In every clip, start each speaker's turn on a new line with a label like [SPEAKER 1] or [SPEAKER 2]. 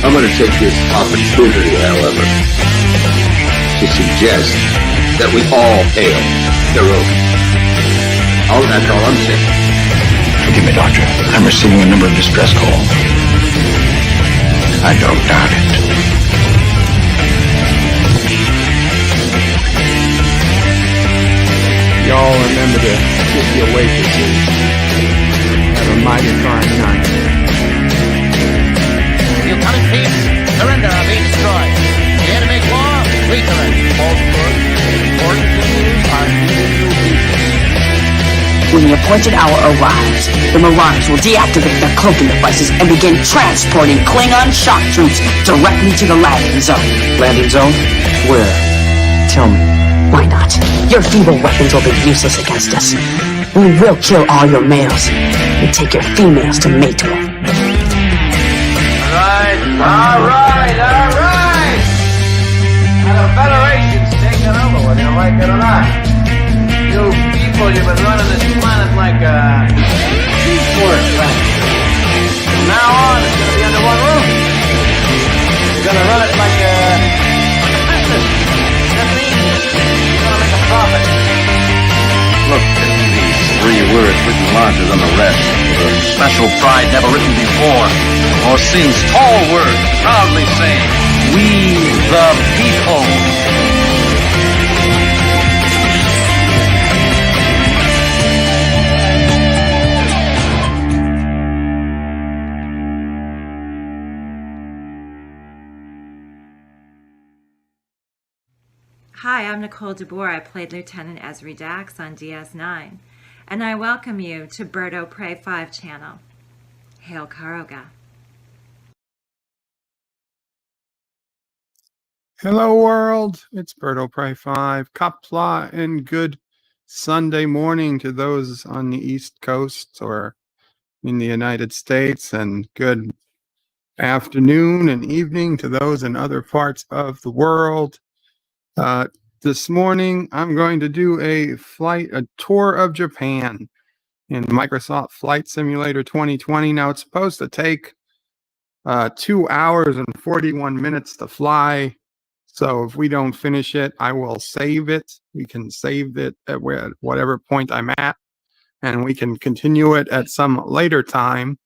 [SPEAKER 1] I'm going to take this opportunity, however, to suggest that we all hail Hiroki. That's all I'm saying.
[SPEAKER 2] Forgive me, Doctor. I'm receiving a number of distress calls. I don't doubt it.
[SPEAKER 3] Y'all remember to tip your waitresses. Have a mighty fine night.
[SPEAKER 4] You come in peace, surrender or be destroyed. Here to make war, we surrender. Falsehood, important news are giving you peace.
[SPEAKER 5] When the appointed hour arrives, the Marauders will deactivate their cloaking devices and begin transporting Klingon shock troops directly to the landing zone.
[SPEAKER 6] Landing zone? Where? Tell me.
[SPEAKER 5] Why not? Your feeble weapons will be useless against us. We will kill all your males and take your females to mate with.
[SPEAKER 4] All right. Now the Federation's taking over, whether you like it or not. You people, you've been running this planet like a seaport planet. From now on, it's going to be under one roof. You're going to run it like a business. That means you're going to make a profit.
[SPEAKER 2] Look at these 3 words written larger than the rest. With a special pride never written before. Or since tall words proudly saying, "We the people."
[SPEAKER 7] Hi, I'm Nicole DeBoer. I played Lieutenant Esri Dax on DS9, and I welcome you to Birdo Prey 5 channel. Hail Karoga.
[SPEAKER 3] Hello, world. It's Birdo Prey 5. Qapla, and good Sunday morning to those on the East Coast or in the United States, and good afternoon and evening to those in other parts of the world. This morning, I'm going to do a tour of Japan in Microsoft Flight Simulator 2020. Now, it's supposed to take 2 hours and 41 minutes to fly. So if we don't finish it, I will save it. We can save it at whatever point I'm at, and we can continue it at some later time.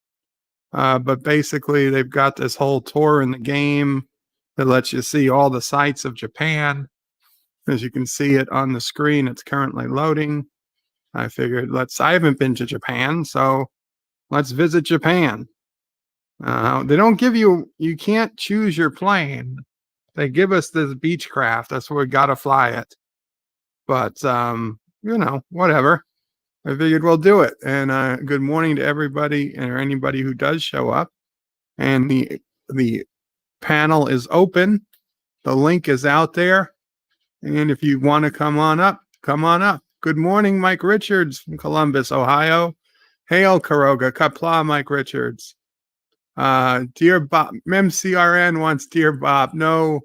[SPEAKER 3] But basically, they've got this whole tour in the game that lets you see all the sights of Japan. As you can see it on the screen, it's currently loading. I figured I haven't been to Japan, so let's visit Japan. They don't give you can't choose your plane. They give us this Beechcraft. That's where we got to fly it. But, whatever. I figured we'll do it. And good morning to everybody or anybody who does show up. And the panel is open. The link is out there. And if you want to come on up, come on up. Good morning, Mike Richards from Columbus, Ohio. Hail, Karoga. Qapla, Mike Richards. Dear Bob, MCRN wants Dear Bob. No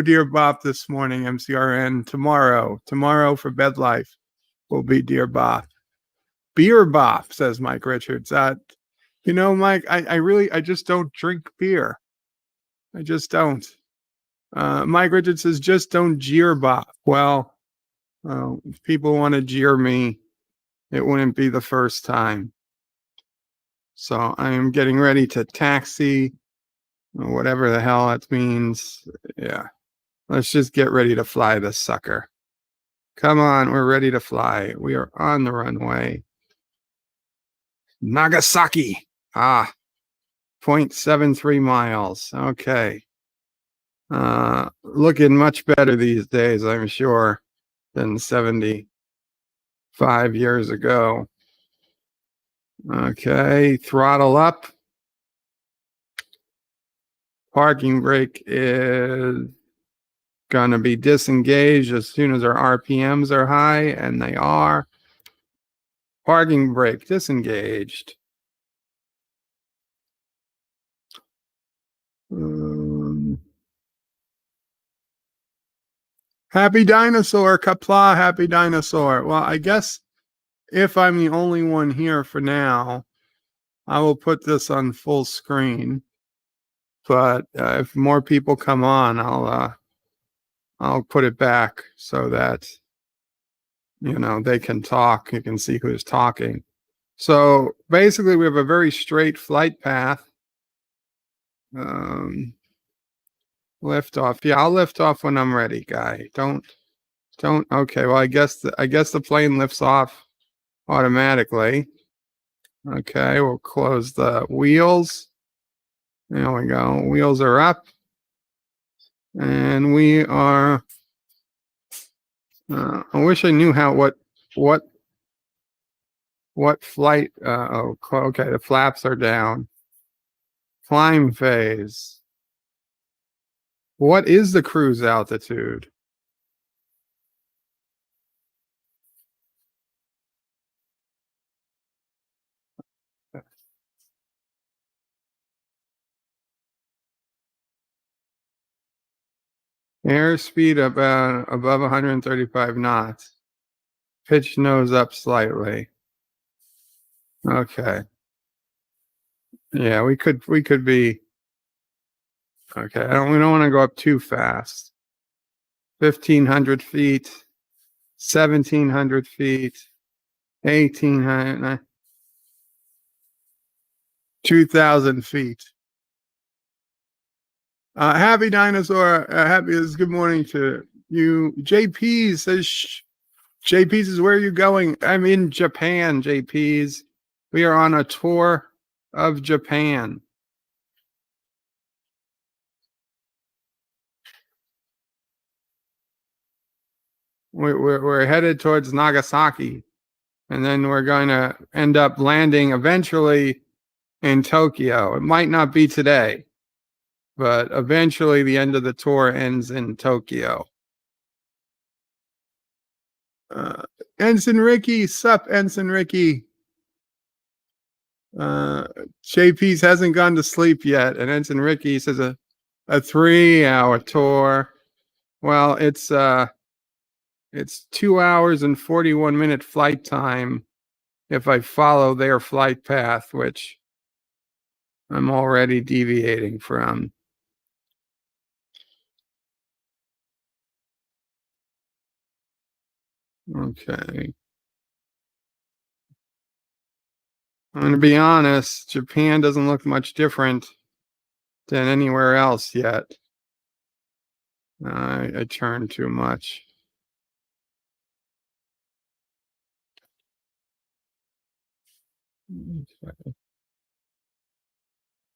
[SPEAKER 3] Dear Bob this morning, MCRN. Tomorrow for bed life will be Dear Bob. Beer Bob, says Mike Richards. Mike, I just don't drink beer. I just don't. Mike Richards says, just don't jeer Bob. Well, if people want to jeer me, it wouldn't be the first time. So I am getting ready to taxi, or whatever the hell that means. Yeah. Let's just get ready to fly this sucker. Come on, we're ready to fly. We are on the runway. Nagasaki. 0.73 miles. Okay. Looking much better these days, I'm sure, than 75 years ago. Okay, throttle up. Parking brake is going to be disengaged as soon as our RPMs are high, and they are. Parking brake disengaged. Happy Dinosaur, Qapla, Happy Dinosaur. Well, I guess if I'm the only one here for now, I will put this on full screen. but if more people come on, I'll put it back so that they can talk. You can see who's talking. So basically, we have a very straight flight path. Lift off. Yeah, I'll lift off when I'm ready, guy. Don't. Okay. Well, I guess the plane lifts off automatically. Okay, we'll close the wheels. There we go. Wheels are up, and we are. I wish I knew what flight. Okay. The flaps are down. Climb phase. What is the cruise altitude? Airspeed above 135 knots. Pitch nose up slightly. Okay. Yeah, we could be. Okay, we don't want to go up too fast. 1,500 feet, 1,700 feet, 1,800, 2,000 feet. Happy Dinosaur, good morning to you. JP's says, JP's is where are you going? I'm in Japan, JP's. We are on a tour of Japan. We're headed towards Nagasaki, and then we're going to end up landing eventually in Tokyo. It might not be today, but eventually the end of the tour ends in Tokyo. Ensign Ricky, sup, Ensign Ricky. JP's hasn't gone to sleep yet, and Ensign Ricky says a 3-hour tour. Well, it's 2 hours and 41-minute flight time if I follow their flight path, which I'm already deviating from. Okay. I'm going to be honest, Japan doesn't look much different than anywhere else yet. I turned too much.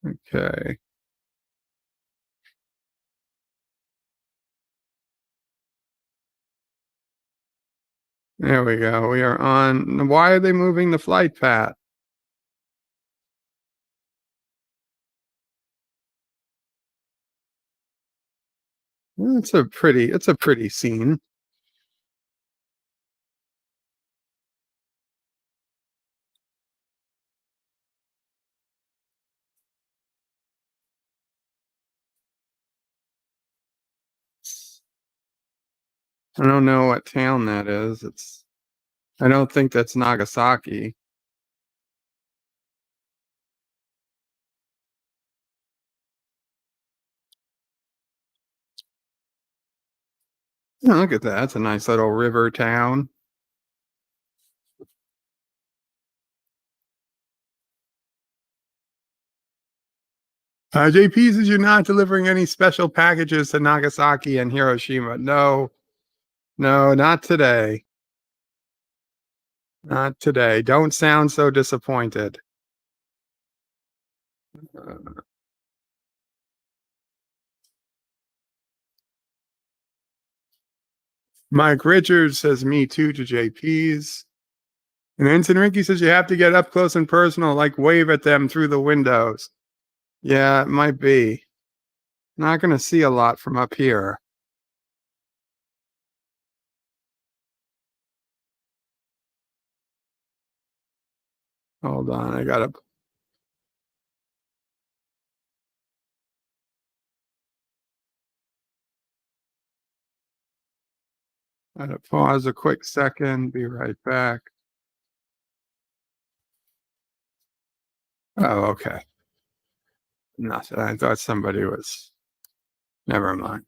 [SPEAKER 3] Okay. There we go. We are on. Why are they moving the flight path? It's a pretty scene. I don't know what town that is. I don't think that's Nagasaki. Oh, look at that. That's a nice little river town. JP says you're not delivering any special packages to Nagasaki and Hiroshima. No, not today. Not today. Don't sound so disappointed. Mike Richards says me too to JP's. And Ensign Ricky says you have to get up close and personal, like wave at them through the windows. Yeah, it might be. Not going to see a lot from up here. Hold on, I gotta pause a quick second. Be right back. Oh, okay. Nothing. I thought somebody was. Never mind.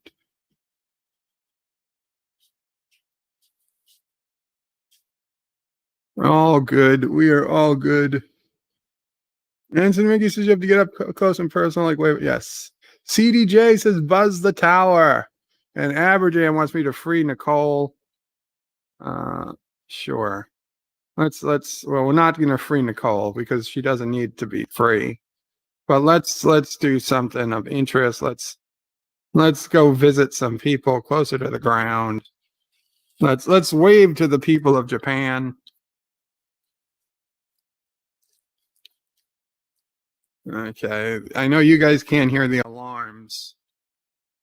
[SPEAKER 3] All good. We are all good. Anson Mickey says you have to get up close and personal. Like, wait, yes. CDJ says buzz the tower. And Aberjam wants me to free Nicole. Sure. Let's well, we're not gonna free Nicole because she doesn't need to be free. But let's do something of interest. Let's go visit some people closer to the ground. Let's wave to the people of Japan. Okay. I know you guys can't hear the alarms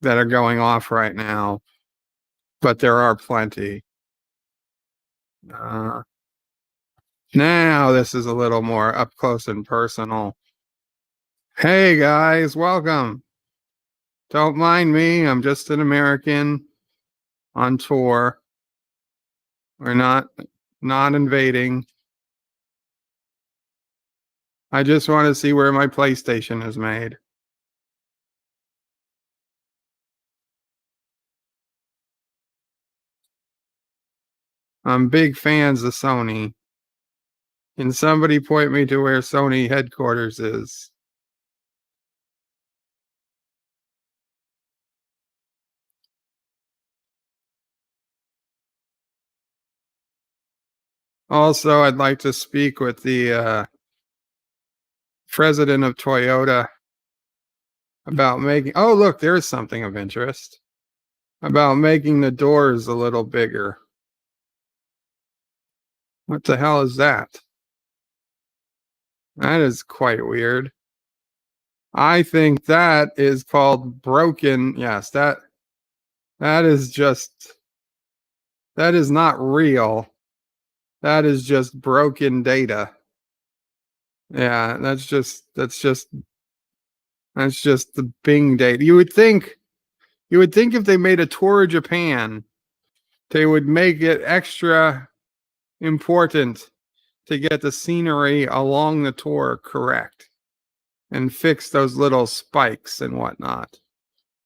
[SPEAKER 3] that are going off right now, but there are plenty. Now this is a little more up close and personal. Hey guys, welcome. Don't mind me. I'm just an American on tour. We're not invading. I just want to see where my PlayStation is made. I'm big fans of Sony. Can somebody point me to where Sony headquarters is? Also, I'd like to speak with the president of Toyota about making. Oh, look, there's something of interest about making the doors a little bigger. What the hell is that? That is quite weird. I think that is called broken. Yes, that is just, that is not real. That is just broken data. Yeah, that's just the Bing data. You would think if they made a tour of Japan, they would make it extra important to get the scenery along the tour correct and fix those little spikes and whatnot.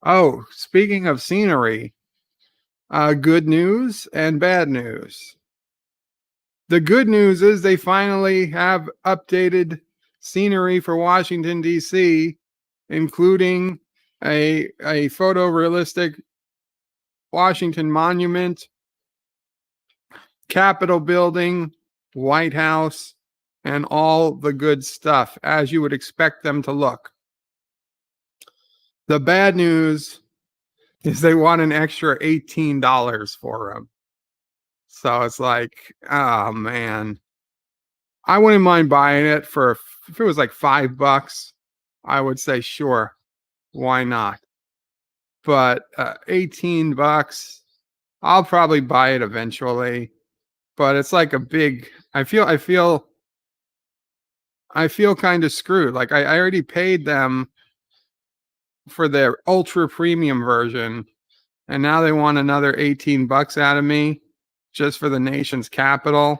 [SPEAKER 3] Oh, speaking of scenery, good news and bad news. The good news is they finally have updated scenery for Washington, D.C., including a photorealistic Washington Monument, Capitol Building, White House, and all the good stuff as you would expect them to look. The bad news is they want an extra $18 for them. So it's like, oh man, I wouldn't mind buying it for, if it was like $5, I would say sure, why not? But $18, I'll probably buy it eventually. But it's like a big. I feel kind of screwed. Like I already paid them for their ultra premium version, and now they want another $18 out of me just for the nation's capital.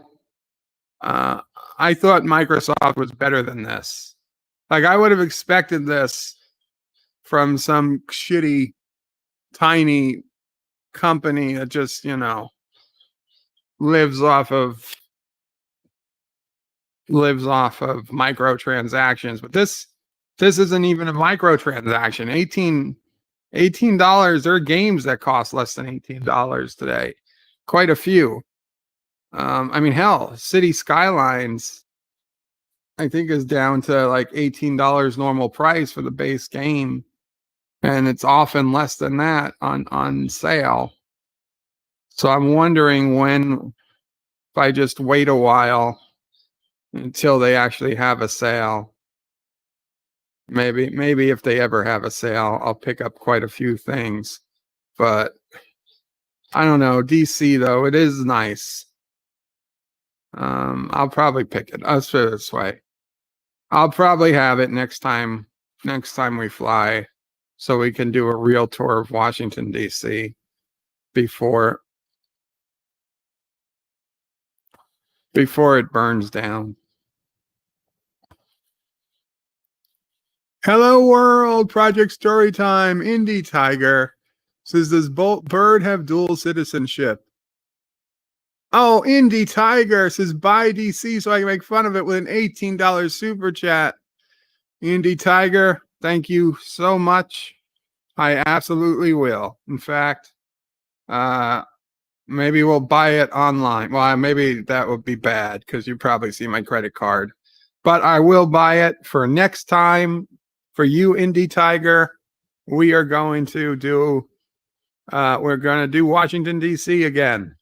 [SPEAKER 3] I thought Microsoft was better than this. Like I would have expected this from some shitty, tiny company that just, lives off of microtransactions. But this isn't even a microtransaction. $18. There are games that cost less than $18 today. Quite a few. I mean, hell, City Skylines, I think, is down to like $18 normal price for the base game, and it's often less than that on sale. So I'm wondering if I just wait a while until they actually have a sale. Maybe if they ever have a sale, I'll pick up quite a few things. But I don't know. DC though, it is nice. I'll probably pick it. Let's put it this way. I'll probably have it next time we fly, so we can do a real tour of Washington, D.C. before it burns down. Hello world, Project Storytime, Indie Tiger says, does Bird have dual citizenship? Oh, Indie Tiger says, buy DC so I can make fun of it with an $18 super chat. Indie Tiger, thank you so much. I absolutely will. In fact, maybe we'll buy it online. Well, maybe that would be bad because you probably see my credit card. But I will buy it for next time. For you, Indie Tiger, we are going to do Washington, D.C. again.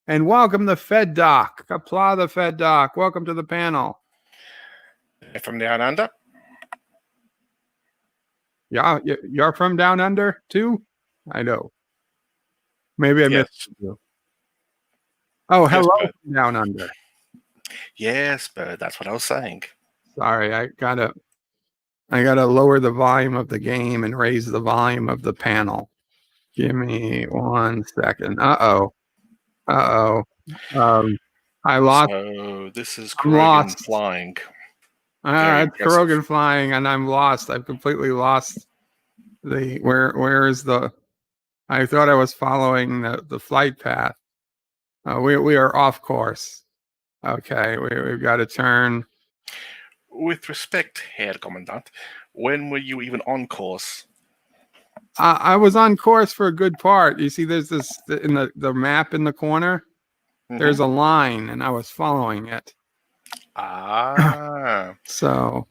[SPEAKER 3] And welcome the Fed Doc. Qapla the Fed Doc. Welcome to the panel.
[SPEAKER 8] From down under?
[SPEAKER 3] Yeah, you're from down under too? I know. Maybe I missed you. Oh, hello from down under.
[SPEAKER 8] Yes, but that's what I was saying.
[SPEAKER 3] Sorry, I gotta lower the volume of the game and raise the volume of the panel. Give me 1 second. I lost.
[SPEAKER 8] So this is Krogan flying.
[SPEAKER 3] It's Krogan flying, and I'm lost. I've completely lost the where is the? I thought I was following the flight path. We are off course. Okay, we've got to turn.
[SPEAKER 8] With respect, Herr Commandant, when were you even on course?
[SPEAKER 3] I was on course for a good part. You see, there's this in the map in the corner. Mm-hmm. There's a line, and I was following it.
[SPEAKER 8] Ah.
[SPEAKER 3] So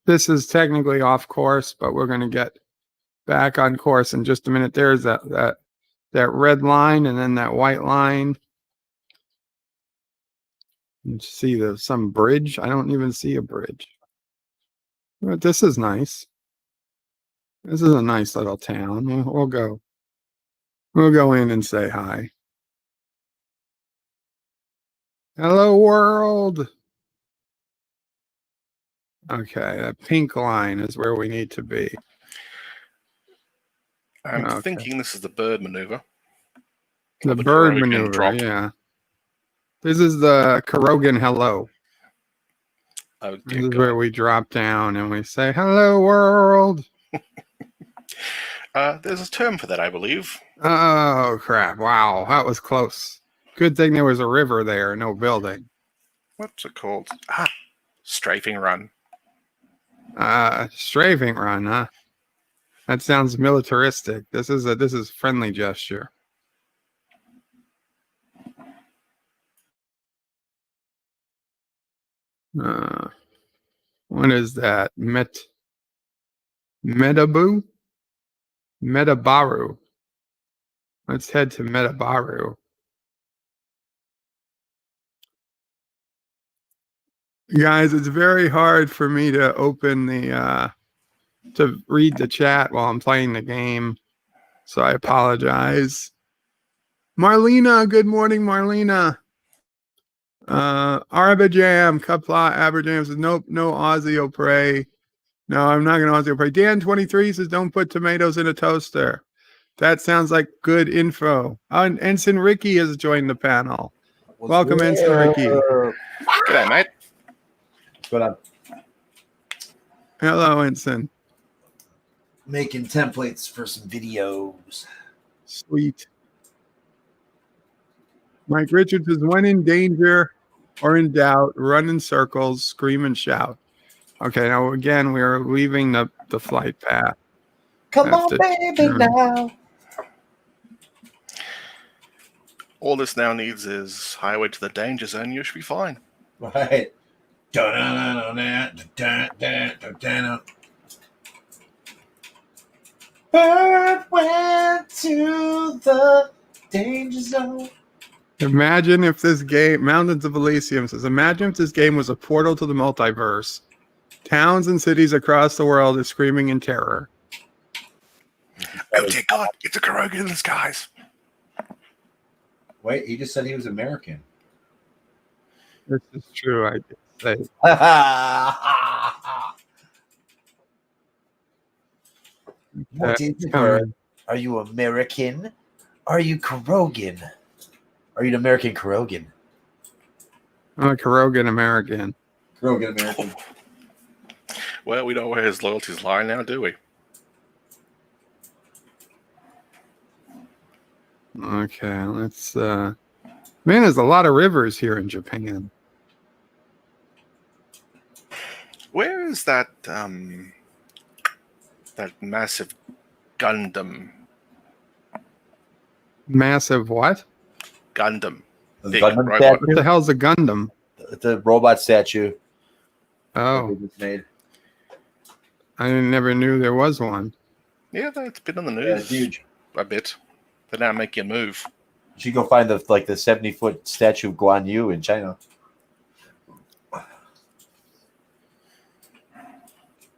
[SPEAKER 3] this is technically off course, but we're going to get back on course in just a minute. There's that red line, and then that white line. You see there's some bridge. I don't even see a bridge. But this is nice. This is a nice little town. We'll go in and say hi. Hello, world. Okay, that pink line is where we need to be.
[SPEAKER 8] I'm thinking this is the bird maneuver.
[SPEAKER 3] The bird maneuver, drop. Yeah. This is the Krogan hello.
[SPEAKER 8] Oh,
[SPEAKER 3] this is where we drop down and we say, hello, world.
[SPEAKER 8] There's a term for that, I believe.
[SPEAKER 3] Oh, crap. Wow, that was close. Good thing there was a river there, no building.
[SPEAKER 8] What's it called? Strafing run.
[SPEAKER 3] Strafing run, huh? That sounds militaristic. This is friendly gesture. What is that? Metabaru? Let's head to Metabaru. Guys, it's very hard for me to open to read the chat while I'm playing the game. So I apologize. Marlena, good morning, Marlena. Arbajam, Qapla, Aberjam says, nope, no Aussie Pray. No, I'm not going to Aussie Pray. Dan23 says, don't put tomatoes in a toaster. That sounds like good info. And Ensign Ricky has joined the panel. Welcome, Ensign Ricky.
[SPEAKER 8] G'day, mate.
[SPEAKER 9] What's going on?
[SPEAKER 3] Hello, Ensign.
[SPEAKER 9] Making templates for some videos.
[SPEAKER 3] Sweet. Mike Richards says, when in danger or in doubt, run in circles, scream and shout. Okay, now again, we are leaving the flight path.
[SPEAKER 9] Come on, baby, now.
[SPEAKER 8] All this now needs is highway to the danger zone. You should be fine.
[SPEAKER 9] Right. Bird went to the danger zone.
[SPEAKER 3] Imagine if this game, Mountains of Elysium says, imagine if this game was a portal to the multiverse. Towns and cities across the world are screaming in terror.
[SPEAKER 8] Oh, dear God, it's a Krogan in the skies.
[SPEAKER 9] Wait, he just said he was American.
[SPEAKER 3] This is true, I did say.
[SPEAKER 9] What is it, bird? Are you American? Are you Krogan? Are you an American Krogan?
[SPEAKER 3] I'm a Krogan American.
[SPEAKER 9] Krogan American.
[SPEAKER 8] Well, we know where his loyalties lie now, do we?
[SPEAKER 3] Okay, let's. Man, there's a lot of rivers here in Japan.
[SPEAKER 8] Where is that that massive Gundam?
[SPEAKER 3] Massive what?
[SPEAKER 8] Gundam.
[SPEAKER 9] The
[SPEAKER 8] Big
[SPEAKER 9] Gundam
[SPEAKER 8] robot.
[SPEAKER 9] statue?
[SPEAKER 3] What the hell's a Gundam?
[SPEAKER 9] The robot statue.
[SPEAKER 3] Oh,
[SPEAKER 9] that they just made.
[SPEAKER 3] I never knew there was one.
[SPEAKER 8] Yeah, that's been on the
[SPEAKER 9] Yeah,
[SPEAKER 8] news
[SPEAKER 9] it's huge.
[SPEAKER 8] a bit. They're now making a move.
[SPEAKER 9] You should go find the 70-foot statue of Guan Yu in China.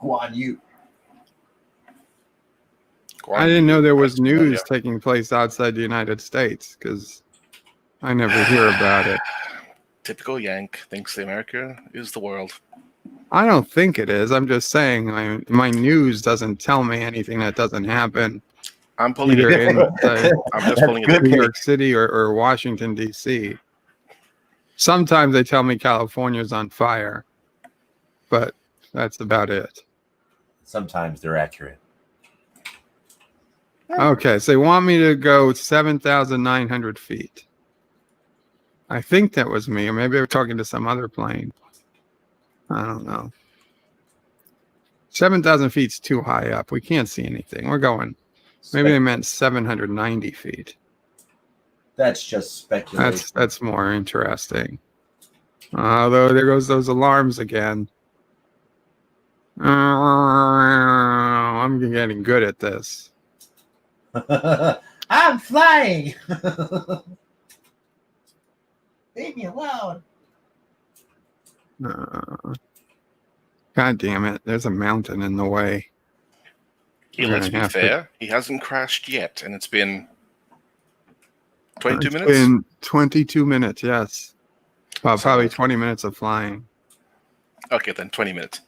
[SPEAKER 9] Guan Yu.
[SPEAKER 3] I didn't know there was news taking place outside the United States because I never hear about it.
[SPEAKER 8] Typical Yank thinks the America is the world.
[SPEAKER 3] I don't think it is. I'm just saying my news doesn't tell me anything that doesn't happen
[SPEAKER 8] I'm pulling
[SPEAKER 3] either
[SPEAKER 8] it.
[SPEAKER 3] in
[SPEAKER 8] I'm just pulling it.
[SPEAKER 3] New York City or Washington, D.C. Sometimes they tell me California's on fire, but that's about it.
[SPEAKER 9] Sometimes they're accurate.
[SPEAKER 3] Okay, so they want me to go 7,900 feet. I think that was me, or maybe I'm talking to some other plane. I don't know. 7,000 feet's too high up. We can't see anything. We're going. Maybe they meant 790 feet.
[SPEAKER 9] That's just speculation.
[SPEAKER 3] That's more interesting. Although there goes those alarms again. I'm getting good at this.
[SPEAKER 9] I'm flying. Leave me alone.
[SPEAKER 3] God damn it! There's a mountain in the way.
[SPEAKER 8] Let's be fair. He hasn't crashed yet, and it's been 22 minutes.
[SPEAKER 3] It's been 22 minutes. Yes. Well, probably 20 minutes of flying.
[SPEAKER 8] Okay, then 20 minutes.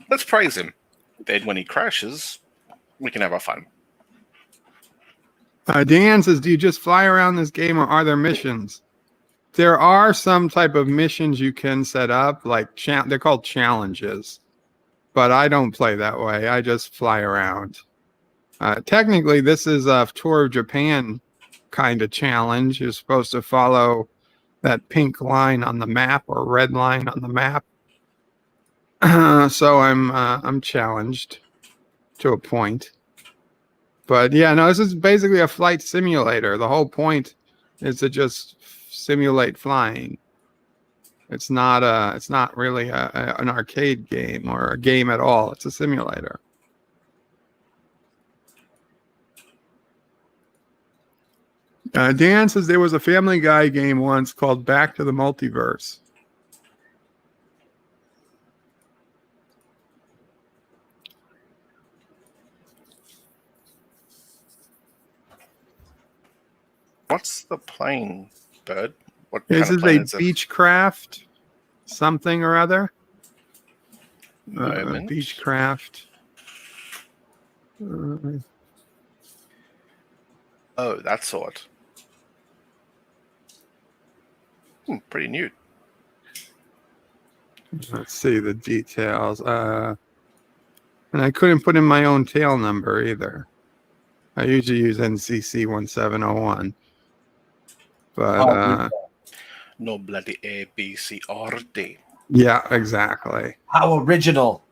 [SPEAKER 8] Let's praise him. Then when he crashes, we can have our fun.
[SPEAKER 3] Dan says, do you just fly around this game or are there missions? There are some type of missions you can set up, like they're called challenges, but I don't play that way. I just fly around. Technically, this is a tour of Japan kind of challenge. You're supposed to follow that pink line on the map or red line on the map. So I'm challenged to a point. But yeah, no, this is basically a flight simulator. The whole point is to just simulate flying. It's not really an arcade game or a game at all. It's a simulator. Dan says there was a Family Guy game once called Back to the Multiverse.
[SPEAKER 8] What's the plane, Bird? What
[SPEAKER 3] This is a
[SPEAKER 8] plane is it?
[SPEAKER 3] Beechcraft something or other.
[SPEAKER 8] Moment.
[SPEAKER 3] Beechcraft.
[SPEAKER 8] Oh, that sort. Pretty new.
[SPEAKER 3] Let's see the details. And I couldn't put in my own tail number either. I usually use NCC 1701. But
[SPEAKER 8] no bloody A, B, C, or D.
[SPEAKER 3] Yeah, exactly.
[SPEAKER 9] How original.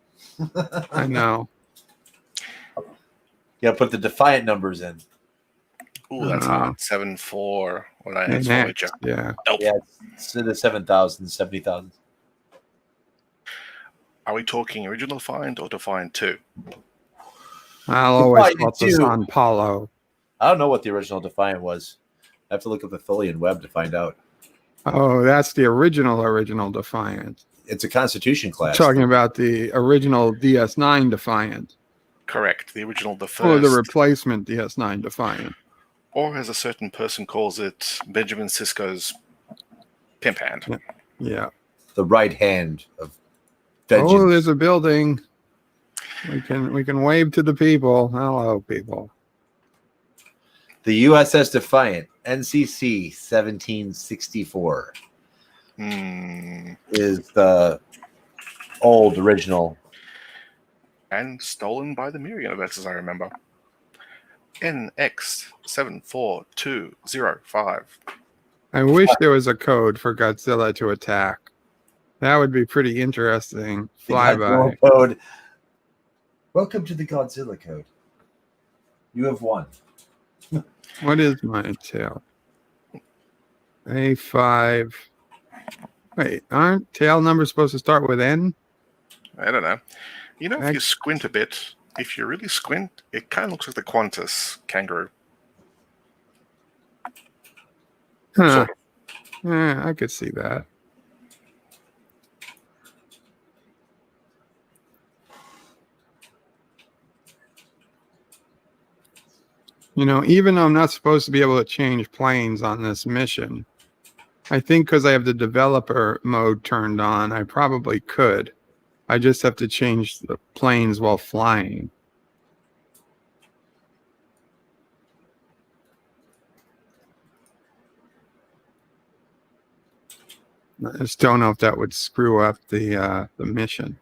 [SPEAKER 3] I know.
[SPEAKER 9] You gotta put the Defiant numbers in.
[SPEAKER 8] Ooh, that's hard. 7-4. What I Voyager.
[SPEAKER 3] Yeah.
[SPEAKER 8] Nope.
[SPEAKER 9] Yeah, it's in the 7,000, 70,000.
[SPEAKER 8] Are we talking original Defiant or Defiant 2?
[SPEAKER 3] I'll always
[SPEAKER 9] Defiant
[SPEAKER 3] call this
[SPEAKER 9] 2.
[SPEAKER 3] on Paulo.
[SPEAKER 9] I don't know what the original Defiant was. I have to look up the Tholian web to find out.
[SPEAKER 3] Oh, that's the original Defiant.
[SPEAKER 9] It's a Constitution class.
[SPEAKER 3] Talking about the original DS9 Defiant.
[SPEAKER 8] Correct. The original, the first.
[SPEAKER 3] Or the replacement DS9 Defiant.
[SPEAKER 8] Or as a certain person calls it, Benjamin Sisko's pimp hand.
[SPEAKER 3] Yeah.
[SPEAKER 9] The right hand of vengeance.
[SPEAKER 3] Oh, there's a building. We can wave to the people. Hello, people.
[SPEAKER 9] The USS Defiant, NCC 1764, is the old original
[SPEAKER 8] and stolen by the Mirror Universe, as I remember. NX74205.
[SPEAKER 3] I wish there was a code for Godzilla to attack. That would be pretty interesting.
[SPEAKER 9] The
[SPEAKER 3] Flyby.
[SPEAKER 9] Godzilla code. Welcome to the Godzilla code. You have won.
[SPEAKER 3] What is my tail? A5. Wait, aren't tail numbers supposed to start with N?
[SPEAKER 8] I don't know. You know, if you squint a bit, if you really squint, it kind of looks like the Qantas kangaroo.
[SPEAKER 3] Huh.
[SPEAKER 8] Sort of.
[SPEAKER 3] Yeah, I could see that. You know, even though I'm not supposed to be able to change planes on this mission, I think because I have the developer mode turned on, I probably could. I just have to change the planes while flying. I just don't know if that would screw up the mission.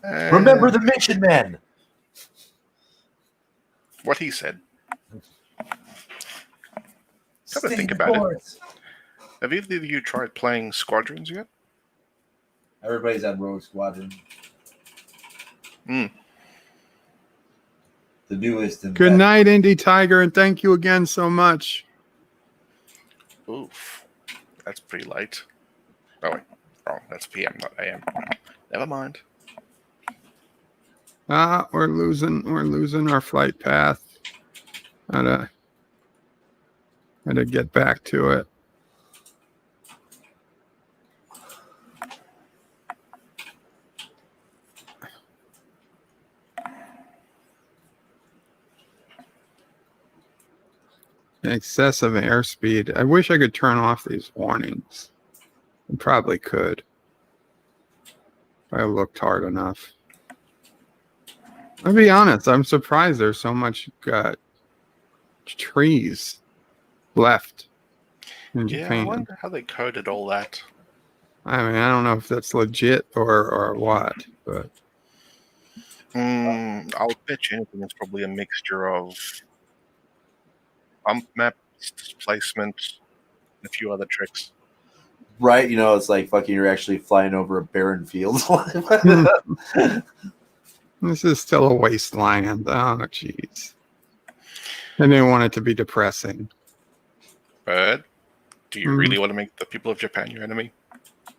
[SPEAKER 9] Remember the mission, man.
[SPEAKER 8] What he said. Have a
[SPEAKER 9] Stay
[SPEAKER 8] think
[SPEAKER 9] the
[SPEAKER 8] about
[SPEAKER 9] course.
[SPEAKER 8] it. Have either of you tried playing Squadrons yet?
[SPEAKER 9] Everybody's on Rogue Squadron.
[SPEAKER 8] Mm.
[SPEAKER 9] The newest and
[SPEAKER 3] Good
[SPEAKER 9] best.
[SPEAKER 3] night, Indie Tiger, and thank you again so much.
[SPEAKER 8] Oof. That's pretty late. Oh, wait. Wrong. That's PM, not AM. Never mind.
[SPEAKER 3] We're losing our flight path. Gotta get back to it. Excessive airspeed. I wish I could turn off these warnings. I probably could. If I looked hard enough. I'll be honest, I'm surprised there's so much trees left in Japan.
[SPEAKER 8] I wonder how they coded all that.
[SPEAKER 3] I mean, I don't know if that's legit or what, but
[SPEAKER 8] I'll bet you anything it's probably a mixture of bump maps, displacement, and a few other tricks.
[SPEAKER 9] Right, you know, it's like fucking you're actually flying over a barren field.
[SPEAKER 3] this is still a wasteland. Oh, jeez. I didn't want it to be depressing.
[SPEAKER 8] But do you really want to make the people of Japan your enemy?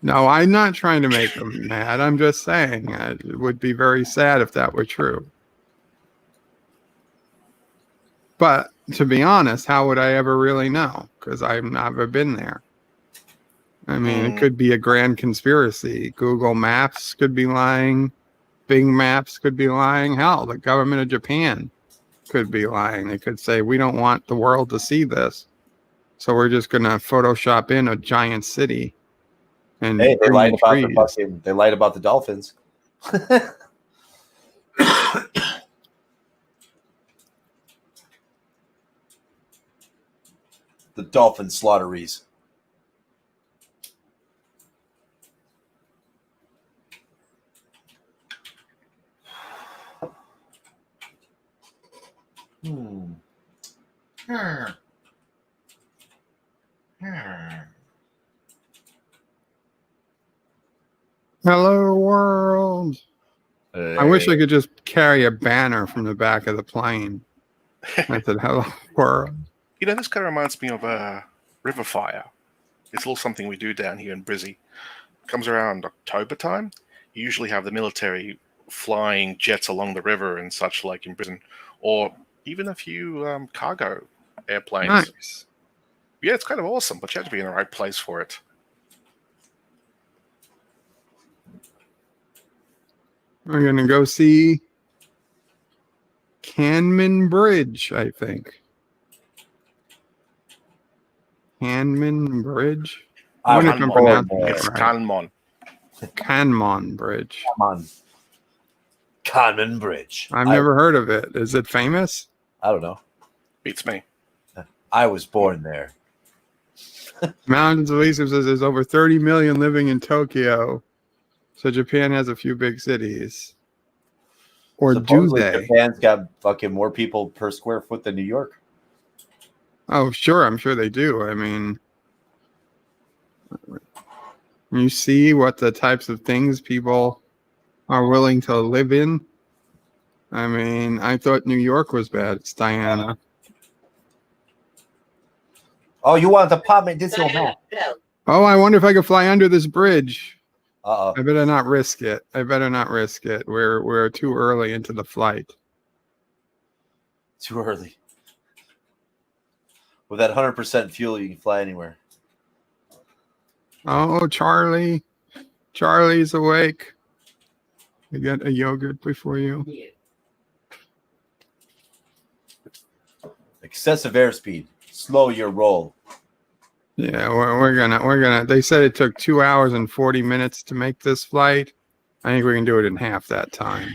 [SPEAKER 3] No, I'm not trying to make them mad. I'm just saying it would be very sad if that were true. But to be honest, how would I ever really know? Because I've never been there. I mean, it could be a grand conspiracy. Google Maps could be lying. Bing Maps could be lying. Hell, the government of Japan could be lying. They could say, we don't want the world to see this. So we're just going to Photoshop in a giant city. And
[SPEAKER 9] hey, they lied about
[SPEAKER 3] trees.
[SPEAKER 9] the fucking. They lied about the dolphins. The dolphin slaughteries.
[SPEAKER 3] Hello, world.
[SPEAKER 9] Hey.
[SPEAKER 3] I wish I could just carry a banner from the back of the plane. I said, hello, world.
[SPEAKER 8] You know, this kind of reminds me of River Fire. It's a little something we do down here in Brizzy. Comes around October time. You usually have the military flying jets along the river and such like in Britain, or even a few cargo airplanes.
[SPEAKER 3] Nice.
[SPEAKER 8] Yeah, it's kind of awesome, but you have to be in the right place for it.
[SPEAKER 3] We're going to go see Canman Bridge, I think. Canman Bridge? I wonder if I'm pronouncing it
[SPEAKER 8] It's
[SPEAKER 3] right.
[SPEAKER 8] Kanmon.
[SPEAKER 3] Kanmon Bridge.
[SPEAKER 9] Kanman Bridge.
[SPEAKER 3] I've never heard of it. Is it famous?
[SPEAKER 9] I don't know.
[SPEAKER 8] Beats me.
[SPEAKER 9] I was born there.
[SPEAKER 3] Mountains of East says there's over 30 million living in Tokyo. So Japan has a few big cities. Or
[SPEAKER 9] Supposedly
[SPEAKER 3] do they?
[SPEAKER 9] Japan's got fucking more people per square foot than New York.
[SPEAKER 3] Oh, sure. I'm sure they do. I mean, you see what the types of things people are willing to live in. I mean, I thought New York was bad. It's Diana.
[SPEAKER 9] Oh, you want to pop me this old man?
[SPEAKER 3] Oh, I wonder if I could fly under this bridge.
[SPEAKER 9] Uh-oh.
[SPEAKER 3] I better not risk it. We're too early into the flight.
[SPEAKER 9] Too early. With that 100% fuel, you can fly anywhere.
[SPEAKER 3] Oh, Charlie. Charlie's awake. You got a yogurt before you.
[SPEAKER 9] Excessive airspeed. Slow your roll.
[SPEAKER 3] Yeah, we're gonna. They said it took 2 hours and 40 minutes to make this flight. I think we can do it in half that time.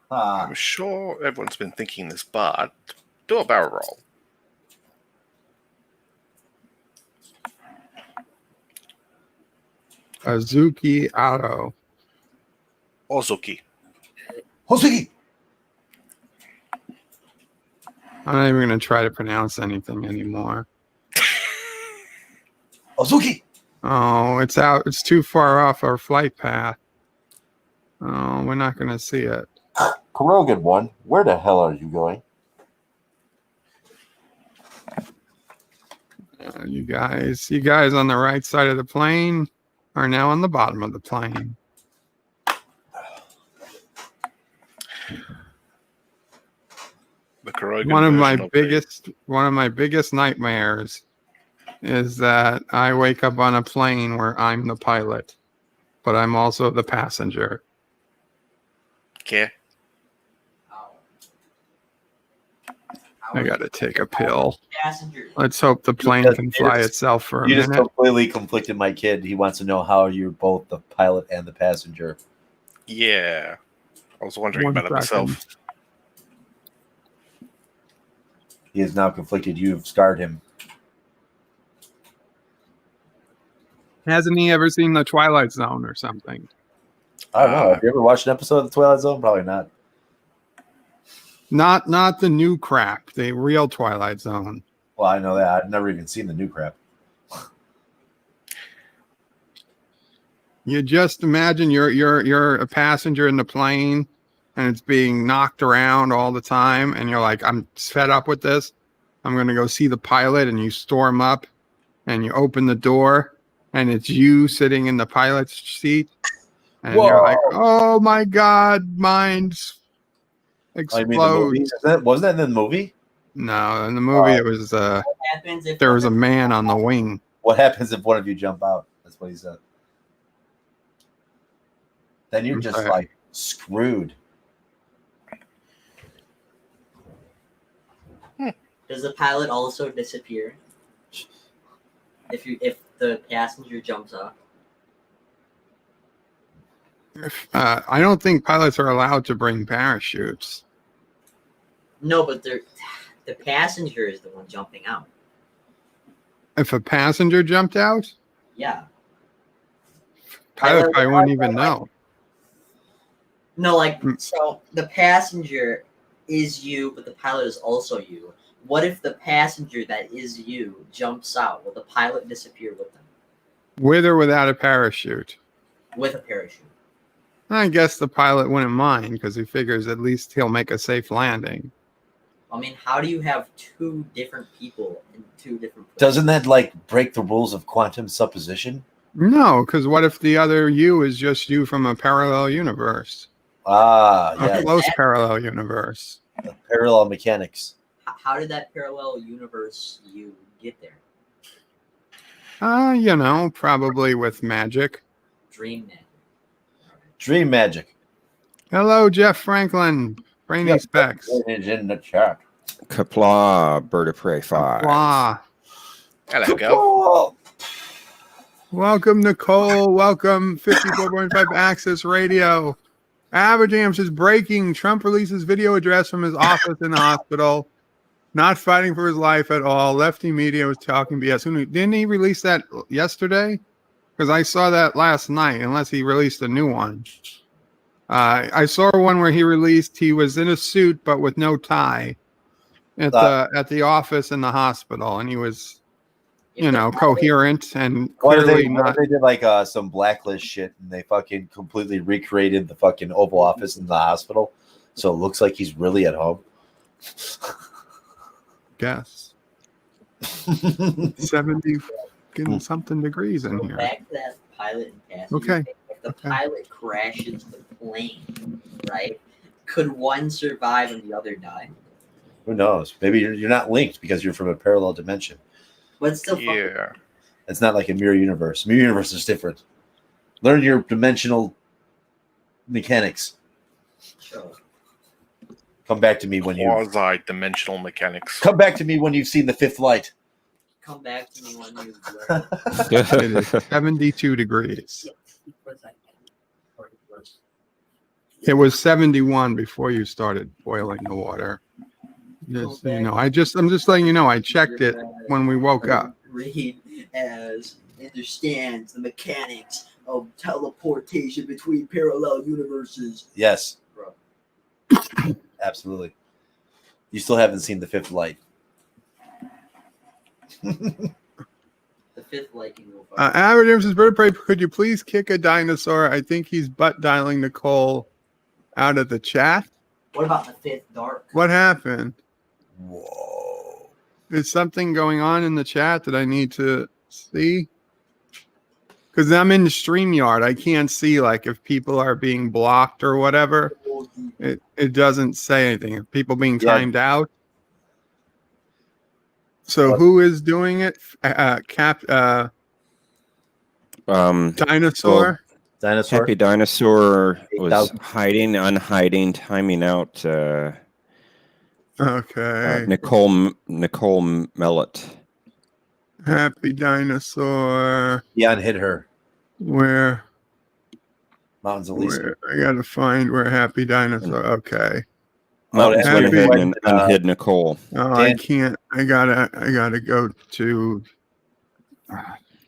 [SPEAKER 8] I'm sure everyone's been thinking this, but do a barrel roll.
[SPEAKER 3] Azuki Auto.
[SPEAKER 8] Ozuki.
[SPEAKER 9] Ozuki!
[SPEAKER 3] I'm not even gonna try to pronounce anything anymore.
[SPEAKER 9] Ozuki!
[SPEAKER 3] Oh, it's out. It's too far off our flight path. Oh, we're not gonna see it.
[SPEAKER 9] Kurogan one, where the hell are you going?
[SPEAKER 3] You guys on the right side of the plane are now on the bottom of the plane.
[SPEAKER 8] The Kurogan
[SPEAKER 3] One of my
[SPEAKER 8] version
[SPEAKER 3] biggest nightmares is that I wake up on a plane where I'm the pilot, but I'm also the passenger.
[SPEAKER 8] Okay.
[SPEAKER 3] I gotta take a pill.
[SPEAKER 5] Passengers.
[SPEAKER 3] Let's hope the plane can fly itself for a
[SPEAKER 9] You just
[SPEAKER 3] minute.
[SPEAKER 9] completely conflicted my kid. He wants to know how you're both the pilot and the passenger.
[SPEAKER 8] Yeah. I was wondering
[SPEAKER 3] One
[SPEAKER 8] about it
[SPEAKER 3] second.
[SPEAKER 8] myself.
[SPEAKER 9] He is now conflicted. You've scarred him.
[SPEAKER 3] Hasn't he ever seen the Twilight Zone or something?
[SPEAKER 9] I don't know. Have you ever watched an episode of The Twilight Zone? Probably not.
[SPEAKER 3] Not the new crap, the real Twilight Zone.
[SPEAKER 9] Well, I know that. I've never even seen the new crap.
[SPEAKER 3] You just imagine you're a passenger in the plane and it's being knocked around all the time and you're like, I'm fed up with this. I'm gonna go see the pilot, and you storm up and you open the door and it's you sitting in the pilot's seat. And
[SPEAKER 9] Whoa.
[SPEAKER 3] you're like, oh my God, minds
[SPEAKER 9] Oh, you mean the movie?
[SPEAKER 3] explode.
[SPEAKER 9] Wasn't that in the movie?
[SPEAKER 3] No, in the movie it was
[SPEAKER 5] What happens if
[SPEAKER 3] there was a man on the wing.
[SPEAKER 9] What happens if one of you jump out? That's what he said. Then you're just
[SPEAKER 3] Okay.
[SPEAKER 9] like screwed.
[SPEAKER 5] Does the pilot also disappear if the passenger jumps off?
[SPEAKER 3] I don't think pilots are allowed to bring parachutes.
[SPEAKER 5] No, but the passenger is the one jumping out.
[SPEAKER 3] If a passenger jumped out,
[SPEAKER 5] Yeah.
[SPEAKER 3] pilot probably wouldn't even know.
[SPEAKER 5] No, like
[SPEAKER 3] Mm.
[SPEAKER 5] so the passenger is you, but the pilot is also you. What if the passenger that is you jumps out? Will the pilot disappear with them?
[SPEAKER 3] With or without a parachute.
[SPEAKER 5] With a parachute.
[SPEAKER 3] I guess the pilot wouldn't mind because he figures at least he'll make a safe landing.
[SPEAKER 5] I mean, how do you have two different people in two different places?
[SPEAKER 9] Doesn't that like break the rules of quantum supposition?
[SPEAKER 3] No, because what if the other you is just you from a parallel universe?
[SPEAKER 9] Ah,
[SPEAKER 3] A
[SPEAKER 9] yeah.
[SPEAKER 3] close parallel universe.
[SPEAKER 9] Parallel mechanics.
[SPEAKER 5] How did that parallel universe you get there?
[SPEAKER 3] Probably with magic.
[SPEAKER 5] Dream magic.
[SPEAKER 9] Dream magic.
[SPEAKER 3] Hello, Jeff Franklin. Brainy Specs.
[SPEAKER 9] It's in the chat.
[SPEAKER 10] Qapla, Bird of Prey 5.
[SPEAKER 3] Blah.
[SPEAKER 8] Hello, go.
[SPEAKER 9] Oh,
[SPEAKER 3] Welcome, Nicole. Welcome, 54.5 Access Radio. Aberjam says breaking. Trump releases video address from his office in the hospital. Not fighting for his life at all. Lefty media was talking BS. Didn't he release that yesterday? because I saw that last night. Unless he released a new one. I saw one where he was in a suit but with no tie at the office in the hospital, and he was, coherent and clearly
[SPEAKER 9] what if they did like some Blacklist shit and they fucking completely recreated the fucking Oval Office in the hospital, so it looks like he's really at home.
[SPEAKER 3] Guess 70 something degrees in here.
[SPEAKER 5] Back to that pilot and passenger.
[SPEAKER 3] Okay.
[SPEAKER 5] If the pilot crashes the plane, right? Could one survive and the other die?
[SPEAKER 9] Who knows? Maybe you're not linked because you're from a parallel dimension.
[SPEAKER 5] But still,
[SPEAKER 9] It's not like a mirror universe. Mirror universe is different. Learn your dimensional mechanics.
[SPEAKER 5] Sure.
[SPEAKER 9] Come back to me when you
[SPEAKER 8] quasi-dimensional mechanics.
[SPEAKER 9] Come back to me when you've seen The Fifth Light.
[SPEAKER 5] Come back to me when you.
[SPEAKER 3] It is 72 degrees. It was 71 before you started boiling the water. Just, I'm just letting you know. I checked it when we woke up.
[SPEAKER 5] Read as understands the mechanics of teleportation between parallel universes.
[SPEAKER 9] Yes. Absolutely. You still haven't seen The Fifth Light.
[SPEAKER 5] The Fifth Light.
[SPEAKER 3] Average says, Bird of Prey, could you please kick a dinosaur? I think he's butt dialing Nicole out of the chat.
[SPEAKER 5] What about the Fifth Dark?
[SPEAKER 3] What happened?
[SPEAKER 9] Whoa.
[SPEAKER 3] Is something going on in the chat that I need to see? Because I'm in the StreamYard. I can't see like if people are being blocked or whatever. It doesn't say anything. If people being timed out. So who is doing it? Dinosaur?
[SPEAKER 9] Dinosaur.
[SPEAKER 10] Happy Dinosaur was hiding, unhiding, timing out.
[SPEAKER 3] Okay.
[SPEAKER 10] Nicole Mellett.
[SPEAKER 3] Happy Dinosaur.
[SPEAKER 9] Jan hit her.
[SPEAKER 3] Where?
[SPEAKER 9] Mountains of Lisa.
[SPEAKER 3] I gotta find where Happy Dinosaur. Okay.
[SPEAKER 10] Mountains went ahead and unhid Nicole.
[SPEAKER 3] Oh, I can't. I gotta go to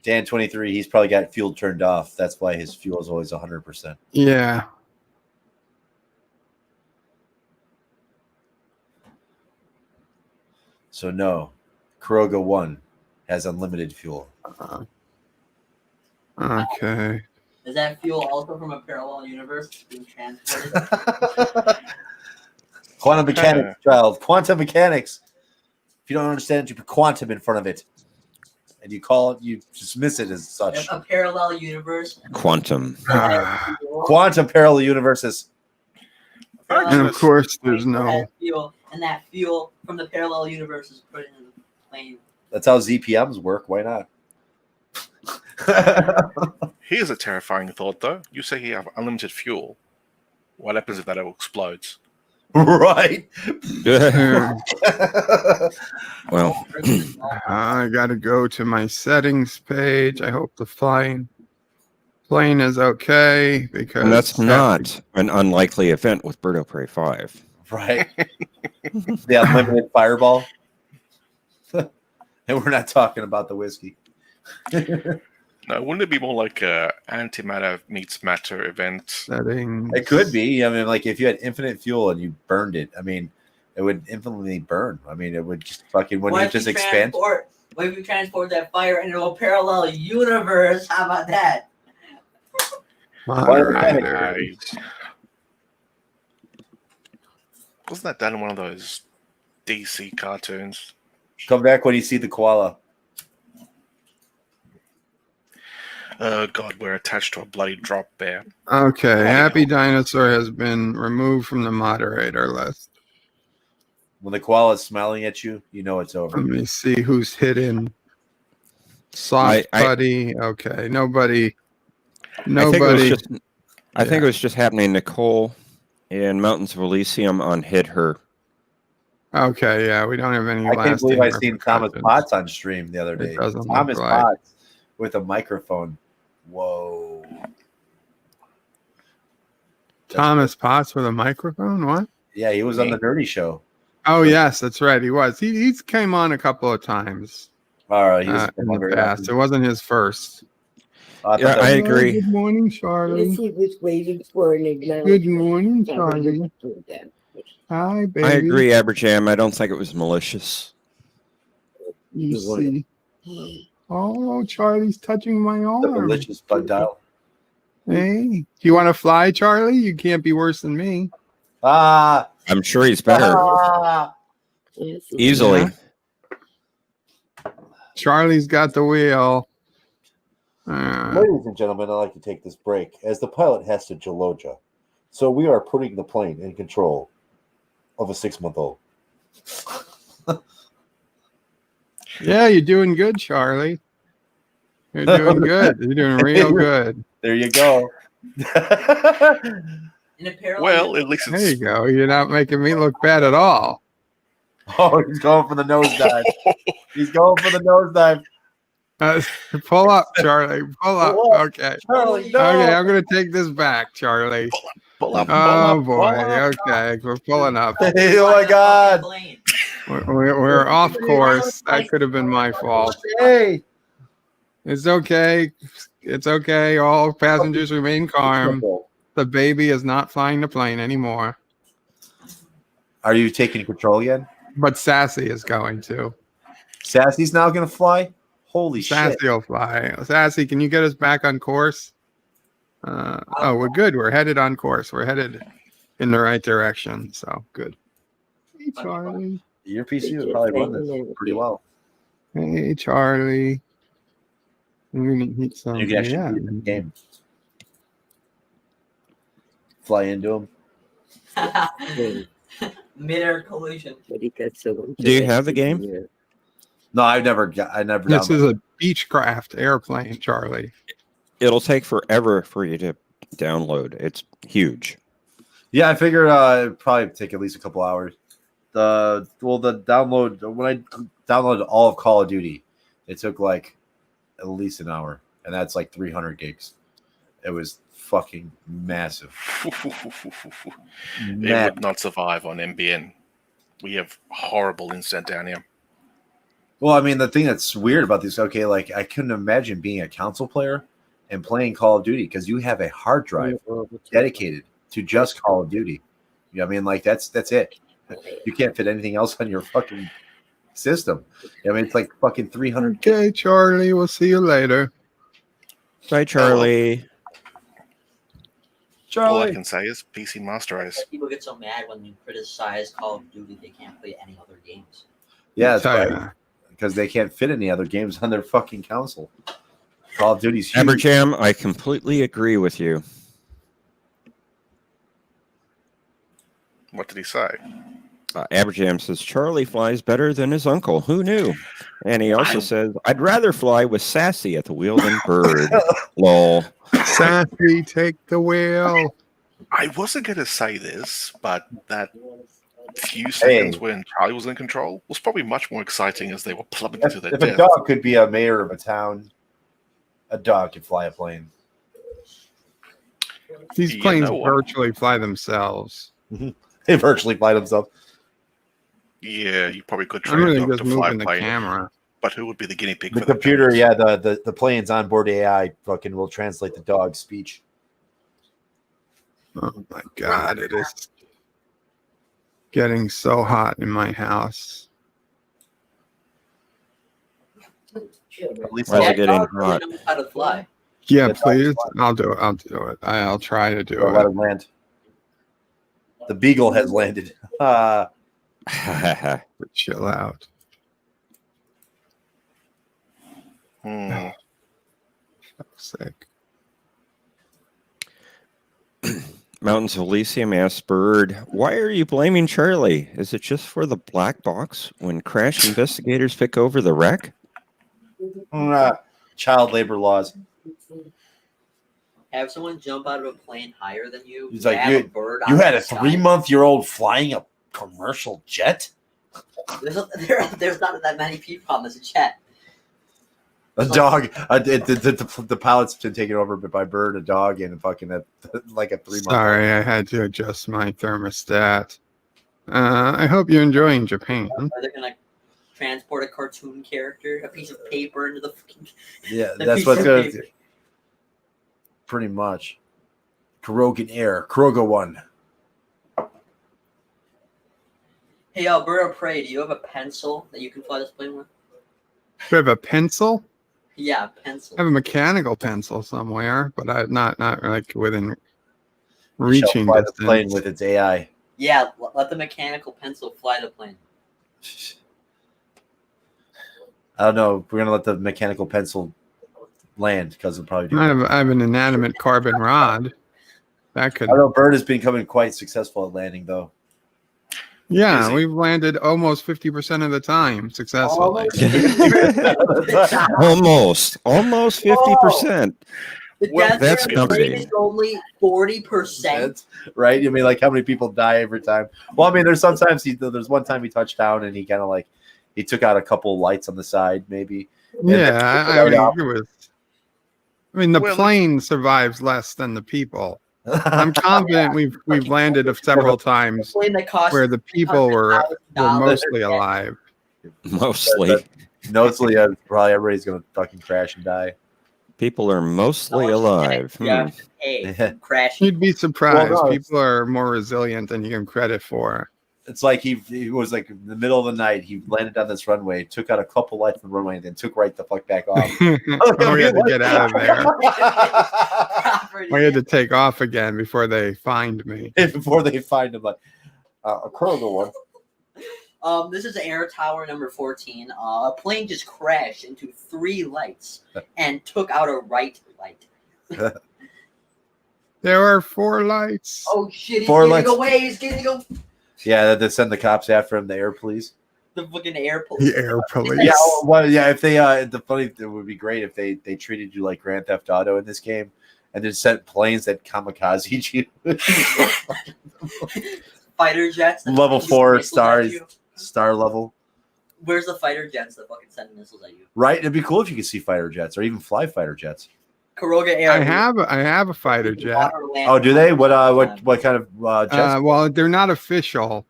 [SPEAKER 9] Dan 23. He's probably got fuel turned off. That's why his fuel is always 100%.
[SPEAKER 3] Yeah.
[SPEAKER 9] So no, Kuroga 1 has unlimited fuel.
[SPEAKER 3] Okay.
[SPEAKER 5] Is that fuel also from a parallel universe being transported?
[SPEAKER 9] Quantum mechanics, child. Quantum mechanics. If you don't understand it, you put quantum in front of it. And you call it, you dismiss it as such.
[SPEAKER 5] A parallel universe.
[SPEAKER 10] Quantum.
[SPEAKER 9] Quantum parallel universes.
[SPEAKER 3] And of course, there's no.
[SPEAKER 5] And that fuel from the parallel universe is put into the plane.
[SPEAKER 9] That's how ZPMs work. Why not?
[SPEAKER 8] Here's a terrifying thought, though. You say you have unlimited fuel. What happens if that all explodes?
[SPEAKER 9] Right.
[SPEAKER 10] Well,
[SPEAKER 3] I gotta go to my settings page. I hope the plane is okay because
[SPEAKER 10] and that's not an unlikely event with Bird of Prey 5.
[SPEAKER 9] Right. The unlimited fireball. And we're not talking about the whiskey.
[SPEAKER 8] No, wouldn't it be more like a antimatter meets matter event?
[SPEAKER 3] Settings.
[SPEAKER 9] It could be. I mean, like if you had infinite fuel and you burned it, I mean, it would infinitely burn. I mean, it would just fucking wouldn't it just expand?
[SPEAKER 5] What if you transport that fire into a parallel universe? How about that?
[SPEAKER 8] Nice. Wasn't that done in one of those DC cartoons?
[SPEAKER 9] Come back when you see the koala.
[SPEAKER 8] Oh God, we're attached to a bloody drop bear.
[SPEAKER 3] Okay, Happy Dinosaur has been removed from the moderator list.
[SPEAKER 9] When the koala is smiling at you, you know it's over.
[SPEAKER 3] Let me see who's hidden. Soft Buddy. Okay, nobody.
[SPEAKER 10] I think it was just happening. Nicole in Mountains of Elysium unhid her.
[SPEAKER 3] Okay, yeah, we don't have any.
[SPEAKER 9] I can't believe I seen Thomas Potts on stream the other day. Thomas Potts with a microphone. Whoa.
[SPEAKER 3] Thomas Potts with a microphone? What?
[SPEAKER 9] Yeah, he was on the Nerdy Show.
[SPEAKER 3] Oh, yes, that's right. He was. He's came on a couple of times.
[SPEAKER 9] All right, he was
[SPEAKER 3] in the past. It wasn't his first.
[SPEAKER 10] Yeah, I agree.
[SPEAKER 3] Good morning, Charlie.
[SPEAKER 11] He was waiting for an exam.
[SPEAKER 3] Good morning, Charlie. Hi, baby.
[SPEAKER 10] I agree, Aberjam. I don't think it was malicious.
[SPEAKER 3] You see. Oh, Charlie's touching my
[SPEAKER 9] The
[SPEAKER 3] arm.
[SPEAKER 9] malicious bug dial.
[SPEAKER 3] Hey, do you want to fly, Charlie? You can't be worse than me.
[SPEAKER 9] Ah.
[SPEAKER 10] I'm sure he's better. Easily.
[SPEAKER 3] Yeah. Charlie's got the wheel.
[SPEAKER 9] Ladies and gentlemen, I'd like to take this break as the pilot has to Geloja. So we are putting the plane in control of a 6-month-old.
[SPEAKER 3] Yeah, you're doing good, Charlie. You're doing good. You're doing real good.
[SPEAKER 9] There you go.
[SPEAKER 8] Well, at least
[SPEAKER 3] There
[SPEAKER 8] it's
[SPEAKER 3] you go. You're not making me look bad at all.
[SPEAKER 9] Oh, he's going for the nosedive. He's going for the nosedive.
[SPEAKER 3] Pull up, Charlie. Pull up. Okay.
[SPEAKER 9] Charlie, no.
[SPEAKER 3] Okay, I'm going to take this back, Charlie.
[SPEAKER 8] pull up.
[SPEAKER 3] Oh, boy. Okay, we're pulling up.
[SPEAKER 9] Hey, oh, my God.
[SPEAKER 3] We're off course. That could have been my fault.
[SPEAKER 9] Hey.
[SPEAKER 3] It's okay. It's okay. All passengers remain calm. The baby is not flying the plane anymore.
[SPEAKER 9] Are you taking control again?
[SPEAKER 3] But Sassy is going to.
[SPEAKER 9] Sassy's now going to fly? Holy
[SPEAKER 3] Sassy
[SPEAKER 9] shit.
[SPEAKER 3] will fly. Sassy, can you get us back on course? Oh, we're good. We're headed on course. We're headed in the right direction. So good. Hey, Charlie.
[SPEAKER 9] Your PC would probably run this pretty well.
[SPEAKER 3] Hey, Charlie. We're gonna hit some.
[SPEAKER 9] You can actually beat the game. Fly into him.
[SPEAKER 5] Mid-air collision.
[SPEAKER 10] Do you have the game?
[SPEAKER 9] No, I never.
[SPEAKER 3] This is a Beechcraft airplane, Charlie.
[SPEAKER 10] It'll take forever for you to download. It's huge.
[SPEAKER 9] Yeah, I figured it'd probably take at least a couple hours. The download, when I downloaded all of Call of Duty, it took like at least an hour, and that's like 300 gigs. It was fucking massive.
[SPEAKER 8] It would not survive on MBN. We have horrible internet down here.
[SPEAKER 9] Well, I mean, the thing that's weird about this, okay, like I couldn't imagine being a console player and playing Call of Duty because you have a hard drive dedicated to just Call of Duty. You know what I mean? Like that's it. You can't fit anything else on your fucking system. I mean, it's like fucking 300.
[SPEAKER 3] Okay, Charlie. We'll see you later.
[SPEAKER 10] Bye, Charlie.
[SPEAKER 8] All I can say is PC Master Race.
[SPEAKER 5] People get so mad when you criticize Call of Duty they can't play any other games.
[SPEAKER 9] Yeah, that's right. Because they can't fit any other games on their fucking console. Call of Duty's huge.
[SPEAKER 10] Aberjam, I completely agree with you.
[SPEAKER 8] What did he say?
[SPEAKER 10] Aberjam says Charlie flies better than his uncle. Who knew? And he also says, I'd rather fly with Sassy at the wheel than Bird. Lol.
[SPEAKER 3] Sassy, take the wheel.
[SPEAKER 8] I wasn't going to say this, but that few seconds when Charlie was in control was probably much more exciting as they were plummeting to their
[SPEAKER 9] If
[SPEAKER 8] death.
[SPEAKER 9] a dog could be a mayor of a town, a dog could fly a plane.
[SPEAKER 3] These planes virtually fly themselves.
[SPEAKER 9] They virtually fly themselves.
[SPEAKER 8] Yeah, you probably could
[SPEAKER 3] I'm
[SPEAKER 8] train a
[SPEAKER 3] really
[SPEAKER 8] dog
[SPEAKER 3] just
[SPEAKER 8] to fly a
[SPEAKER 3] moving the
[SPEAKER 8] plane.
[SPEAKER 3] camera.
[SPEAKER 8] But who would be the guinea pig
[SPEAKER 9] The
[SPEAKER 8] for
[SPEAKER 9] computer,
[SPEAKER 8] the
[SPEAKER 9] yeah, the plane's onboard AI fucking will translate the dog's speech.
[SPEAKER 3] Oh my God, it is getting so hot in my house.
[SPEAKER 9] At least
[SPEAKER 10] Why is it getting hot?
[SPEAKER 5] How to fly?
[SPEAKER 3] Yeah, please. I'll do it. I'll do it. I'll try to do
[SPEAKER 9] let
[SPEAKER 3] it.
[SPEAKER 9] him land. The beagle has landed.
[SPEAKER 3] Chill out. Sick.
[SPEAKER 10] Mountains of Elysium asks Bird, why are you blaming Charlie? Is it just for the black box when crash investigators pick over the wreck?
[SPEAKER 9] Child labor laws.
[SPEAKER 5] Have someone jump out of a plane higher than you.
[SPEAKER 9] He's like,
[SPEAKER 5] have
[SPEAKER 9] you,
[SPEAKER 5] a bird
[SPEAKER 9] you
[SPEAKER 5] out
[SPEAKER 9] had
[SPEAKER 5] of
[SPEAKER 9] a
[SPEAKER 5] the sky.
[SPEAKER 9] 3-month-old flying a commercial jet?
[SPEAKER 5] There's not that many people on this jet.
[SPEAKER 9] A dog. The pilot's been taken over by Bird, a dog, and fucking like a 3-month.
[SPEAKER 3] Sorry, I had to adjust my thermostat. I hope you're enjoying Japan.
[SPEAKER 5] Are they gonna transport a cartoon character, a piece of paper into the fucking?
[SPEAKER 9] Yeah, that's what's going to. Pretty much. Kurogan Air. Kuroga 1.
[SPEAKER 5] Hey, Alberto Prey, do you have a pencil that you can fly this plane with?
[SPEAKER 3] Do I have a pencil?
[SPEAKER 5] Yeah,
[SPEAKER 3] I
[SPEAKER 5] pencil.
[SPEAKER 3] have a mechanical pencil somewhere, but I not like within
[SPEAKER 9] You shall
[SPEAKER 3] reaching
[SPEAKER 9] fly
[SPEAKER 3] distance.
[SPEAKER 9] the plane with its AI.
[SPEAKER 5] Yeah, let the mechanical pencil fly the plane.
[SPEAKER 9] I don't know. We're gonna let the mechanical pencil land because it'll probably do.
[SPEAKER 3] I have an inanimate carbon rod. That could.
[SPEAKER 9] I know Bird has been becoming quite successful at landing, though.
[SPEAKER 3] Yeah, we've landed almost 50% of the time successfully.
[SPEAKER 10] Almost 50%.
[SPEAKER 5] The
[SPEAKER 9] Well,
[SPEAKER 5] death
[SPEAKER 10] that's
[SPEAKER 5] rate
[SPEAKER 10] comforting.
[SPEAKER 5] is only 40%.
[SPEAKER 9] Right? I mean, like how many people die every time? Well, I mean, there's sometimes there's one time he touched down and he kind of like he took out a couple lights on the side, maybe. And
[SPEAKER 3] Yeah,
[SPEAKER 9] then
[SPEAKER 3] I
[SPEAKER 9] right
[SPEAKER 3] mean,
[SPEAKER 9] off.
[SPEAKER 3] it was. I mean, the
[SPEAKER 8] Well,
[SPEAKER 3] plane survives less than the people. I'm confident we've landed several times
[SPEAKER 5] Plane that costs
[SPEAKER 3] where the people were
[SPEAKER 5] $100,000.
[SPEAKER 3] mostly alive.
[SPEAKER 10] Mostly.
[SPEAKER 9] Mostly, probably everybody's gonna fucking crash and die.
[SPEAKER 10] People are mostly alive.
[SPEAKER 5] You have to pay for crashing.
[SPEAKER 3] You'd be surprised.
[SPEAKER 9] Well, no,
[SPEAKER 3] People are more resilient than you give credit for.
[SPEAKER 9] It's like he was like in the middle of the night. He landed on this runway, took out a couple lights on the runway, and then took right the fuck back off.
[SPEAKER 3] Oh, we had to get out of there. We had to take off again before they find me.
[SPEAKER 9] Before they find him, like a Kroger one.
[SPEAKER 5] This is Air Tower number 14. A plane just crashed into 3 lights and took out a right light.
[SPEAKER 3] There are 4 lights.
[SPEAKER 5] Oh shit! He's
[SPEAKER 9] 4
[SPEAKER 5] getting
[SPEAKER 9] lights.
[SPEAKER 5] away. He's getting away.
[SPEAKER 9] Yeah, they send the cops after him. The air police.
[SPEAKER 5] The fucking air police.
[SPEAKER 3] The air police.
[SPEAKER 9] Yeah, well, yeah. If they, the funny, it would be great if they treated you like Grand Theft Auto in this game, and then sent planes that kamikaze you.
[SPEAKER 5] Fighter jets. that
[SPEAKER 9] Level
[SPEAKER 5] fucking
[SPEAKER 9] 4
[SPEAKER 5] missiles at
[SPEAKER 9] stars,
[SPEAKER 5] you.
[SPEAKER 9] star level.
[SPEAKER 5] Where's the fighter jets that fucking send missiles at you?
[SPEAKER 9] Right, it'd be cool if you could see fighter jets or even fly fighter jets.
[SPEAKER 5] Kuroga Air.
[SPEAKER 3] I have a fighter jet.
[SPEAKER 9] Oh, do they? What kind of jets?
[SPEAKER 3] Well, they're not official.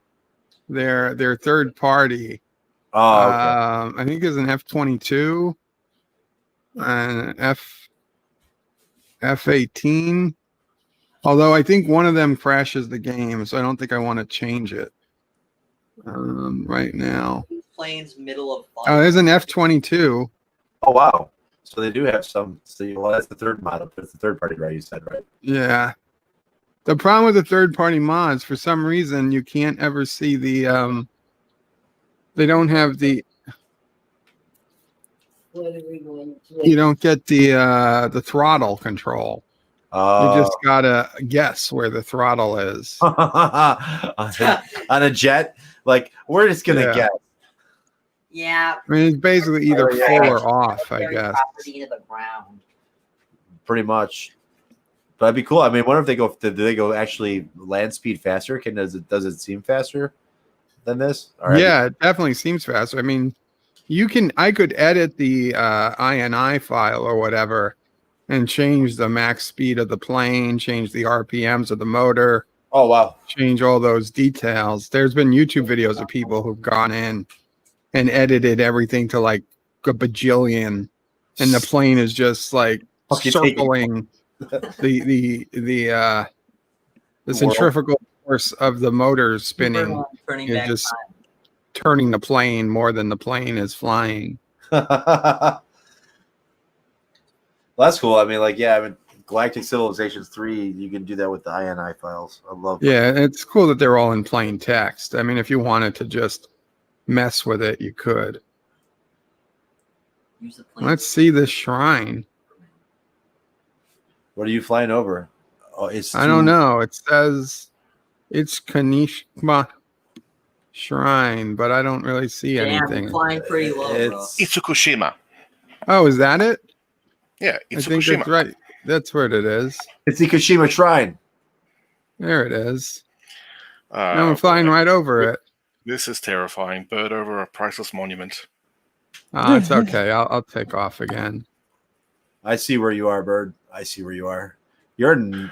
[SPEAKER 3] They're third party.
[SPEAKER 9] Oh, okay.
[SPEAKER 3] I think there's an F-22 and F-18. Although I think one of them crashes the game, so I don't think I want to change it right now.
[SPEAKER 5] Planes middle of flight.
[SPEAKER 3] Oh, there's an F-22.
[SPEAKER 9] Oh, wow. So they do have some. So well, that's the third model, but it's the third party, right? You said, right?
[SPEAKER 3] Yeah. The problem with the third-party mods, for some reason, you can't ever see the. They don't have the.
[SPEAKER 11] What are we going to
[SPEAKER 3] You don't get the throttle control. You just gotta guess where the throttle is.
[SPEAKER 9] On a jet, like we're just gonna
[SPEAKER 3] Yeah.
[SPEAKER 9] guess.
[SPEAKER 5] Yeah.
[SPEAKER 3] I mean, it's basically either
[SPEAKER 9] Yeah.
[SPEAKER 3] full or off, I
[SPEAKER 5] Carry
[SPEAKER 3] guess.
[SPEAKER 5] property to the ground.
[SPEAKER 9] Pretty much. But that'd be cool. I mean, wonder if they go. Do they go actually land speed faster? Does it seem faster than this? Or
[SPEAKER 3] Yeah, it definitely seems faster. I mean, I could edit the INI file or whatever and change the max speed of the plane, change the RPMs of the motor.
[SPEAKER 9] Oh, wow.
[SPEAKER 3] Change all those details. There's been YouTube videos of people who've gone in and edited everything to like a bajillion, and the plane is just like
[SPEAKER 9] Fucking
[SPEAKER 3] circling the centrifugal force of the motor spinning
[SPEAKER 5] Turning
[SPEAKER 3] is
[SPEAKER 5] back
[SPEAKER 3] just
[SPEAKER 5] time.
[SPEAKER 3] turning the plane more than the plane is flying.
[SPEAKER 9] Well, that's cool. I mean, like, yeah, I mean, Galactic Civilizations 3, you can do that with the INI files. I love that.
[SPEAKER 3] Yeah, it's cool that they're all in plain text. I mean, if you wanted to just mess with it, you could.
[SPEAKER 5] Use the plane.
[SPEAKER 3] Let's see this shrine.
[SPEAKER 9] What are you flying over? Oh,
[SPEAKER 3] I don't know. It says it's Kanishma Shrine, but I don't really see
[SPEAKER 5] Damn,
[SPEAKER 3] anything.
[SPEAKER 5] flying pretty low, bro.
[SPEAKER 8] Itsukushima.
[SPEAKER 3] Oh, is that it?
[SPEAKER 8] Yeah,
[SPEAKER 3] I think
[SPEAKER 8] Itsukushima.
[SPEAKER 3] that's right. That's what it is.
[SPEAKER 9] It's the Kashima Shrine.
[SPEAKER 3] There it is. Now I'm flying right over it.
[SPEAKER 8] This is terrifying. Bird over a priceless monument.
[SPEAKER 3] Oh, it's okay. I'll take off again.
[SPEAKER 9] I see where you are, Bird. I see where you are. You're in,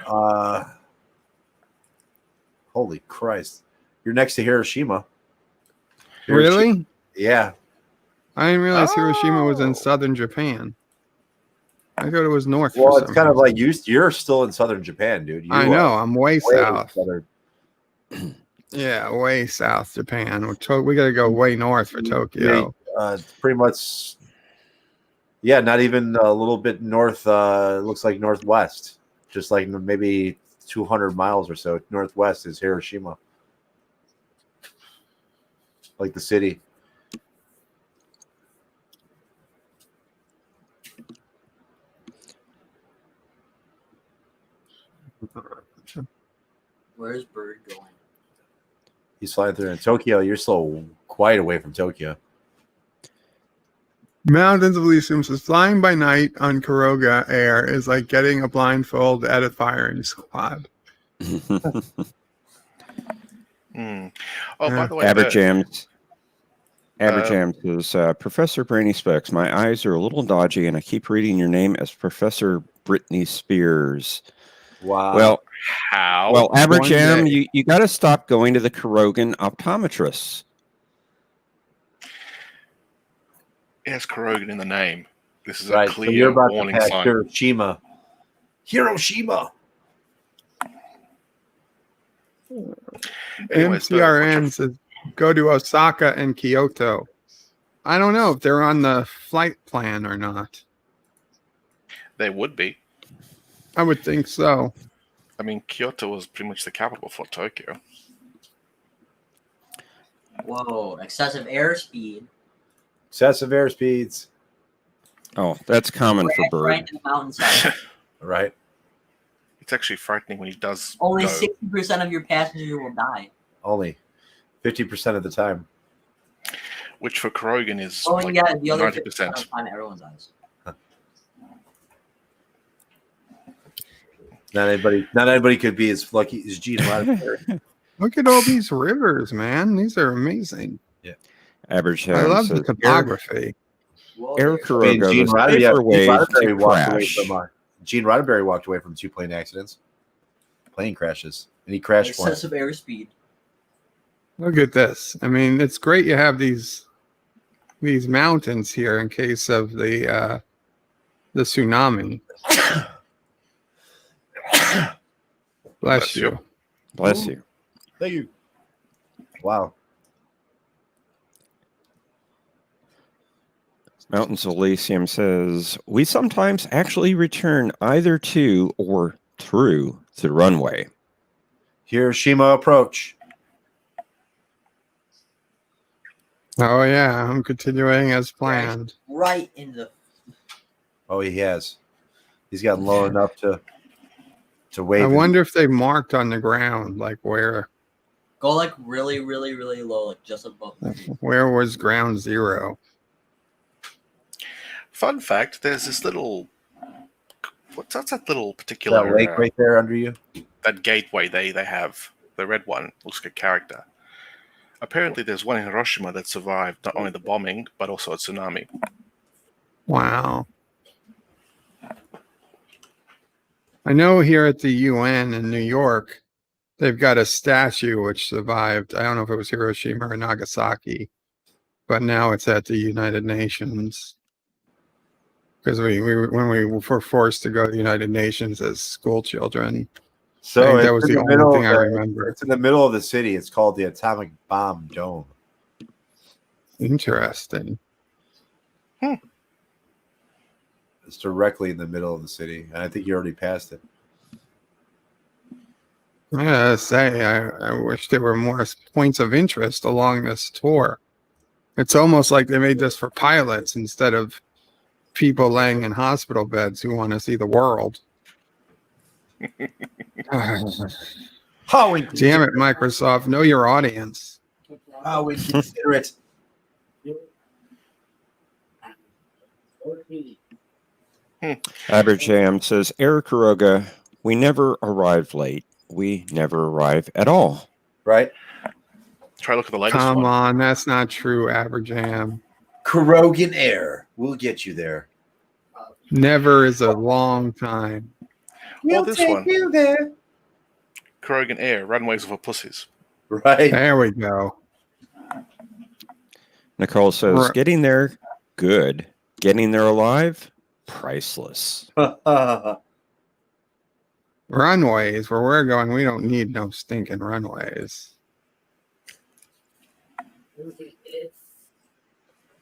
[SPEAKER 9] holy Christ. You're next to Hiroshima.
[SPEAKER 3] Really?
[SPEAKER 9] Yeah.
[SPEAKER 3] I didn't realize Hiroshima was in southern Japan. I thought it was north.
[SPEAKER 9] Well,
[SPEAKER 3] for
[SPEAKER 9] it's
[SPEAKER 3] some
[SPEAKER 9] kind of like
[SPEAKER 3] reason.
[SPEAKER 9] you're still in southern Japan, dude.
[SPEAKER 3] I know. I'm way south.
[SPEAKER 9] southern.
[SPEAKER 3] Yeah, way south Japan. We got to go way north for Tokyo.
[SPEAKER 9] Pretty much. Yeah, not even a little bit north. It looks like northwest, just like maybe 200 miles or so northwest is Hiroshima, like the city.
[SPEAKER 5] Where's Bird going?
[SPEAKER 9] He's flying through in Tokyo. You're still quite away from Tokyo.
[SPEAKER 3] Mountains of Elysium says flying by night on Kuroga Air is like getting a blindfold at a firing squad.
[SPEAKER 8] Oh, by the way,
[SPEAKER 10] Aberjams says, Professor Brainy Specs, my eyes are a little dodgy, and I keep reading your name as Professor Britney Spears.
[SPEAKER 9] Wow.
[SPEAKER 10] Well,
[SPEAKER 8] how?
[SPEAKER 10] Well, Aberjam, you got to stop going to the Kurogan optometrists.
[SPEAKER 8] It has Kurogan in the name. This is
[SPEAKER 9] Right,
[SPEAKER 8] a
[SPEAKER 9] so
[SPEAKER 8] clear
[SPEAKER 9] you're about
[SPEAKER 8] warning
[SPEAKER 9] to pass
[SPEAKER 8] sign.
[SPEAKER 9] Hiroshima.
[SPEAKER 8] Anyways,
[SPEAKER 3] MCRN says go to Osaka and Kyoto. I don't know if they're on the flight plan or not.
[SPEAKER 8] They would be.
[SPEAKER 3] I would think so.
[SPEAKER 8] I mean, Kyoto was pretty much the capital for Tokyo.
[SPEAKER 5] Whoa, excessive airspeed.
[SPEAKER 9] Excessive airspeeds.
[SPEAKER 10] Oh, that's common for Bird.
[SPEAKER 5] Right to the mountainside.
[SPEAKER 9] Right.
[SPEAKER 8] It's actually frightening when he does.
[SPEAKER 5] Only
[SPEAKER 8] go.
[SPEAKER 5] 60% of your passengers will die.
[SPEAKER 9] Only 50% of the time.
[SPEAKER 8] Which for Kurogan is
[SPEAKER 5] Oh,
[SPEAKER 8] like
[SPEAKER 5] yeah, the other
[SPEAKER 8] 90%.
[SPEAKER 5] 50% of the time everyone dies.
[SPEAKER 9] Not anybody could be as lucky as Gene Roddenberry.
[SPEAKER 3] Look at all these rivers, man. These are amazing.
[SPEAKER 9] Yeah.
[SPEAKER 10] Aberjam
[SPEAKER 3] I love the
[SPEAKER 10] says,
[SPEAKER 3] topography.
[SPEAKER 10] Air Kuroga,
[SPEAKER 9] Gene
[SPEAKER 10] the safer way
[SPEAKER 9] Roddenberry
[SPEAKER 10] to
[SPEAKER 9] walked away
[SPEAKER 10] crash.
[SPEAKER 9] from Gene Roddenberry walked away from 2 plane accidents, plane crashes, and he crashed one.
[SPEAKER 5] Excessive airspeed.
[SPEAKER 3] Look at this. I mean, it's great you have these mountains here in case of the tsunami. Bless you.
[SPEAKER 10] Bless you.
[SPEAKER 9] Thank you. Wow.
[SPEAKER 10] Mountains of Elysium says, we sometimes actually return either to or through the runway.
[SPEAKER 9] Hiroshima approach.
[SPEAKER 3] Oh yeah, I'm continuing as planned.
[SPEAKER 5] Right in the.
[SPEAKER 9] Oh, he has. He's gotten low enough to wave.
[SPEAKER 3] I wonder if they marked on the ground, like where
[SPEAKER 5] Go like really, really, really low, like just above.
[SPEAKER 3] where was ground zero.
[SPEAKER 8] Fun fact: there's this little. What's that little particular
[SPEAKER 9] That lake right there under you?
[SPEAKER 8] That gateway they have, the red one, looks like a character. Apparently, there's one in Hiroshima that survived not only the bombing but also a tsunami.
[SPEAKER 3] Wow. I know here at the UN in New York, they've got a statue which survived. I don't know if it was Hiroshima or Nagasaki, but now it's at the United Nations. Because when we were forced to go to the United Nations as school children.
[SPEAKER 9] So
[SPEAKER 3] that was the only thing I remember.
[SPEAKER 9] It's in the middle of the city. It's called the Atomic Bomb Dome.
[SPEAKER 3] Interesting.
[SPEAKER 9] It's directly in the middle of the city, and I think you already passed it.
[SPEAKER 3] I gotta say, I wish there were more points of interest along this tour. It's almost like they made this for pilots instead of people laying in hospital beds who want to see the world.
[SPEAKER 9] How
[SPEAKER 3] Damn it, Microsoft. Know your audience.
[SPEAKER 9] How inconsiderate.
[SPEAKER 10] Aberjam says, Air Kuroga, we never arrived late. We never arrive at all.
[SPEAKER 9] Right?
[SPEAKER 8] Try to look at the latest
[SPEAKER 3] Come
[SPEAKER 8] one.
[SPEAKER 3] on, that's not true, Aberjam.
[SPEAKER 9] Kurogan Air. We'll get you there.
[SPEAKER 3] Never is a long time.
[SPEAKER 8] Well, this one.
[SPEAKER 9] You there.
[SPEAKER 8] Kurogan Air, runways for pussies.
[SPEAKER 9] Right.
[SPEAKER 3] There we go.
[SPEAKER 10] Nicole says, getting there, good. Getting there alive, priceless.
[SPEAKER 3] Runways, where we're going, we don't need no stinking runways.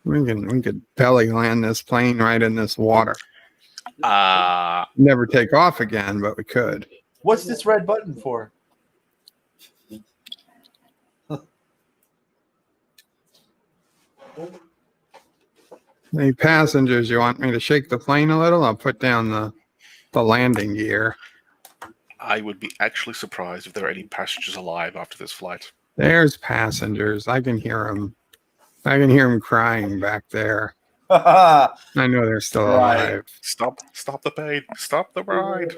[SPEAKER 3] We could belly land this plane right in this water. Never take off again, but we could.
[SPEAKER 9] What's this red button for?
[SPEAKER 3] Any passengers, you want me to shake the plane a little? I'll put down the landing gear.
[SPEAKER 8] I would be actually surprised if there are any passengers alive after this flight.
[SPEAKER 3] There's passengers. I can hear them. I can hear them crying back there. I know they're still alive.
[SPEAKER 8] Stop the plane. Stop the ride.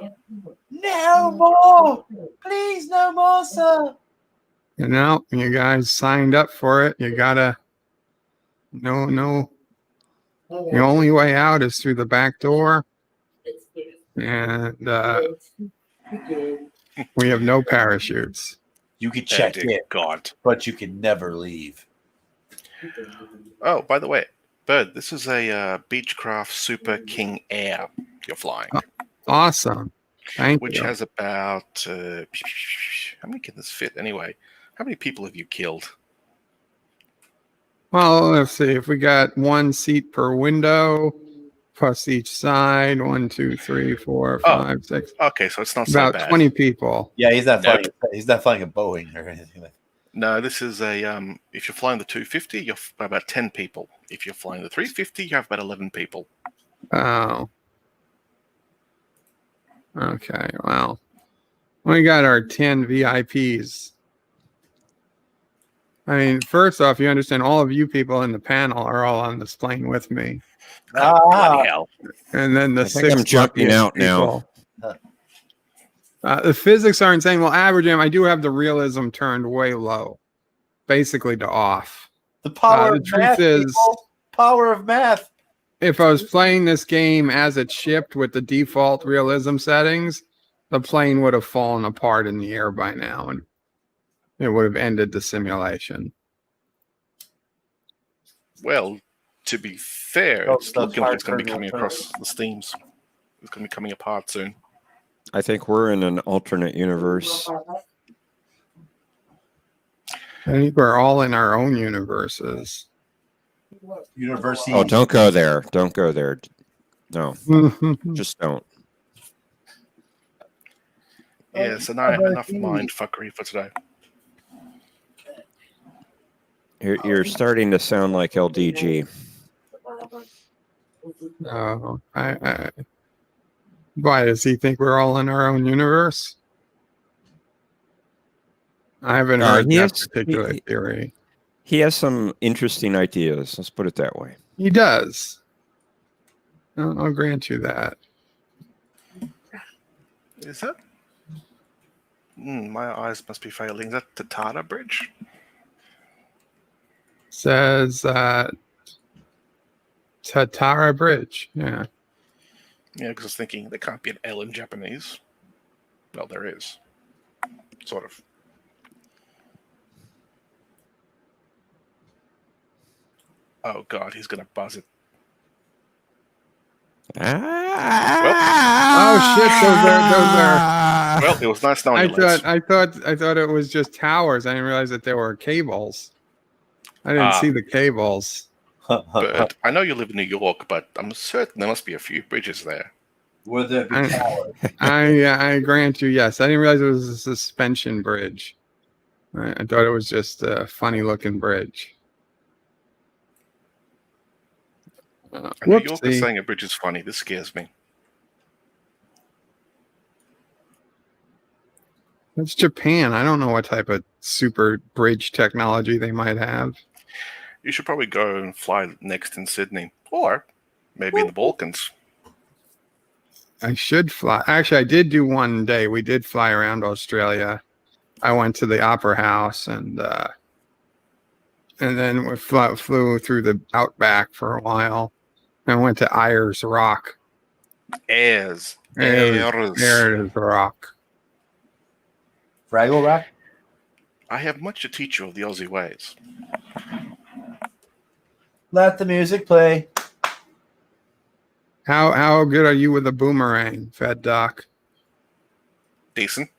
[SPEAKER 9] No more! Please, no more, sir.
[SPEAKER 3] You know, you guys signed up for it. You gotta. No. The only way out is through the back door. And we have no parachutes.
[SPEAKER 9] You can check in,
[SPEAKER 8] God,
[SPEAKER 9] but you can never leave.
[SPEAKER 8] Oh, by the way, Bird, this is a Beechcraft Super King Air you're flying.
[SPEAKER 3] Awesome. Thank you.
[SPEAKER 8] Which has about... how many can this fit anyway? How many people have you killed?
[SPEAKER 3] Well, let's see. If we got one seat per window, plus each side, 1, 2, 3, 4, 5, 6.
[SPEAKER 8] Okay, so it's not so
[SPEAKER 3] about
[SPEAKER 8] bad.
[SPEAKER 3] 20 people.
[SPEAKER 9] Yeah, he's not flying. He's not flying a Boeing or anything like that.
[SPEAKER 8] No, this is a if you're flying the 250, you're about 10 people. If you're flying the 350, you have about 11 people.
[SPEAKER 3] Oh. Okay, well. We got our 10 VIPs. I mean, first off, you understand all of you people in the panel are all on this plane with me.
[SPEAKER 8] Bloody hell.
[SPEAKER 3] And then the
[SPEAKER 10] I think
[SPEAKER 3] 6
[SPEAKER 10] I'm jumping out
[SPEAKER 3] people.
[SPEAKER 10] now.
[SPEAKER 3] The physics are insane. Well, Aberjam, I do have the realism turned way low, basically to off.
[SPEAKER 9] The power
[SPEAKER 3] the
[SPEAKER 9] of
[SPEAKER 3] truth
[SPEAKER 9] math,
[SPEAKER 3] is,
[SPEAKER 9] people. Power of math.
[SPEAKER 3] If I was playing this game as it shipped with the default realism settings, the plane would have fallen apart in the air by now, and it would have ended the simulation.
[SPEAKER 8] Well, to be fair, it's looking like it's going to be coming across the steams. It's going to be coming apart soon.
[SPEAKER 10] I think we're in an alternate universe.
[SPEAKER 3] I think we're all in our own universes.
[SPEAKER 9] University.
[SPEAKER 10] Oh, don't go there. Don't go there. No, just don't.
[SPEAKER 8] Yeah, so now enough mind fuckery for today.
[SPEAKER 10] You're starting to sound like LDG.
[SPEAKER 3] Oh, why does he think we're all in our own universe? I haven't heard that particular theory.
[SPEAKER 10] He has some interesting ideas. Let's put it that way.
[SPEAKER 3] He does. I'll grant you that.
[SPEAKER 8] Is that? My eyes must be failing. Is that the Tata Bridge?
[SPEAKER 3] Says Tatara Bridge. Yeah.
[SPEAKER 8] Yeah, because I was thinking there can't be an L in Japanese. Well, there is. Sort of. Oh, God, he's going to buzz it.
[SPEAKER 3] Oh, shit. Those are.
[SPEAKER 8] Well, it was nice knowing you, Liz.
[SPEAKER 3] I thought it was just towers. I didn't realize that there were cables. I didn't see the cables.
[SPEAKER 8] But I know you live in New York, but I'm certain there must be a few bridges there.
[SPEAKER 9] Would there be towers?
[SPEAKER 3] I grant you, yes. I didn't realize it was a suspension bridge. I thought it was just a funny-looking bridge.
[SPEAKER 8] New York is saying a bridge is funny. This scares me.
[SPEAKER 3] It's Japan. I don't know what type of super bridge technology they might have.
[SPEAKER 8] You should probably go and fly next in Sydney. Or maybe in the Balkans.
[SPEAKER 3] I should fly. Actually, I did do one day. We did fly around Australia. I went to the Opera House and then we flew through the outback for a while. I went to Ayers Rock.
[SPEAKER 8] Ayers
[SPEAKER 3] Rock.
[SPEAKER 9] Fraggle Rock?
[SPEAKER 8] I have much to teach you of the Aussie ways.
[SPEAKER 9] Let the music play.
[SPEAKER 3] How good are you with a boomerang, Fed Doc?
[SPEAKER 8] Decent.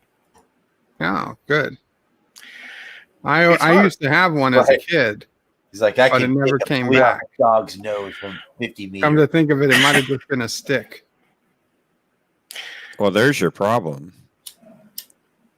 [SPEAKER 3] Oh, good.
[SPEAKER 8] It's
[SPEAKER 3] I
[SPEAKER 8] hard.
[SPEAKER 3] used to have one as a
[SPEAKER 9] Right.
[SPEAKER 3] kid,
[SPEAKER 9] He's like, I
[SPEAKER 3] but it
[SPEAKER 9] can
[SPEAKER 3] never
[SPEAKER 9] get a
[SPEAKER 3] came
[SPEAKER 9] flea on
[SPEAKER 3] back.
[SPEAKER 9] a dog's nose from 50
[SPEAKER 3] Come to
[SPEAKER 9] meters.
[SPEAKER 3] think of it, it might have just been a stick.
[SPEAKER 10] Well, there's your problem.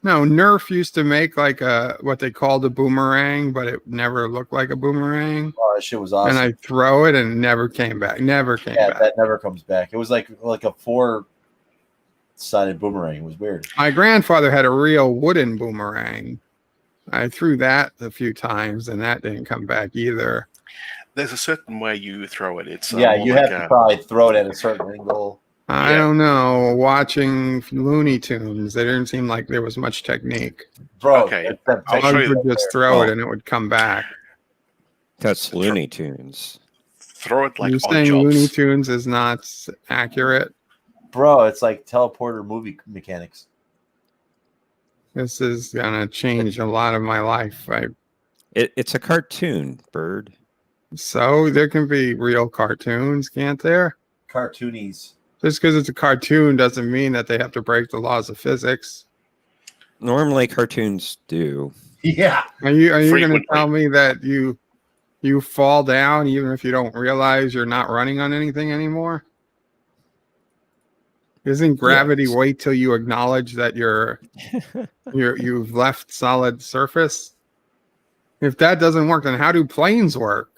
[SPEAKER 3] No, Nerf used to make like a what they called a boomerang, but it never looked like a boomerang.
[SPEAKER 9] Oh, that shit was awesome.
[SPEAKER 3] And I throw it and it never came back. Never came
[SPEAKER 9] Yeah,
[SPEAKER 3] back.
[SPEAKER 9] that never comes back. It was like a 4-sided boomerang. It was weird.
[SPEAKER 3] My grandfather had a real wooden boomerang. I threw that a few times and that didn't come back either.
[SPEAKER 8] There's a certain way you throw it. It's
[SPEAKER 9] Yeah,
[SPEAKER 8] more
[SPEAKER 9] you
[SPEAKER 8] like
[SPEAKER 9] have to probably throw it at a certain angle.
[SPEAKER 3] I
[SPEAKER 8] Yeah.
[SPEAKER 3] don't know. Watching Looney Tunes, there didn't seem like there was much technique.
[SPEAKER 9] Bro,
[SPEAKER 8] Okay,
[SPEAKER 9] that
[SPEAKER 8] I'll show
[SPEAKER 3] Bugs
[SPEAKER 8] you.
[SPEAKER 3] would just throw it
[SPEAKER 10] Oh.
[SPEAKER 3] and it would come back.
[SPEAKER 10] That's Looney Tunes.
[SPEAKER 8] Throw it like
[SPEAKER 3] You're
[SPEAKER 8] odd
[SPEAKER 3] saying Looney
[SPEAKER 8] jobs.
[SPEAKER 3] Tunes is not accurate?
[SPEAKER 9] Bro, it's like teleporter movie mechanics.
[SPEAKER 3] This is gonna change a lot of my life.
[SPEAKER 10] It's a cartoon, Bird.
[SPEAKER 3] So there can be real cartoons, can't there?
[SPEAKER 9] Cartoonies.
[SPEAKER 3] Just because it's a cartoon doesn't mean that they have to break the laws of physics.
[SPEAKER 10] Normally, cartoons do.
[SPEAKER 9] Yeah.
[SPEAKER 3] Are you going to
[SPEAKER 8] Frequently.
[SPEAKER 3] tell me that you fall down even if you don't realize you're not running on anything anymore? Isn't gravity
[SPEAKER 10] Yes.
[SPEAKER 3] wait till you acknowledge that you've left solid surface? If that doesn't work, then how do planes work?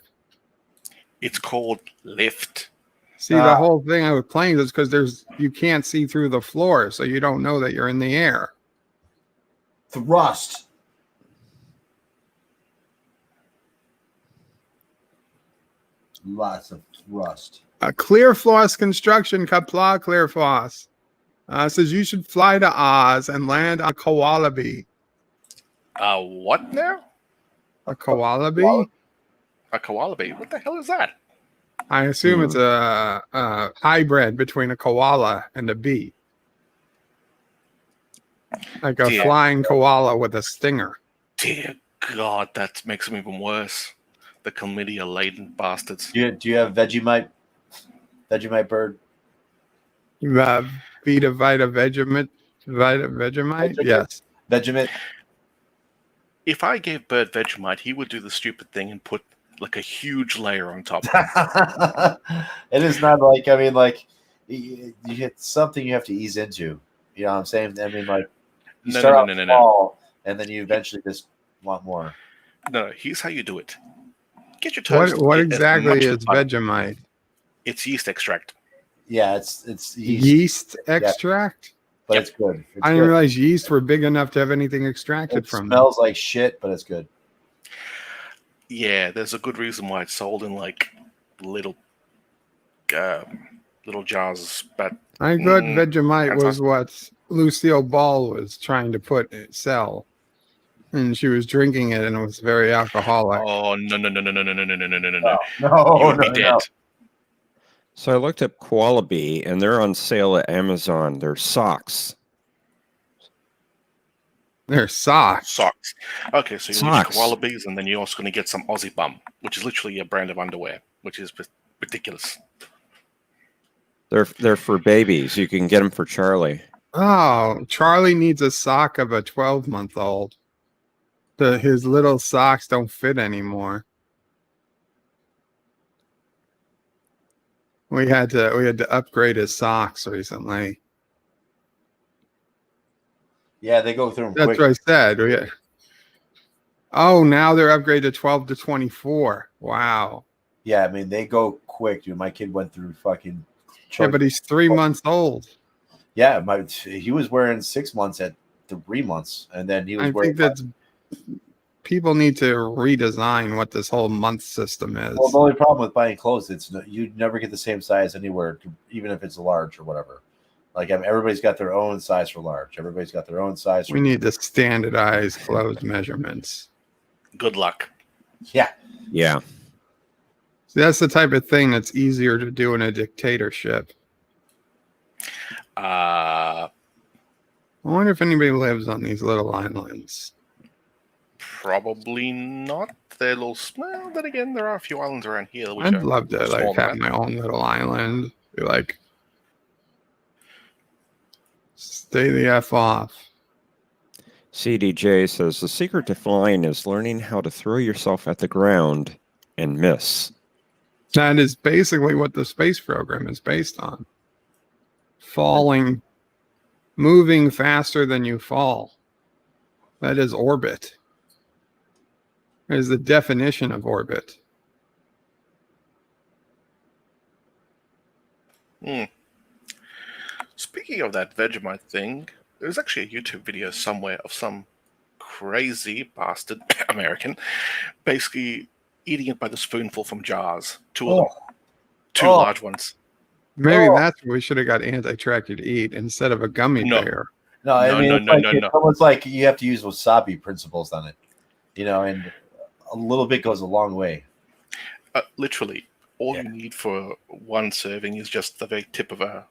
[SPEAKER 8] It's called lift.
[SPEAKER 3] See, the whole thing with planes is because you can't see through the floor, so you don't know that you're in the air.
[SPEAKER 9] Thrust. Lots of thrust.
[SPEAKER 3] Clear Floss Construction, Qapla Clear Floss. Says you should fly to Oz and land on Koala Bee.
[SPEAKER 8] What now?
[SPEAKER 3] A Koala Bee?
[SPEAKER 8] A koala bee? What the hell is that?
[SPEAKER 3] I assume it's a hybrid between a koala and a bee. Like a
[SPEAKER 8] Dear.
[SPEAKER 3] flying koala with a stinger.
[SPEAKER 8] Dear God, that makes them even worse. The chlamydia-laden bastards.
[SPEAKER 9] Do you have Vegemite? Vegemite bird?
[SPEAKER 3] Vita Vegemite? Vegemite? Yes.
[SPEAKER 9] Vegemite?
[SPEAKER 8] If I gave Bird Vegemite, he would do the stupid thing and put like a huge layer on top.
[SPEAKER 9] It is not like, I mean, like, you get something you have to ease into. You know what I'm saying? I mean, like, you start out small, and then you eventually just want more.
[SPEAKER 8] No, here's how you do it. Get your toast.
[SPEAKER 3] What
[SPEAKER 8] get as
[SPEAKER 3] exactly
[SPEAKER 8] much
[SPEAKER 3] is
[SPEAKER 8] butter.
[SPEAKER 3] Vegemite?
[SPEAKER 8] It's yeast extract.
[SPEAKER 9] Yeah, it's
[SPEAKER 3] Yeast extract?
[SPEAKER 9] but
[SPEAKER 8] Yep.
[SPEAKER 9] it's good. It's
[SPEAKER 3] I didn't
[SPEAKER 9] good.
[SPEAKER 3] realize yeast were big enough to have anything extracted
[SPEAKER 9] It
[SPEAKER 3] from
[SPEAKER 9] smells like shit, but it's good.
[SPEAKER 8] Yeah, there's a good reason why it's sold in like little jars. But
[SPEAKER 3] I thought
[SPEAKER 8] Mm,
[SPEAKER 3] Vegemite
[SPEAKER 8] that's
[SPEAKER 3] was what Lucille Ball was trying to sell. And she was drinking it and it was very alcoholic.
[SPEAKER 8] oh no.
[SPEAKER 9] No,
[SPEAKER 8] You would be dead.
[SPEAKER 10] So I looked up Koala Bee, and they're on sale at Amazon. They're socks.
[SPEAKER 3] They're socks.
[SPEAKER 8] Socks. Okay, so you
[SPEAKER 10] Socks.
[SPEAKER 8] use koala bees, and then you're also going to get some Aussie Bum, which is literally a brand of underwear, which is ridiculous.
[SPEAKER 10] They're for babies. You can get them for Charlie.
[SPEAKER 3] Oh, Charlie needs a sock of a 12-month-old. His little socks don't fit anymore. We had to upgrade his socks recently.
[SPEAKER 9] Yeah, they go through them
[SPEAKER 3] That's
[SPEAKER 9] quick.
[SPEAKER 3] what I said. Oh, now they're upgraded to 12 to 24. Wow.
[SPEAKER 9] Yeah, I mean, they go quick, dude. My kid went through fucking...
[SPEAKER 3] Yeah, but he's 3 months old.
[SPEAKER 9] Yeah, he was wearing 6 months at 3 months, and then he was
[SPEAKER 3] I
[SPEAKER 9] wearing...
[SPEAKER 3] think that's... People need to redesign what this whole month system is.
[SPEAKER 9] Well, the only problem with buying clothes, you never get the same size anywhere, even if it's a large or whatever. Like, I mean, everybody's got their own size for large. Everybody's got their own size.
[SPEAKER 3] We need to standardize clothes measurements.
[SPEAKER 8] Good luck.
[SPEAKER 9] Yeah.
[SPEAKER 10] Yeah.
[SPEAKER 3] See, that's the type of thing that's easier to do in a dictatorship.
[SPEAKER 8] Uh,
[SPEAKER 3] I wonder if anybody lives on these little islands.
[SPEAKER 8] Probably not. They're little. Well, then again, there are a few islands around here. Which
[SPEAKER 3] I'd
[SPEAKER 8] are
[SPEAKER 3] love to
[SPEAKER 8] small
[SPEAKER 3] have
[SPEAKER 8] enough.
[SPEAKER 3] my own little island. Be like, stay the F off.
[SPEAKER 10] CDJ says the secret to flying is learning how to throw yourself at the ground and miss.
[SPEAKER 3] That is basically what the space program is based on. Falling, moving faster than you fall. That is orbit. That is the definition of orbit.
[SPEAKER 8] Speaking of that Vegemite thing, there's actually a YouTube video somewhere of some crazy bastard American basically eating it by the spoonful from jars. Two of them. Two large ones.
[SPEAKER 3] Maybe that's what we should have got Anti-Tracker to eat instead of a gummy bear.
[SPEAKER 9] No, I mean, it's almost like you have to use wasabi principles on it, and a little bit goes a long way.
[SPEAKER 8] Literally, all you need for one serving is just the very tip of a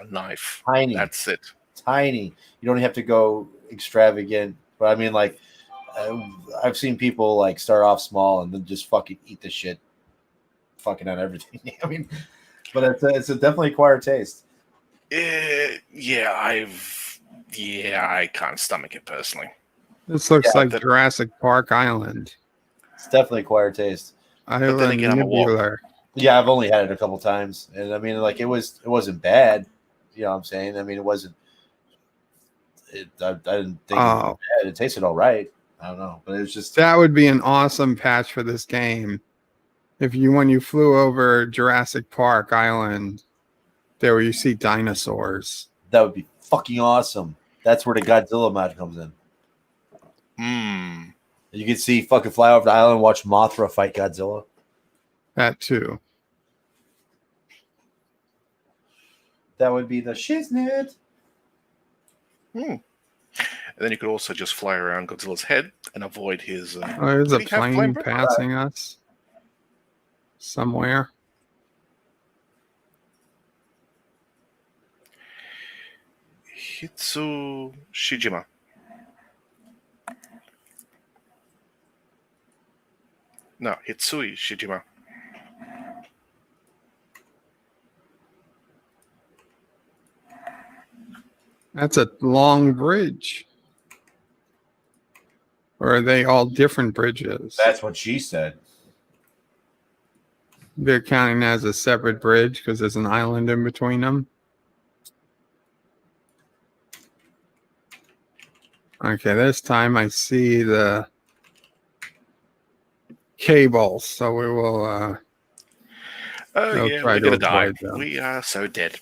[SPEAKER 8] knife.
[SPEAKER 9] Tiny.
[SPEAKER 8] That's it.
[SPEAKER 9] Tiny. You don't have to go extravagant. But I mean, like, I've seen people like start off small and then just fucking eat the shit, fucking on everything. I mean, but it's a definitely acquired taste.
[SPEAKER 8] I can't stomach it personally.
[SPEAKER 3] This looks like Jurassic Park Island.
[SPEAKER 9] It's definitely acquired taste.
[SPEAKER 3] Island then again, Nibular.
[SPEAKER 9] Yeah, I've only had it a couple times, and I mean, like, it wasn't bad. You know what I'm saying? I mean, it wasn't. I didn't think it was bad. It tasted all right. I don't know, but it was just
[SPEAKER 3] that would be an awesome patch for this game. If when you flew over Jurassic Park Island, there where you see dinosaurs.
[SPEAKER 9] That would be fucking awesome. That's where the Godzilla mod comes in. You can see fucking fly over the island and watch Mothra fight Godzilla.
[SPEAKER 3] That too.
[SPEAKER 9] That would be the shiznit.
[SPEAKER 8] And then you could also just fly around Godzilla's head and avoid his.
[SPEAKER 3] There's a plane passing us somewhere.
[SPEAKER 8] Hitsu Shijima. No, Hitsui Shijima.
[SPEAKER 3] That's a long bridge. Or are they all different bridges?
[SPEAKER 9] That's what she said.
[SPEAKER 3] They're counting as a separate bridge because there's an island in between them. Okay, this time I see the cables, so we will
[SPEAKER 8] we're gonna die. We are so dead.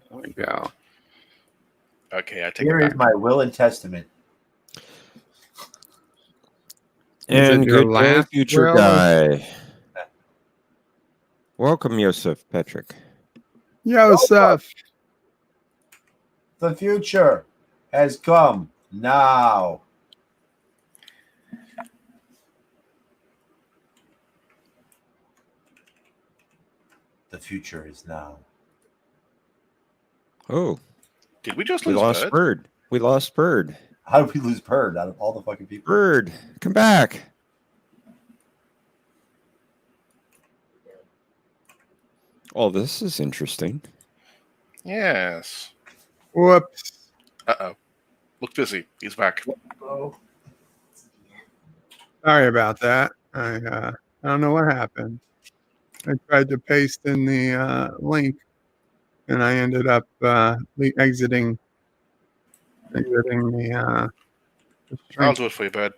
[SPEAKER 3] There we go.
[SPEAKER 8] Okay, I take
[SPEAKER 9] Here
[SPEAKER 8] it
[SPEAKER 9] is
[SPEAKER 8] back.
[SPEAKER 9] my will and testament.
[SPEAKER 10] And
[SPEAKER 3] your
[SPEAKER 10] good day,
[SPEAKER 3] last
[SPEAKER 10] future
[SPEAKER 3] will?
[SPEAKER 10] guy. Welcome, Yosef Petrick.
[SPEAKER 3] Yosef.
[SPEAKER 9] The future has come now. The future is now.
[SPEAKER 10] Oh.
[SPEAKER 8] Did we just
[SPEAKER 10] We
[SPEAKER 8] lose
[SPEAKER 10] lost Bird? We lost Bird.
[SPEAKER 9] How did we lose Bird out of all the fucking people?
[SPEAKER 10] Bird, come back. Oh, this is interesting.
[SPEAKER 8] Yes.
[SPEAKER 3] Whoops.
[SPEAKER 8] Uh-oh. Look busy. He's back.
[SPEAKER 3] Sorry about that. I don't know what happened. I tried to paste in the link, and I ended up exiting the
[SPEAKER 8] I'll do it for you, Bird.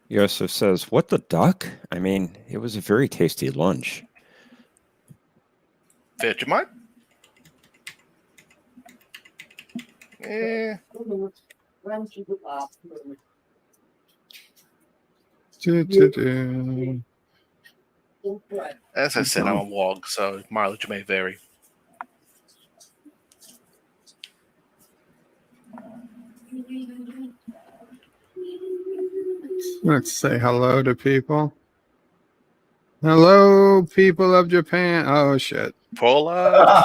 [SPEAKER 10] Yosef says, what the duck? I mean, it was a very tasty lunch.
[SPEAKER 8] Vegemite? As I said, I'm a wog, so mileage may vary.
[SPEAKER 3] Let's say hello to people. Hello, people of Japan. Oh, shit.
[SPEAKER 8] Paula.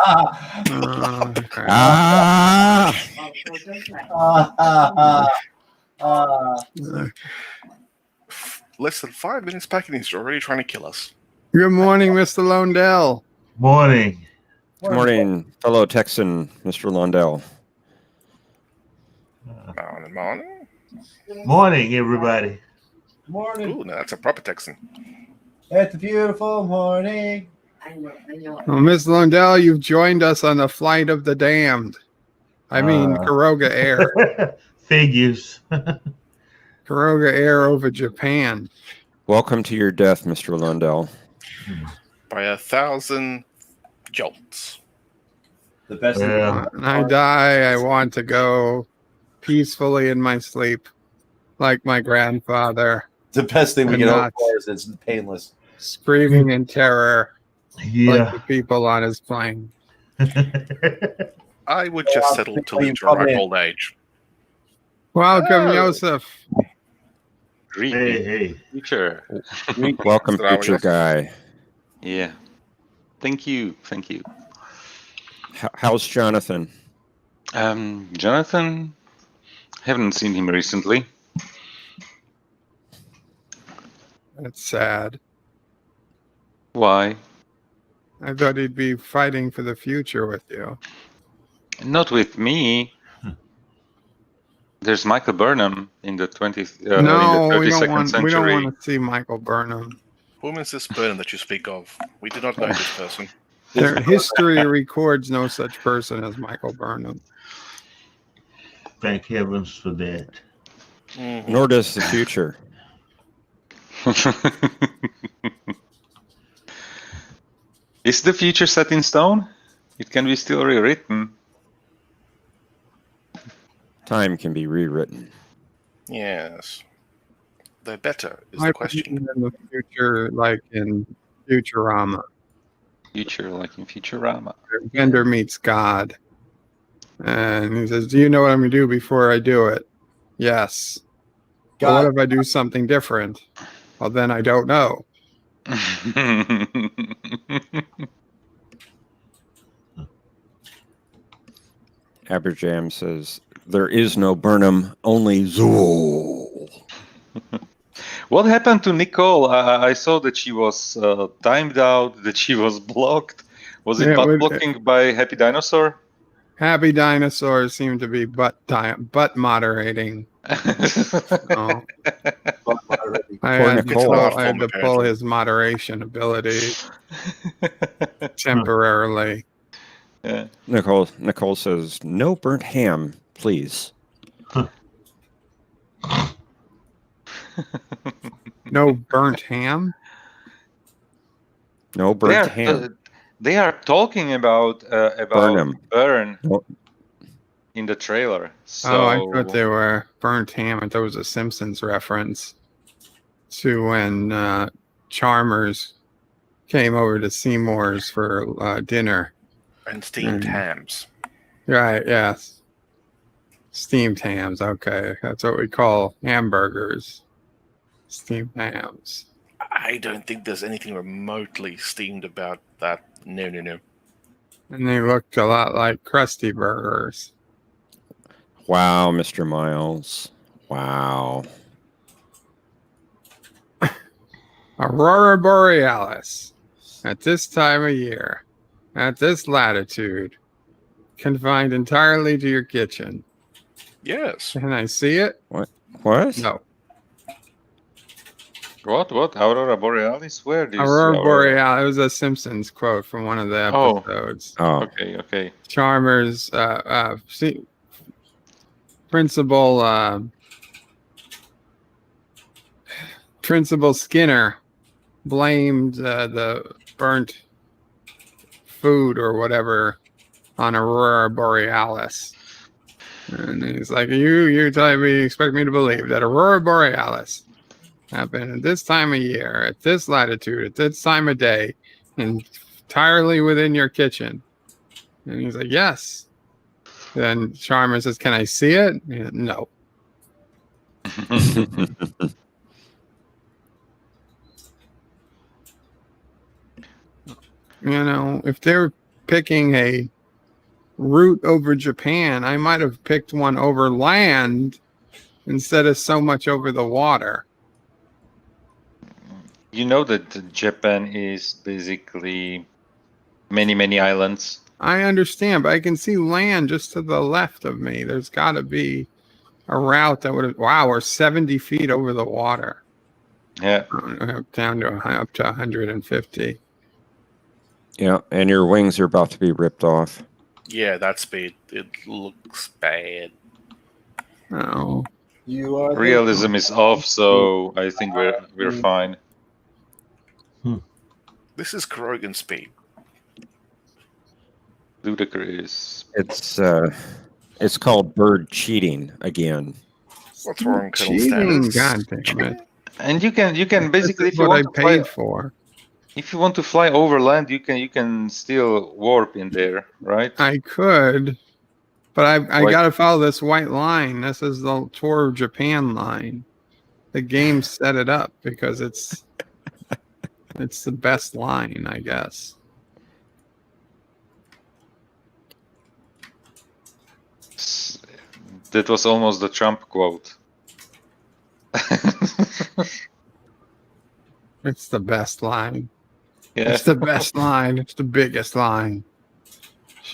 [SPEAKER 8] Less than 5 minutes back and he's already trying to kill us.
[SPEAKER 3] Good morning, Mr. Londell.
[SPEAKER 12] Morning.
[SPEAKER 10] Good morning, fellow Texan, Mr. Londell.
[SPEAKER 8] Morning.
[SPEAKER 12] Morning, everybody.
[SPEAKER 9] Morning.
[SPEAKER 8] Ooh, now that's a proper Texan.
[SPEAKER 9] It's a beautiful morning.
[SPEAKER 11] I know.
[SPEAKER 3] Well, Miss Londell, you've joined us on the Flight of the Damned. I mean, Kuroga Air.
[SPEAKER 12] Figures.
[SPEAKER 3] Kuroga Air over Japan.
[SPEAKER 10] Welcome to your death, Mr. Lundell.
[SPEAKER 8] By 1,000 jolts.
[SPEAKER 9] The best
[SPEAKER 3] When I die, I want to go peacefully in my sleep, like my grandfather.
[SPEAKER 9] The best thing we
[SPEAKER 3] And
[SPEAKER 9] can hope
[SPEAKER 3] not
[SPEAKER 9] for is it's painless.
[SPEAKER 3] Screaming in terror,
[SPEAKER 12] Yeah.
[SPEAKER 3] like the people on his plane.
[SPEAKER 8] I would just settle to live to a ripe old age.
[SPEAKER 3] Welcome, Joseph.
[SPEAKER 12] Hey.
[SPEAKER 13] Future.
[SPEAKER 10] Welcome, future guy.
[SPEAKER 13] Yeah. Thank you.
[SPEAKER 10] How's Jonathan?
[SPEAKER 13] Jonathan, haven't seen him recently.
[SPEAKER 3] That's sad.
[SPEAKER 13] Why?
[SPEAKER 3] I thought he'd be fighting for the future with you.
[SPEAKER 13] Not with me. There's Michael Burnham in the 20th,
[SPEAKER 3] No,
[SPEAKER 13] in the
[SPEAKER 3] we
[SPEAKER 13] 32nd century.
[SPEAKER 3] don't want to see Michael Burnham.
[SPEAKER 8] Whom is this Burnham that you speak of? We do not know this person.
[SPEAKER 3] Their history records no such person as Michael Burnham.
[SPEAKER 12] Thank heavens for that.
[SPEAKER 8] Mm-hmm.
[SPEAKER 10] Nor does the future.
[SPEAKER 13] Is the future set in stone? It can be still rewritten.
[SPEAKER 10] Time can be rewritten.
[SPEAKER 8] Yes. The better is
[SPEAKER 3] I
[SPEAKER 8] the question.
[SPEAKER 3] believe in the future, like in Futurama.
[SPEAKER 13] Future like in Futurama.
[SPEAKER 3] Bender meets God. And he says, do you know what I'm going to do before I do it? Yes. Well, what if I do something different? Well, then I don't know.
[SPEAKER 10] Aberjam says, there is no Burnham, only Zool.
[SPEAKER 13] What happened to Nicole? I saw that she was timed out, that she was blocked. Was it butt blocking by Happy Dinosaur?
[SPEAKER 3] Happy Dinosaur seemed to be butt moderating. Oh. I had to pull his moderation ability temporarily.
[SPEAKER 13] Yeah.
[SPEAKER 10] Nicole says, no burnt ham, please.
[SPEAKER 3] No burnt ham?
[SPEAKER 10] No burnt ham.
[SPEAKER 13] They are talking about Burn in the trailer. So...
[SPEAKER 3] Oh, I thought they were burnt ham. I thought it was a Simpsons reference to when Chalmers came over to Seymour's for dinner.
[SPEAKER 8] And steamed hams.
[SPEAKER 3] Right, yes. Steamed hams, okay. That's what we call hamburgers. Steamed hams.
[SPEAKER 8] I don't think there's anything remotely steamed about that. No.
[SPEAKER 3] And they looked a lot like Krusty Burgers.
[SPEAKER 10] Wow, Mr. Miles. Wow.
[SPEAKER 3] Aurora Borealis. At this time of year. At this latitude. Confined entirely to your kitchen.
[SPEAKER 8] Yes.
[SPEAKER 3] Can I see it?
[SPEAKER 10] What?
[SPEAKER 3] No.
[SPEAKER 13] What? Aurora Borealis? Where do you
[SPEAKER 3] Aurora
[SPEAKER 13] see
[SPEAKER 3] Borealis. It was a Simpsons quote from one of the episodes.
[SPEAKER 10] Oh.
[SPEAKER 13] Okay.
[SPEAKER 3] Chalmers, Principal Skinner blamed the burnt food or whatever on Aurora Borealis. And he's like, you're telling me, you expect me to believe that Aurora Borealis happened at this time of year, at this latitude, at this time of day, entirely within your kitchen? And he's like, yes. Then Chalmers says, can I see it? No. You know, if they're picking a route over Japan, I might have picked one over land instead of so much over the water.
[SPEAKER 13] You know that Japan is basically many islands.
[SPEAKER 3] I understand, but I can see land just to the left of me. There's got to be a route that would have. Wow, we're 70 feet over the water.
[SPEAKER 13] Yeah.
[SPEAKER 3] Down to up to 150.
[SPEAKER 10] Yeah, and your wings are about to be ripped off.
[SPEAKER 8] Yeah, that speed. It looks bad.
[SPEAKER 3] Oh.
[SPEAKER 9] You are
[SPEAKER 13] Realism is off, so I think we're fine.
[SPEAKER 8] This is Kurogan speed.
[SPEAKER 13] Ludicrous.
[SPEAKER 10] It's called bird cheating again.
[SPEAKER 8] What's wrong, Colonel
[SPEAKER 3] Cheating,
[SPEAKER 8] Status?
[SPEAKER 3] God damn it.
[SPEAKER 13] And you can basically,
[SPEAKER 3] This
[SPEAKER 13] if
[SPEAKER 3] is
[SPEAKER 13] you
[SPEAKER 3] what I
[SPEAKER 13] want to
[SPEAKER 3] paid
[SPEAKER 13] fly,
[SPEAKER 3] for.
[SPEAKER 13] if you want to fly overland, you can still warp in there, right?
[SPEAKER 3] I could, but I
[SPEAKER 13] Wait.
[SPEAKER 3] got to follow this white line. This is the Tour of Japan line. The game set it up because it's the best line, I guess.
[SPEAKER 13] That was almost the Trump quote.
[SPEAKER 3] It's the best line.
[SPEAKER 13] Yeah.
[SPEAKER 3] It's the best line. It's the biggest line.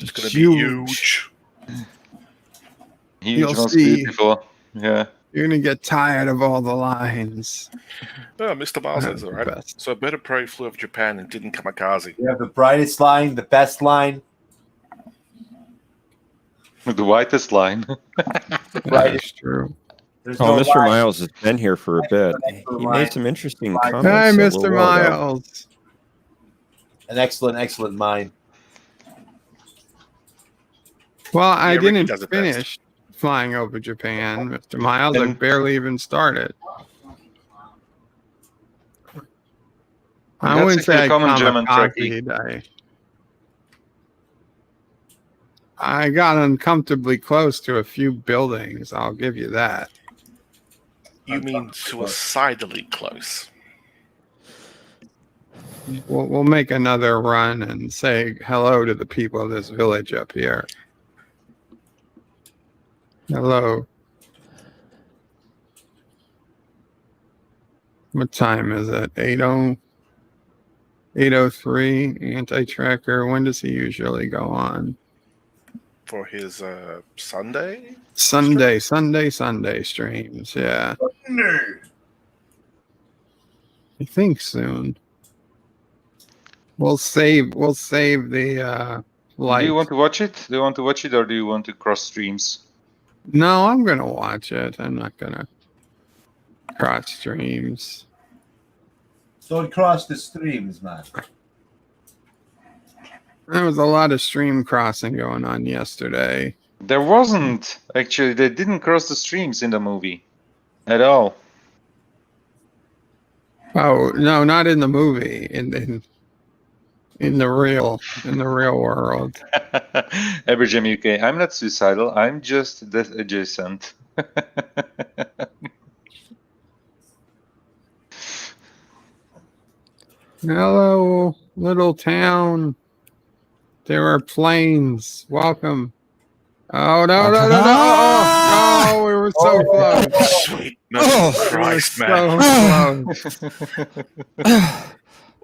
[SPEAKER 8] It's going to be huge.
[SPEAKER 13] Huge,
[SPEAKER 3] You'll
[SPEAKER 13] most
[SPEAKER 3] see.
[SPEAKER 13] beautiful. Yeah.
[SPEAKER 3] You're gonna get tired of all the lines.
[SPEAKER 8] Oh, Mr. Miles
[SPEAKER 3] That's
[SPEAKER 8] is
[SPEAKER 3] the
[SPEAKER 8] alright.
[SPEAKER 3] best.
[SPEAKER 8] So Better Prey flew over Japan and didn't kamikaze.
[SPEAKER 9] You have the brightest line, the best line.
[SPEAKER 13] The whitest line.
[SPEAKER 3] That's true.
[SPEAKER 9] There's
[SPEAKER 10] Oh,
[SPEAKER 9] no
[SPEAKER 10] Mr.
[SPEAKER 9] line.
[SPEAKER 10] Miles has been here for a bit. He made some interesting comments.
[SPEAKER 3] Hi,
[SPEAKER 10] a
[SPEAKER 3] Mr.
[SPEAKER 10] little while ago.
[SPEAKER 3] Miles.
[SPEAKER 9] An excellent mind.
[SPEAKER 3] Well, I
[SPEAKER 8] Yeah, Ricky
[SPEAKER 3] didn't
[SPEAKER 8] does it
[SPEAKER 3] finish flying over Japan, Mr. Miles. I barely even started. I
[SPEAKER 13] That's
[SPEAKER 3] wouldn't say
[SPEAKER 13] actually
[SPEAKER 3] I
[SPEAKER 13] common German tricky.
[SPEAKER 3] kamikazed. I got uncomfortably close to a few buildings. I'll give you that.
[SPEAKER 8] You mean suicidally close?
[SPEAKER 3] We'll make another run and say hello to the people of this village up here. Hello. What time is it? 8:03. Anti-tracker. When does he usually go on?
[SPEAKER 8] For his Sunday?
[SPEAKER 3] Sunday streams. Yeah. I think soon. We'll save the light.
[SPEAKER 13] Do you want to watch it? Do you want to watch it, or do you want to cross streams?
[SPEAKER 3] No, I'm gonna watch it. I'm not gonna cross streams.
[SPEAKER 9] Don't cross the streams, man.
[SPEAKER 3] There was a lot of stream crossing going on yesterday.
[SPEAKER 13] There wasn't actually. They didn't cross the streams in the movie at all.
[SPEAKER 3] Oh no, not in the movie. In the real world.
[SPEAKER 13] Aberjam UK. I'm not suicidal. I'm just death adjacent.
[SPEAKER 3] Hello, little town. There are planes. Welcome. Oh no! Oh, we were so close.
[SPEAKER 8] Sweet Christ, man.
[SPEAKER 3] So close.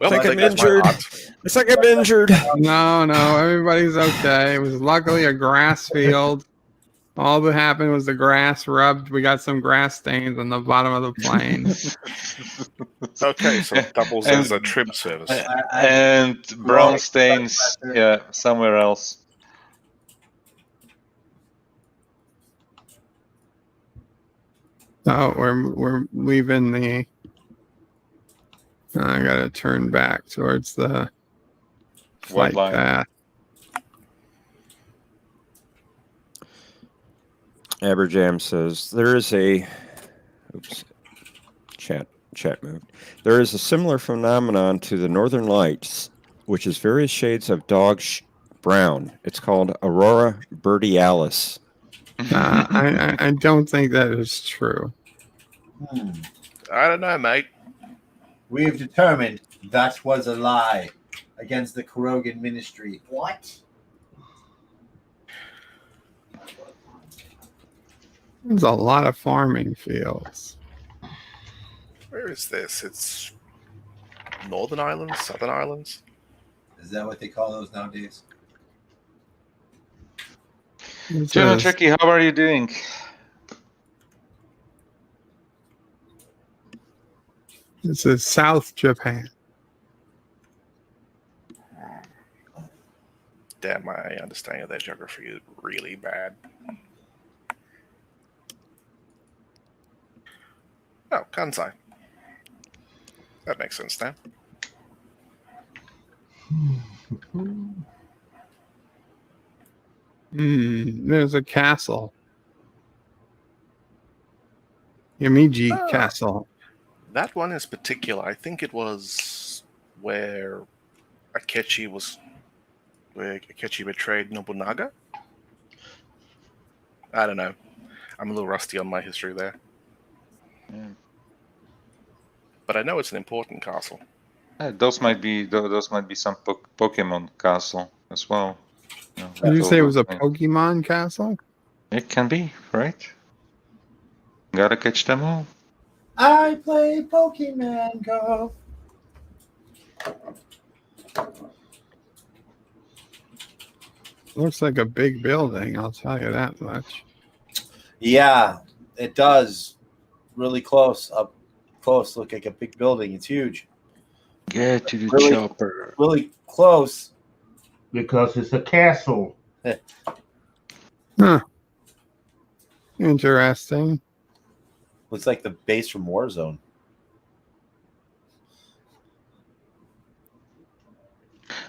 [SPEAKER 8] Well,
[SPEAKER 10] I think I'm injured. I think I'm injured.
[SPEAKER 3] No, everybody's okay. It was luckily a grass field. All that happened was the grass rubbed. We got some grass stains on the bottom of the plane.
[SPEAKER 8] Okay, so it doubles as a trim service.
[SPEAKER 13] And brown stains, yeah, somewhere else.
[SPEAKER 3] Oh, we're leaving the. I gotta turn back towards the flight
[SPEAKER 13] line.
[SPEAKER 3] path.
[SPEAKER 10] Aberjam says there is a chat move. There is a similar phenomenon to the Northern Lights, which is various shades of brown. It's called aurora borealis.
[SPEAKER 3] I don't think that is true.
[SPEAKER 8] I don't know, mate.
[SPEAKER 9] We have determined that was a lie against the Kurogan ministry.
[SPEAKER 5] What?
[SPEAKER 3] There's a lot of farming fields.
[SPEAKER 8] Where is this? It's Northern Islands, Southern Islands.
[SPEAKER 9] Is that what they call those nowadays?
[SPEAKER 13] General Chucky, how are you doing?
[SPEAKER 3] This is South Japan.
[SPEAKER 8] Damn, my understanding of their geography is really bad. Oh, Kansai. That makes sense now.
[SPEAKER 3] There's a castle. Yamiji Castle.
[SPEAKER 8] That one is particular. I think it was where Akechi betrayed Nobunaga. I don't know. I'm a little rusty on my history there.
[SPEAKER 13] Yeah.
[SPEAKER 8] But I know it's an important castle.
[SPEAKER 13] Those might be some Pokemon castle as well.
[SPEAKER 3] Did you say it was a Pokemon castle?
[SPEAKER 13] It can be, right? Gotta catch them all.
[SPEAKER 9] I play Pokemon Go.
[SPEAKER 3] Looks like a big building, I'll tell you that much.
[SPEAKER 9] Yeah, it does. Really close. Up close. Look like a big building. It's huge.
[SPEAKER 13] Get to the chopper.
[SPEAKER 9] Really close.
[SPEAKER 12] Because it's a castle.
[SPEAKER 3] Huh. Interesting.
[SPEAKER 9] Looks like the base from Warzone.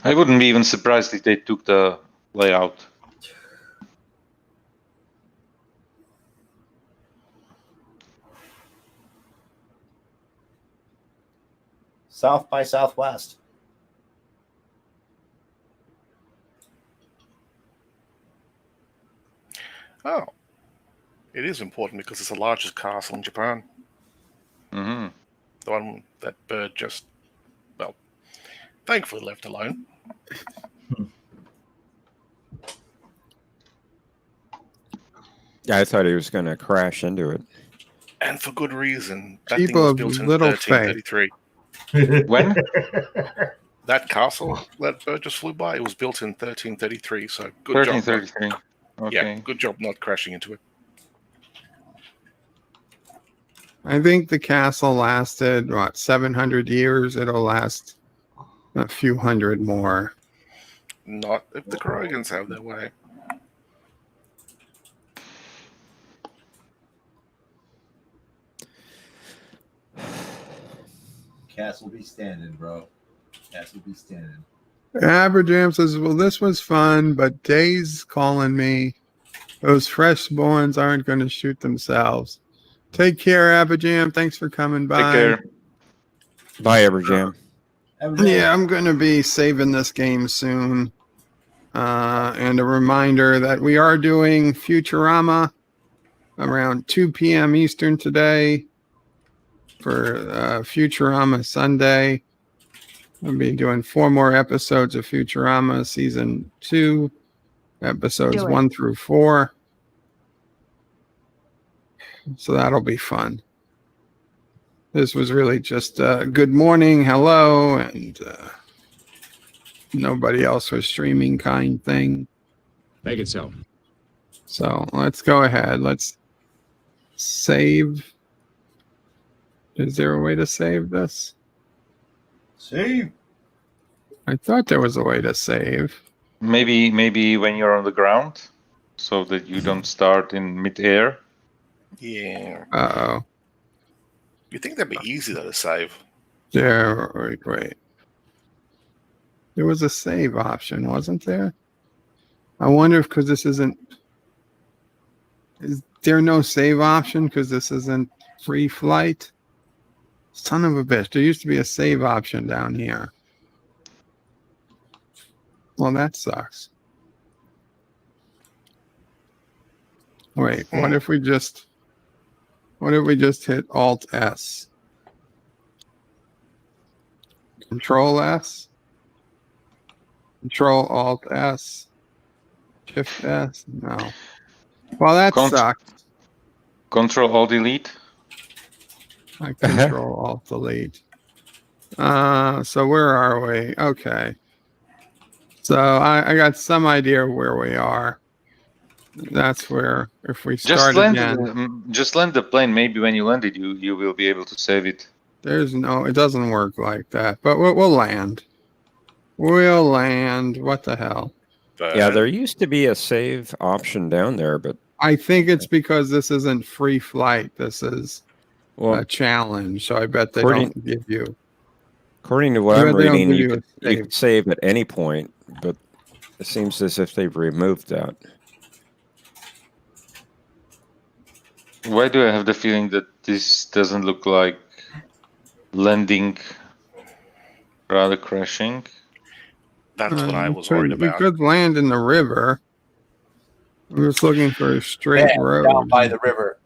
[SPEAKER 13] I wouldn't be even surprised if they took the layout.
[SPEAKER 9] South by Southwest.
[SPEAKER 8] Oh. It is important because it's the largest castle in Japan.
[SPEAKER 13] Mm-hmm.
[SPEAKER 8] The one that Bird just, well, thankfully left alone.
[SPEAKER 10] Yeah, I thought he was going to crash into it.
[SPEAKER 8] And for good reason. That
[SPEAKER 3] People
[SPEAKER 8] thing was built
[SPEAKER 3] of
[SPEAKER 8] in
[SPEAKER 3] little
[SPEAKER 8] 1333.
[SPEAKER 13] When?
[SPEAKER 8] That castle that Bird just flew by, it was built in 1333, so good job.
[SPEAKER 13] 1333. Okay.
[SPEAKER 8] Yeah, good job not crashing into it.
[SPEAKER 3] I think the castle lasted, 700 years? It'll last a few hundred more.
[SPEAKER 8] Not if the Krogans have their way.
[SPEAKER 9] Castle be standing, bro. Castle be standing.
[SPEAKER 3] Aberjam says, well, this was fun, but Day's calling me. Those freshborns aren't going to shoot themselves. Take care, Aberjam. Thanks for coming by.
[SPEAKER 13] Take care.
[SPEAKER 10] Bye, Everjam.
[SPEAKER 3] Yeah, I'm going to be saving this game soon. And a reminder that we are doing Futurama around 2 p.m. Eastern today for Futurama Sunday. I'll be doing 4 more episodes of Futurama Season 2, episodes 1 through 4. So that'll be fun. This was really just good morning, hello, and nobody else was streaming kind thing.
[SPEAKER 14] Make it so.
[SPEAKER 3] So let's go ahead. Let's save. Is there a way to save this?
[SPEAKER 9] Save.
[SPEAKER 3] I thought there was a way to save.
[SPEAKER 13] Maybe when you're on the ground, so that you don't start in mid-air.
[SPEAKER 8] Yeah.
[SPEAKER 3] Uh-oh.
[SPEAKER 8] You think that'd be easy though to save?
[SPEAKER 3] Yeah, wait. There was a save option, wasn't there? I wonder if because this isn't... Is there no save option because this isn't free flight? Son of a bitch. There used to be a save option down here. Well, that sucks. Wait, what if we just hit Alt S? Control S? Control Alt S? Shift S? No. Well, that sucks.
[SPEAKER 13] Control Alt Delete.
[SPEAKER 3] I Control Alt Delete. So where are we? Okay. So I got some idea of where we are. That's where if we start again.
[SPEAKER 13] Just land the plane. Maybe when you land it, you will be able to save it.
[SPEAKER 3] It doesn't work like that. But we'll land. We'll land. What the hell?
[SPEAKER 10] Yeah, there used to be a save option down there, but
[SPEAKER 3] I think it's because this isn't free flight. This is a challenge. So I bet they don't give you.
[SPEAKER 10] According to what I'm reading, you could save at any point, but it seems as if they've removed that.
[SPEAKER 13] Why do I have the feeling that this doesn't look like landing, rather crashing?
[SPEAKER 8] That's what I was worried about.
[SPEAKER 3] We could land in the river. I'm just looking for a straight road.
[SPEAKER 9] Down by the river.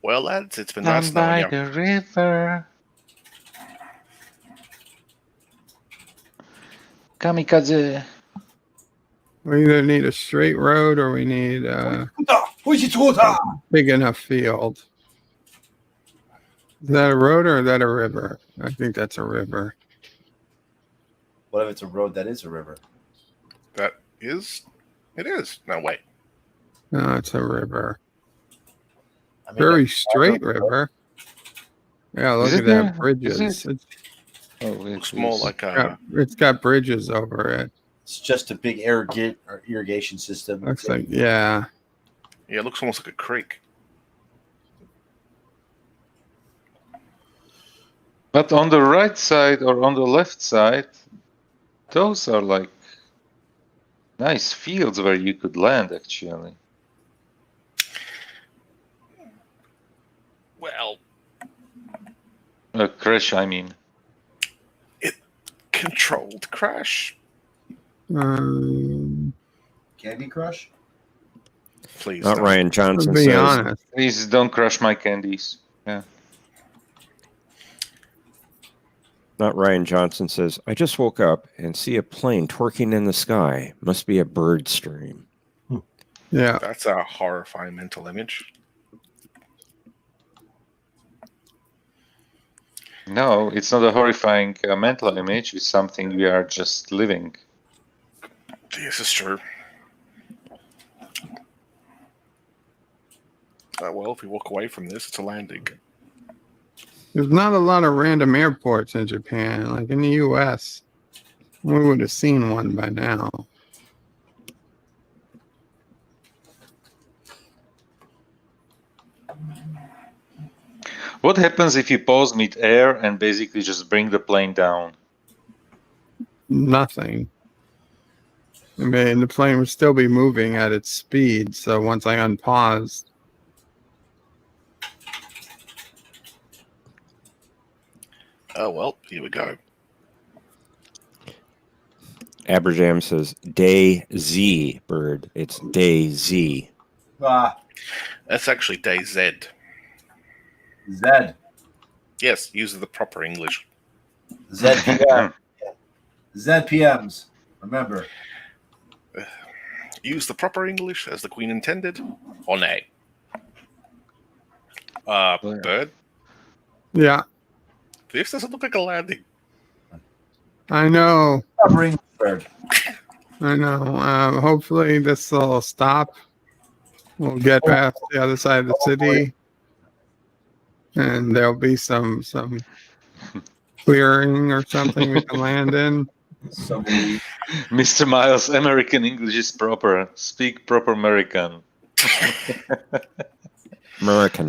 [SPEAKER 8] Well, lads, it's been
[SPEAKER 13] Down
[SPEAKER 8] nice
[SPEAKER 13] by
[SPEAKER 8] knowing you.
[SPEAKER 13] the river. Kamikaze.
[SPEAKER 3] We either need a straight road or we need a big enough field. Is that a road or is that a river? I think that's a river.
[SPEAKER 9] What if it's a road that is a river?
[SPEAKER 8] That is? It is. No, wait.
[SPEAKER 3] No, it's a river. Very straight river. Yeah, look at that. Bridges.
[SPEAKER 8] Looks more like
[SPEAKER 3] it's got bridges over it.
[SPEAKER 9] It's just a big irrigation system.
[SPEAKER 3] Looks like, yeah.
[SPEAKER 8] Yeah, it looks almost like a creek.
[SPEAKER 13] But on the right side or on the left side, those are like nice fields where you could land, actually.
[SPEAKER 8] Well,
[SPEAKER 13] crash, I mean.
[SPEAKER 8] Controlled crash.
[SPEAKER 9] Candy Crush?
[SPEAKER 8] Please.
[SPEAKER 10] Not Ryan Johnson
[SPEAKER 3] be
[SPEAKER 10] says.
[SPEAKER 3] honest.
[SPEAKER 13] Please don't crush my candies. Yeah.
[SPEAKER 10] Not Ryan Johnson says, I just woke up and see a plane twerking in the sky. Must be a bird stream.
[SPEAKER 3] Yeah.
[SPEAKER 8] That's a horrifying mental image.
[SPEAKER 13] No, it's not a horrifying mental image. It's something we are just living.
[SPEAKER 8] This is true. Well, if we walk away from this, it's a landing.
[SPEAKER 3] There's not a lot of random airports in Japan. Like in the U.S., we would have seen one by now.
[SPEAKER 13] What happens if you pause mid-air and basically just bring the plane down?
[SPEAKER 3] Nothing. I mean, the plane would still be moving at its speed. So once I unpaused,
[SPEAKER 8] oh, well, here we go.
[SPEAKER 10] Aberjam says, Day Z, bird. It's Day Z.
[SPEAKER 8] That's actually Day Z.
[SPEAKER 9] Z.
[SPEAKER 8] Yes, use the proper English.
[SPEAKER 9] ZPM. ZPMs. Remember.
[SPEAKER 8] Use the proper English as the Queen intended, or nay? Bird?
[SPEAKER 3] yeah,
[SPEAKER 8] This doesn't look like a landing.
[SPEAKER 3] I know.
[SPEAKER 9] Bird.
[SPEAKER 3] I know. Hopefully this will stop. We'll get past the other side of the city, and there'll be some clearing or something we can land in.
[SPEAKER 13] Mr. Miles, American English is proper. Speak proper American.
[SPEAKER 10] American.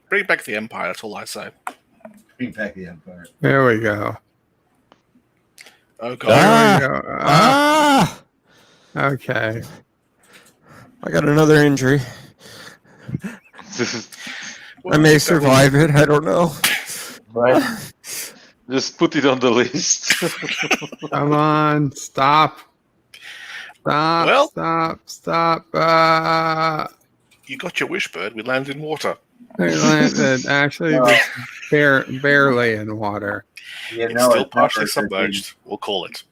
[SPEAKER 8] Bring back the Empire, that's all I say.
[SPEAKER 9] Bring back the Empire.
[SPEAKER 3] There we go.
[SPEAKER 8] Oh, God.
[SPEAKER 3] There we go. Okay.
[SPEAKER 10] I got another injury. I may survive it. I don't know.
[SPEAKER 9] Right.
[SPEAKER 13] Just put it on the list.
[SPEAKER 3] Come on. Stop.
[SPEAKER 8] Well,
[SPEAKER 3] Stop.
[SPEAKER 8] You got your wish, bird. We landed in water.
[SPEAKER 3] They landed actually just barely in water.
[SPEAKER 9] You
[SPEAKER 8] It's
[SPEAKER 9] know,
[SPEAKER 8] still
[SPEAKER 9] it's
[SPEAKER 8] partially
[SPEAKER 9] never a good
[SPEAKER 8] submerged. We'll call it.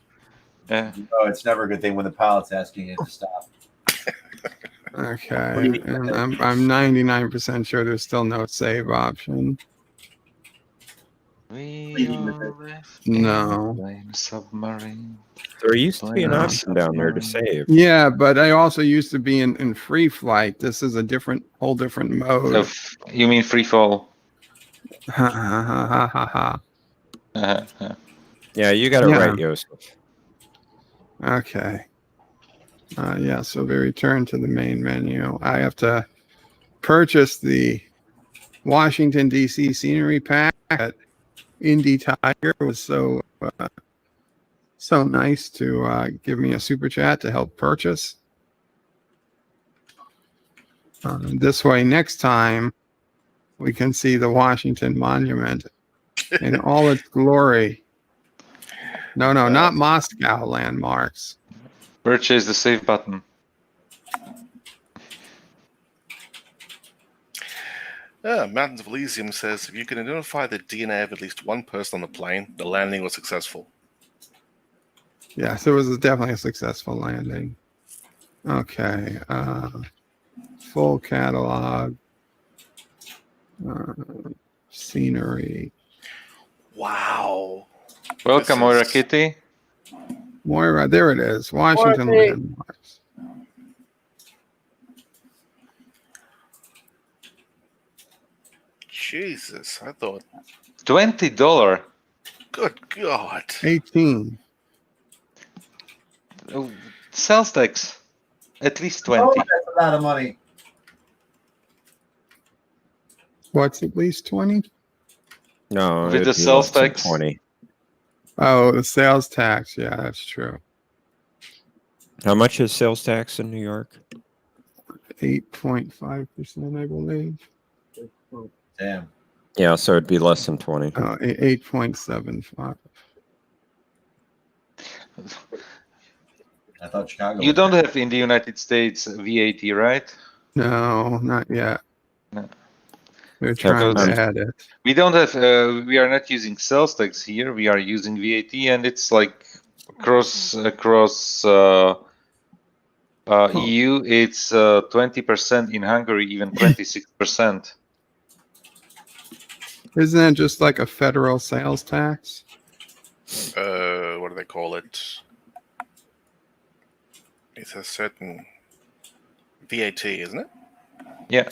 [SPEAKER 13] Yeah.
[SPEAKER 9] thing. You know, it's never a good thing when the pilot's asking you to stop.
[SPEAKER 3] Okay, and I'm 99% sure there's still no save option.
[SPEAKER 13] We are left
[SPEAKER 3] No.
[SPEAKER 13] in submarine.
[SPEAKER 10] There used to be an
[SPEAKER 3] No.
[SPEAKER 10] option down there to save.
[SPEAKER 3] Yeah, but I also used to be in free flight. This is a whole different mode.
[SPEAKER 13] You mean free fall?
[SPEAKER 3] Ha ha ha ha ha.
[SPEAKER 10] Yeah, you got it right, Joseph.
[SPEAKER 3] Okay. Yeah, so we return to the main menu. I have to purchase the Washington, D.C. scenery pack at Indy Tiger. It was so nice to give me a super chat to help purchase. This way, next time, we can see the Washington Monument in all its glory. No, not Moscow landmarks.
[SPEAKER 13] Purchase the save button.
[SPEAKER 8] Mountains of Elysium says if you can identify the DNA of at least one person on the plane, the landing was successful.
[SPEAKER 3] Yes, it was definitely a successful landing. Okay. Full catalog. Scenery.
[SPEAKER 8] Wow.
[SPEAKER 13] Welcome, Moira Kitty.
[SPEAKER 3] Moira, there it is. Washington landmarks.
[SPEAKER 8] Jesus, I thought
[SPEAKER 13] $20.
[SPEAKER 8] Good God.
[SPEAKER 3] 18.
[SPEAKER 13] Sales tax. At least 20.
[SPEAKER 9] Oh, that's a lot of money.
[SPEAKER 3] What's at least 20?
[SPEAKER 10] No,
[SPEAKER 13] With
[SPEAKER 10] it'd
[SPEAKER 13] the
[SPEAKER 10] be
[SPEAKER 13] sales
[SPEAKER 10] less than
[SPEAKER 13] tax.
[SPEAKER 10] 20.
[SPEAKER 3] Oh, the sales tax. Yeah, that's true.
[SPEAKER 10] How much is sales tax in New York?
[SPEAKER 3] 8.5%, I believe.
[SPEAKER 9] Damn.
[SPEAKER 10] Yeah, so it'd be less than 20.
[SPEAKER 3] 8.75.
[SPEAKER 9] I thought Chicago.
[SPEAKER 13] You don't have in the United States VAT, right?
[SPEAKER 3] No, not yet.
[SPEAKER 13] No.
[SPEAKER 3] They're trying to add it.
[SPEAKER 13] We don't have. We are not using sales tax here. We are using VAT, and it's like across EU. It's 20% in Hungary, even 26%.
[SPEAKER 3] Isn't that just like a federal sales tax?
[SPEAKER 8] What do they call it? It's a certain VAT, isn't it?
[SPEAKER 13] Yeah.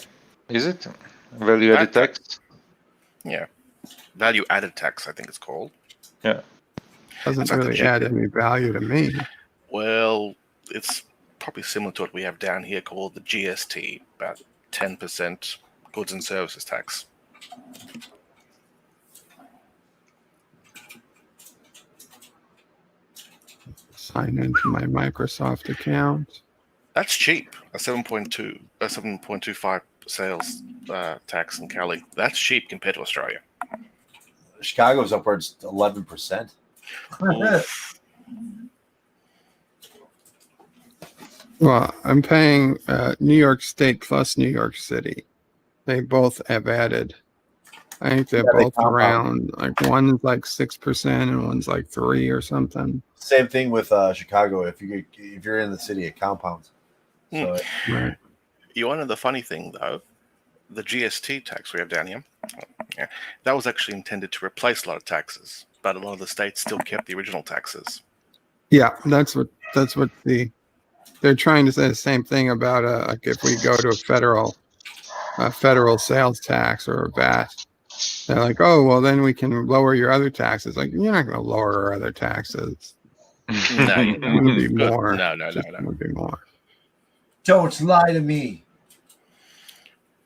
[SPEAKER 13] Is it? Value added tax?
[SPEAKER 8] Yeah. Value added tax, I think it's called.
[SPEAKER 13] Yeah.
[SPEAKER 3] Doesn't really add any value to me.
[SPEAKER 8] Well, it's probably similar to what we have down here called the GST, about 10% goods and services tax.
[SPEAKER 3] Sign into my Microsoft account.
[SPEAKER 8] That's cheap. A 7.25 sales tax in Cali. That's cheap compared to Australia.
[SPEAKER 9] Chicago's upwards 11%.
[SPEAKER 3] Well, I'm paying New York State plus New York City. They both have added. I think they're both around, like one's like 6% and one's like 3 or something.
[SPEAKER 9] Same thing with Chicago. If you're in the city, it compounds. So
[SPEAKER 3] right.
[SPEAKER 8] You want to know the funny thing though? The GST tax we have down here, that was actually intended to replace a lot of taxes, but a lot of the states still kept the original taxes.
[SPEAKER 3] Yeah, that's what they're trying to say the same thing about like if we go to a federal sales tax or a VAT. They're like, oh, well, then we can lower your other taxes. Like, you're not going to lower our other taxes.
[SPEAKER 8] No,
[SPEAKER 3] it would be more.
[SPEAKER 8] No.
[SPEAKER 3] It would be more.
[SPEAKER 9] Don't lie to me.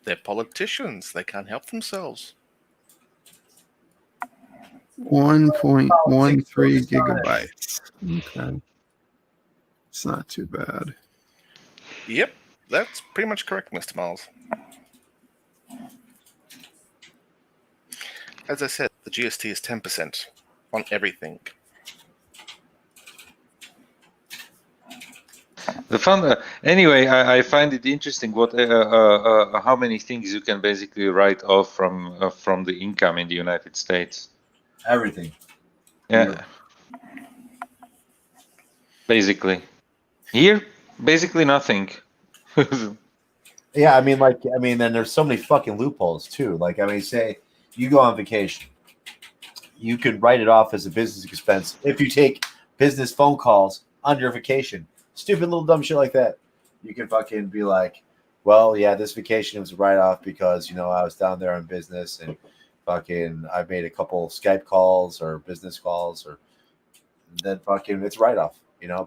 [SPEAKER 8] They're politicians. They can't help themselves.
[SPEAKER 3] 1.13 gigabytes. Okay. It's not too bad.
[SPEAKER 8] Yep, that's pretty much correct, Mr. Miles. As I said, the GST is 10% on everything.
[SPEAKER 13] Anyway, I find it interesting what how many things you can basically write off from the income in the United States.
[SPEAKER 9] Everything.
[SPEAKER 13] Yeah. Basically, here basically nothing.
[SPEAKER 9] Yeah, I mean, then there's so many fucking loopholes too. Like, I mean, say you go on vacation, you could write it off as a business expense if you take business phone calls on your vacation. Stupid little dumb shit like that. You can fucking be like, well, yeah, this vacation was a write off because I was down there on business and fucking I made a couple Skype calls or business calls, or then fucking it's write off.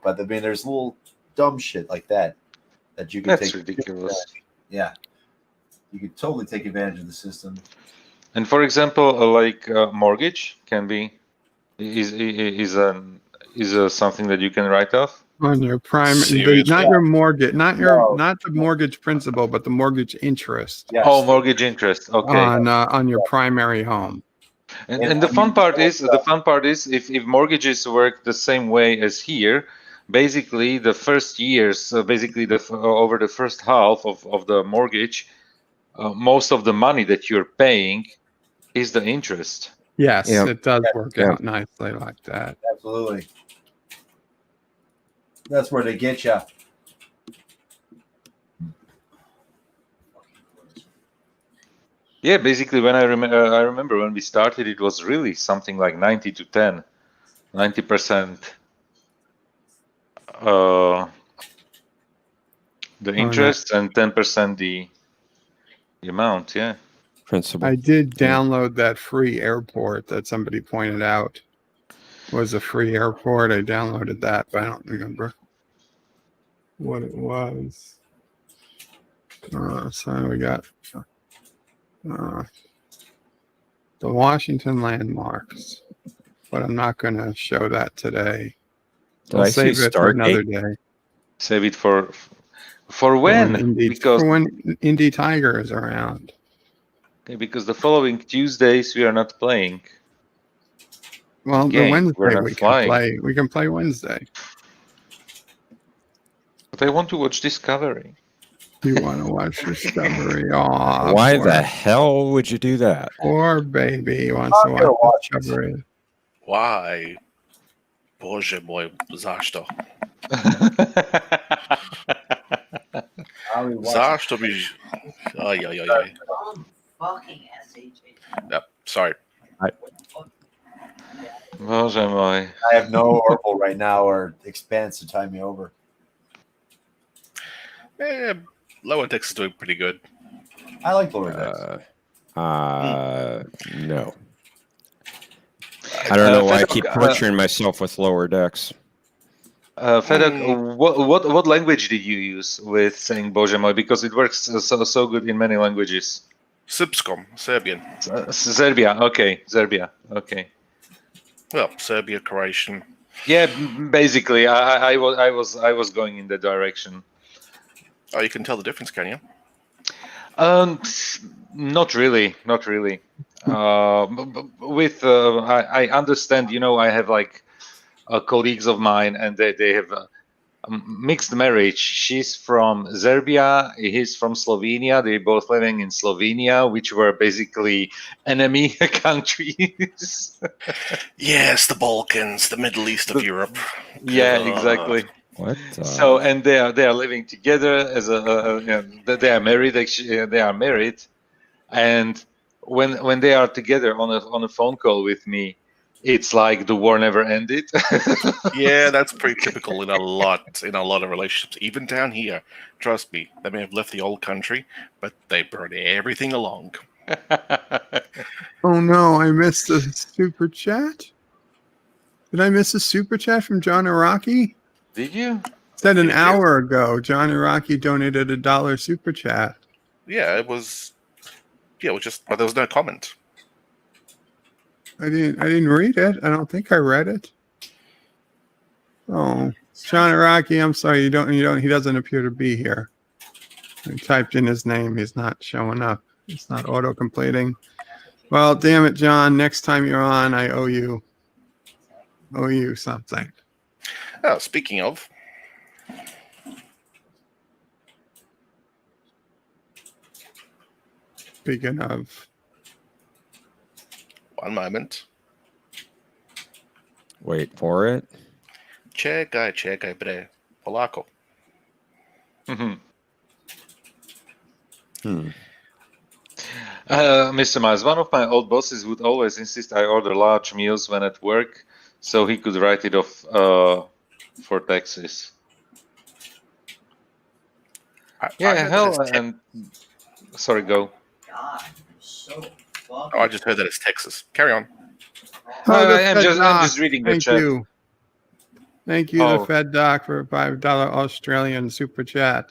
[SPEAKER 9] But I mean, there's little dumb shit like that you can
[SPEAKER 13] That's
[SPEAKER 9] take.
[SPEAKER 13] ridiculous.
[SPEAKER 9] Yeah, you could totally take advantage of the system.
[SPEAKER 13] And for example, mortgage can be is something that you can write off
[SPEAKER 3] On your prime, not your mortgage, not the mortgage principal, but the mortgage interest.
[SPEAKER 9] Yes.
[SPEAKER 13] Oh, mortgage interest. Okay.
[SPEAKER 3] On your primary home.
[SPEAKER 13] And the fun part is if mortgages work the same way as here, basically the first years, over the first half of the mortgage, most of the money that you're paying is the interest.
[SPEAKER 3] Yes, it does work out nicely like that.
[SPEAKER 9] Absolutely. That's where they get you.
[SPEAKER 13] Yeah, basically when I remember when we started, it was really something like 90 to 10, 90% the interest and 10% the amount. Yeah.
[SPEAKER 10] Principal.
[SPEAKER 3] I did download that free airport that somebody pointed out was a free airport. I downloaded that, but I don't remember what it was. So we got the Washington landmarks, but I'm not going to show that today. I'll save it for another day.
[SPEAKER 13] Save it for when?
[SPEAKER 3] Because for when Indy Tiger is around.
[SPEAKER 13] Okay, because the following Tuesdays we are not playing.
[SPEAKER 3] Well, the Wednesday we can play. We can play Wednesday.
[SPEAKER 13] But I want to watch Discovery.
[SPEAKER 3] You want to watch Discovery? Oh,
[SPEAKER 10] why the hell would you do that?
[SPEAKER 3] Poor baby wants to watch Discovery.
[SPEAKER 8] Why? Boże mój, zašto? Zašto byś... Aj.
[SPEAKER 5] Fucking SHH.
[SPEAKER 8] Yep, sorry.
[SPEAKER 13] Boże mój.
[SPEAKER 9] I have no Oracle right now or Expanse to tie me over.
[SPEAKER 8] Lower Decks is doing pretty good.
[SPEAKER 9] I like Lower Decks.
[SPEAKER 10] No. I don't know why I keep torturing myself with Lower Decks.
[SPEAKER 13] Fedok, what language did you use with saying Bože môj? Because it works so good in many languages.
[SPEAKER 8] Srpskom, Serbian.
[SPEAKER 13] Serbia, okay. Serbia, okay.
[SPEAKER 8] Well, Serbia, Croatian.
[SPEAKER 13] Yeah, basically, I was going in that direction.
[SPEAKER 8] Oh, you can tell the difference, can you?
[SPEAKER 13] Not really. I understand. I have colleagues of mine, and they have a mixed marriage. She's from Serbia, he's from Slovenia. They're both living in Slovenia, which were basically enemy countries.
[SPEAKER 8] Yes, the Balkans, the Middle East of Europe.
[SPEAKER 13] Yeah, exactly.
[SPEAKER 10] What?
[SPEAKER 13] So, and they are living together as they are married. Actually, they are married, and when they are together on a phone call with me, it's like the war never ended.
[SPEAKER 8] Yeah, that's pretty typical in a lot of relationships. Even down here, trust me, they may have left the old country, but they burn everything along.
[SPEAKER 3] Oh no, I missed the super chat. Did I miss a super chat from John Iraqi?
[SPEAKER 13] Did you?
[SPEAKER 3] Said an hour ago, John Iraqi donated $1 super chat.
[SPEAKER 8] Yeah, it was just, but there was no comment.
[SPEAKER 3] I didn't read it. I don't think I read it. Oh, John Iraqi, I'm sorry, he doesn't appear to be here. I typed in his name, he's not showing up. It's not auto-completing. Well, damn it, John, next time you're on, I owe you something.
[SPEAKER 8] Oh, speaking of.
[SPEAKER 3] Speaking of.
[SPEAKER 8] One moment.
[SPEAKER 10] Wait for it.
[SPEAKER 8] Czekaj, bre. Polako.
[SPEAKER 13] Mr. Miles, one of my old bosses would always insist I order large meals when at work, so he could write it off for taxes. Sorry, go.
[SPEAKER 5] God, you're so
[SPEAKER 8] Oh, I just heard that it's Texas. Carry on.
[SPEAKER 13] I'm just reading the
[SPEAKER 3] Thank
[SPEAKER 13] chat.
[SPEAKER 3] you. Thank you, the Fed Doc, for a $5 Australian super chat.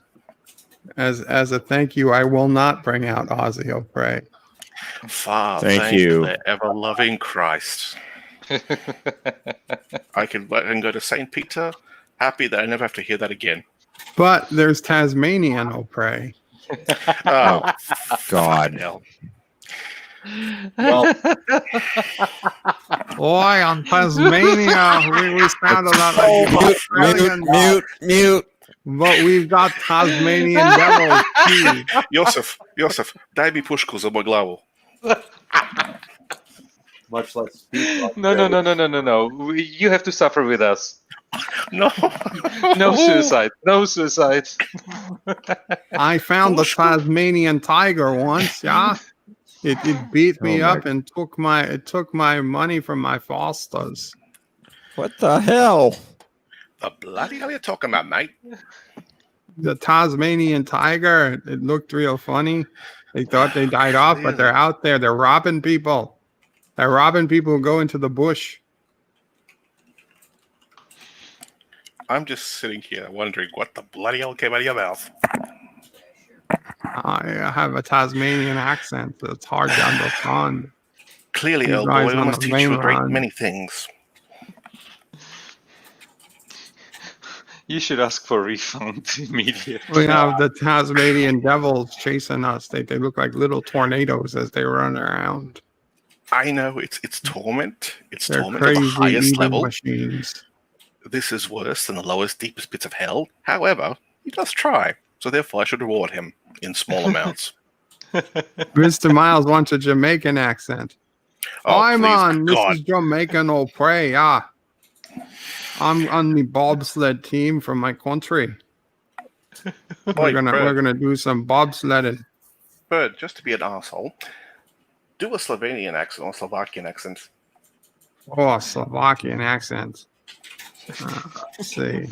[SPEAKER 3] As a thank you, I will not bring out Ozzy O'Prey.
[SPEAKER 8] Thank you, the ever-loving Christ. I can go to St. Peter, happy that I never have to hear that again.
[SPEAKER 3] But there's Tasmanian O'Prey.
[SPEAKER 8] Oh,
[SPEAKER 10] God.
[SPEAKER 8] Hell.
[SPEAKER 9] Well,
[SPEAKER 3] boy, on Tasmania, we sound a lot like Australian.
[SPEAKER 10] Mute.
[SPEAKER 3] But we've got Tasmanian devils too.
[SPEAKER 8] Josef, daj mi pušku za moju glavu.
[SPEAKER 9] Much less speak.
[SPEAKER 13] No. You have to suffer with us.
[SPEAKER 8] No.
[SPEAKER 13] No suicide. No suicide.
[SPEAKER 3] I found the Tasmanian tiger once, yeah. It beat me up and took my money from my fosters.
[SPEAKER 10] What the hell?
[SPEAKER 8] The bloody hell are you talking about, mate?
[SPEAKER 3] The Tasmanian tiger, it looked real funny. They thought they died off, but they're out there. They're robbing people. They're robbing people who go into the bush.
[SPEAKER 8] I'm just sitting here wondering what the bloody hell came out of your mouth.
[SPEAKER 3] I have a Tasmanian accent, so it's hard to understand.
[SPEAKER 8] Clearly, old boy, we must teach you a great many things.
[SPEAKER 13] You should ask for a refund immediately.
[SPEAKER 3] We have the Tasmanian devils chasing us. They look like little tornadoes as they run around.
[SPEAKER 8] I know, it's torment.
[SPEAKER 3] They're
[SPEAKER 8] torment at the
[SPEAKER 3] crazy
[SPEAKER 8] highest
[SPEAKER 3] evil
[SPEAKER 8] level.
[SPEAKER 3] machines.
[SPEAKER 8] This is worse than the lowest, deepest pits of hell. However, he does try, so therefore I should reward him in small amounts.
[SPEAKER 3] Mr. Miles wants a Jamaican accent.
[SPEAKER 8] Oh,
[SPEAKER 3] I'm
[SPEAKER 8] please,
[SPEAKER 3] on. This
[SPEAKER 8] God.
[SPEAKER 3] is Jamaican O'Prey. I'm on the bobsled team from my country. We're gonna do some bobsledding.
[SPEAKER 8] Bird, just to be an asshole, do a Slovenian accent or Slovakian accent.
[SPEAKER 3] Oh, Slovakian accent. Let's see.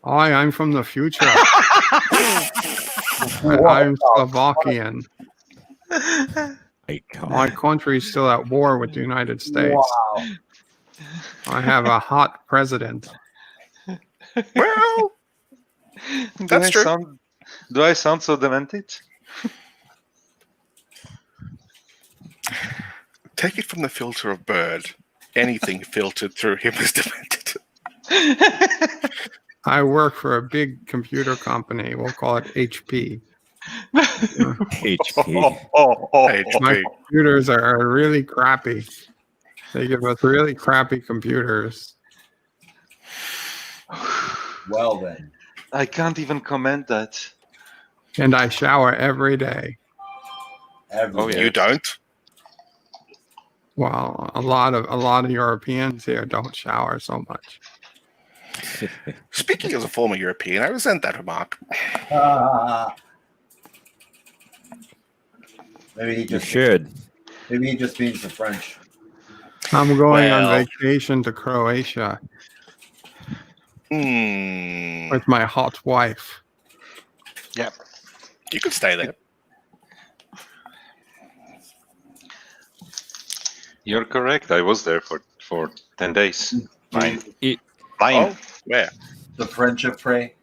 [SPEAKER 3] Hi, I'm from the future. I'm Slovakian. My country's still at war with the United States.
[SPEAKER 9] Wow.
[SPEAKER 3] I have a hot president.
[SPEAKER 8] Well, that's true.
[SPEAKER 13] Do I sound so demented?
[SPEAKER 8] Take it from the filter of Bird. Anything filtered through him is demented.
[SPEAKER 3] I work for a big computer company. We'll call it HP.
[SPEAKER 10] HP.
[SPEAKER 3] My computers are really crappy. They give us really crappy computers.
[SPEAKER 9] Well then.
[SPEAKER 13] I can't even comment that.
[SPEAKER 3] And I shower every day.
[SPEAKER 8] You don't?
[SPEAKER 3] Well, a lot of Europeans here don't shower so much.
[SPEAKER 8] Speaking as a former European, I resent that remark.
[SPEAKER 9] Maybe he just
[SPEAKER 10] should.
[SPEAKER 9] Maybe he just means the French.
[SPEAKER 3] I'm going on vacation to Croatia
[SPEAKER 8] Hmm.
[SPEAKER 3] with my hot wife.
[SPEAKER 8] Yeah. You could stay there.
[SPEAKER 13] You're correct. I was there for 10 days. Fine.
[SPEAKER 8] Oh, where?
[SPEAKER 9] The French of prey.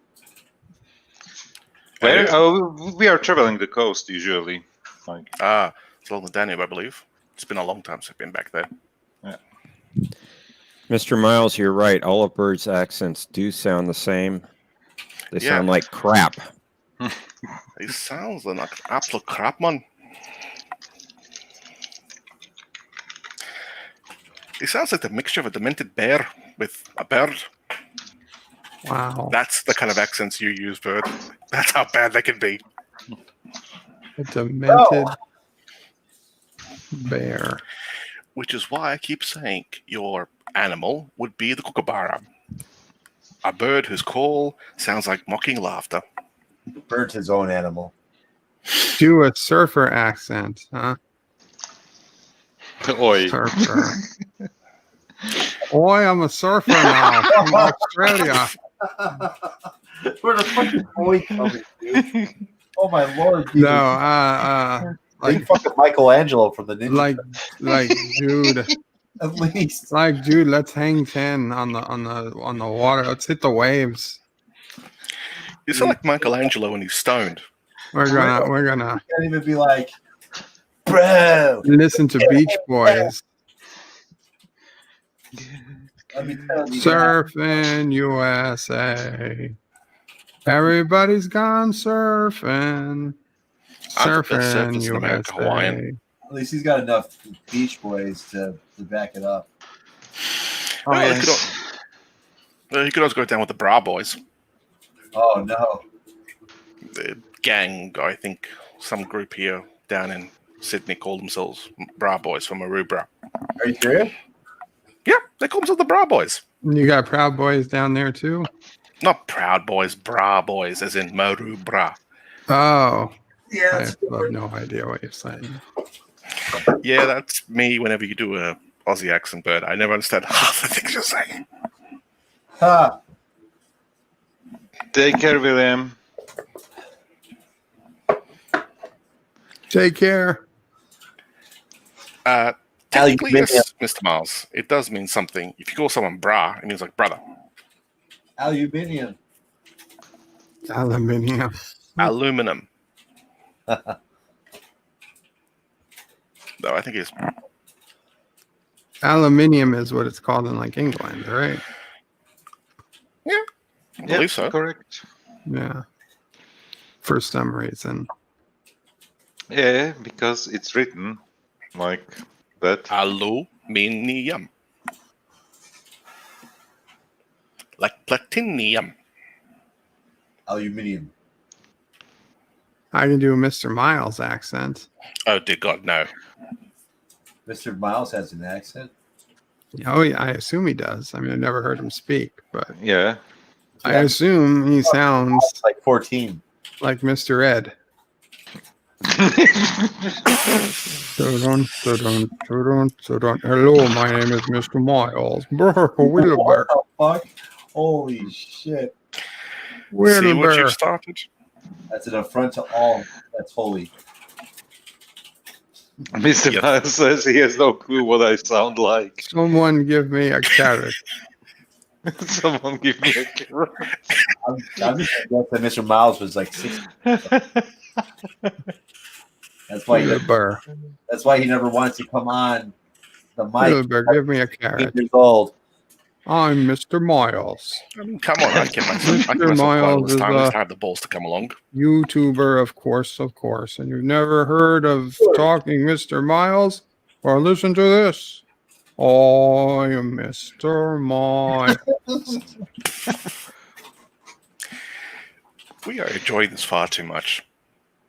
[SPEAKER 13] Where? Oh, we are traveling the coast usually.
[SPEAKER 8] It's along the Danube, I believe. It's been a long time since I've been back there.
[SPEAKER 13] Yeah.
[SPEAKER 10] Mr. Miles, you're right. All of Bird's accents do sound the same. They sound like crap.
[SPEAKER 8] It sounds like absolute crap, man. It sounds like the mixture of a demented bear with a bird.
[SPEAKER 3] Wow.
[SPEAKER 8] That's the kind of accents you use, Bird. That's how bad they can be.
[SPEAKER 3] A demented bear.
[SPEAKER 8] Which is why I keep saying your animal would be the kookaburra. A bird whose call sounds like mocking laughter.
[SPEAKER 9] Burnt his own animal.
[SPEAKER 3] Do a surfer accent, huh?
[SPEAKER 13] Oi.
[SPEAKER 3] Surfer. Oi, I'm a surfer now from Australia.
[SPEAKER 9] Where the fuck is boy coming, dude? Oh my lord, dude.
[SPEAKER 3] No,
[SPEAKER 9] Big fucking Michelangelo from the Ninja.
[SPEAKER 3] like, dude,
[SPEAKER 9] At least.
[SPEAKER 3] like, dude, let's hang 10 on the water. Let's hit the waves.
[SPEAKER 8] You sound like Michelangelo when he's stoned.
[SPEAKER 3] We're gonna
[SPEAKER 9] Can't even be like, bro.
[SPEAKER 3] listen to Beach Boys.
[SPEAKER 9] Let me tell you.
[SPEAKER 3] Surfing USA. Everybody's gone surfing.
[SPEAKER 8] I'm the best
[SPEAKER 3] Surfing
[SPEAKER 8] surfers in America, Hawaiian.
[SPEAKER 3] USA.
[SPEAKER 9] At least he's got enough Beach Boys to back it up.
[SPEAKER 13] Oh,
[SPEAKER 8] Well,
[SPEAKER 13] yes.
[SPEAKER 8] you could also go down with the Bra Boys.
[SPEAKER 9] Oh no.
[SPEAKER 8] The gang, I think, some group here down in Sydney call themselves Bra Boys from Maroubra.
[SPEAKER 9] Are you serious?
[SPEAKER 8] Yeah, they call themselves the Bra Boys.
[SPEAKER 3] You got Proud Boys down there too?
[SPEAKER 8] Not Proud Boys, Bra Boys, as in Maroubra.
[SPEAKER 3] Oh.
[SPEAKER 9] Yeah,
[SPEAKER 3] I have no idea what you're saying.
[SPEAKER 8] Yeah, that's me whenever you do a Aussie accent, Bird. I never understand half the things you're saying.
[SPEAKER 9] Ha!
[SPEAKER 13] Take care, William.
[SPEAKER 3] Take care.
[SPEAKER 8] Technically, yes, Mr. Miles. It does mean something. If you call someone bra, it means like brother.
[SPEAKER 9] Aluminium.
[SPEAKER 3] Aluminium.
[SPEAKER 8] Aluminum. No, I think it's
[SPEAKER 3] Aluminium is what it's called in like England, right?
[SPEAKER 8] I believe so.
[SPEAKER 13] Correct.
[SPEAKER 3] Yeah. For some reason.
[SPEAKER 13] Yeah, because it's written like that.
[SPEAKER 8] Aluminium. Like platinum.
[SPEAKER 9] Aluminium.
[SPEAKER 3] I can do a Mr. Miles accent.
[SPEAKER 8] Oh, dear God, no.
[SPEAKER 9] Mr. Miles has an accent.
[SPEAKER 3] Oh, yeah, I assume he does. I mean, I've never heard him speak, but
[SPEAKER 13] Yeah.
[SPEAKER 3] I assume he sounds
[SPEAKER 9] like 14.
[SPEAKER 3] like Mr. Ed. Hello, my name is Mr. Miles.
[SPEAKER 9] What the fuck? Holy shit.
[SPEAKER 8] See what you've started?
[SPEAKER 9] That's an affront to all that's holy.
[SPEAKER 13] Mr. Miles says he has no clue what I sound like.
[SPEAKER 3] Someone give me a carrot.
[SPEAKER 13] Someone give me a carrot.
[SPEAKER 9] I'm just gonna guess that Mr. Miles was like 6. That's why he never wants to come on the mic.
[SPEAKER 3] Give me a carrot.
[SPEAKER 9] Years old.
[SPEAKER 3] I'm Mr. Miles.
[SPEAKER 8] I mean, come on, I can myself quiet all
[SPEAKER 3] Miles
[SPEAKER 8] this time. I
[SPEAKER 3] is
[SPEAKER 8] just have the balls to come along.
[SPEAKER 3] YouTuber, of course. And you've never heard of Talking Mr. Miles? Or listen to this. I am Mr. Miles.
[SPEAKER 8] We are enjoying this far too much.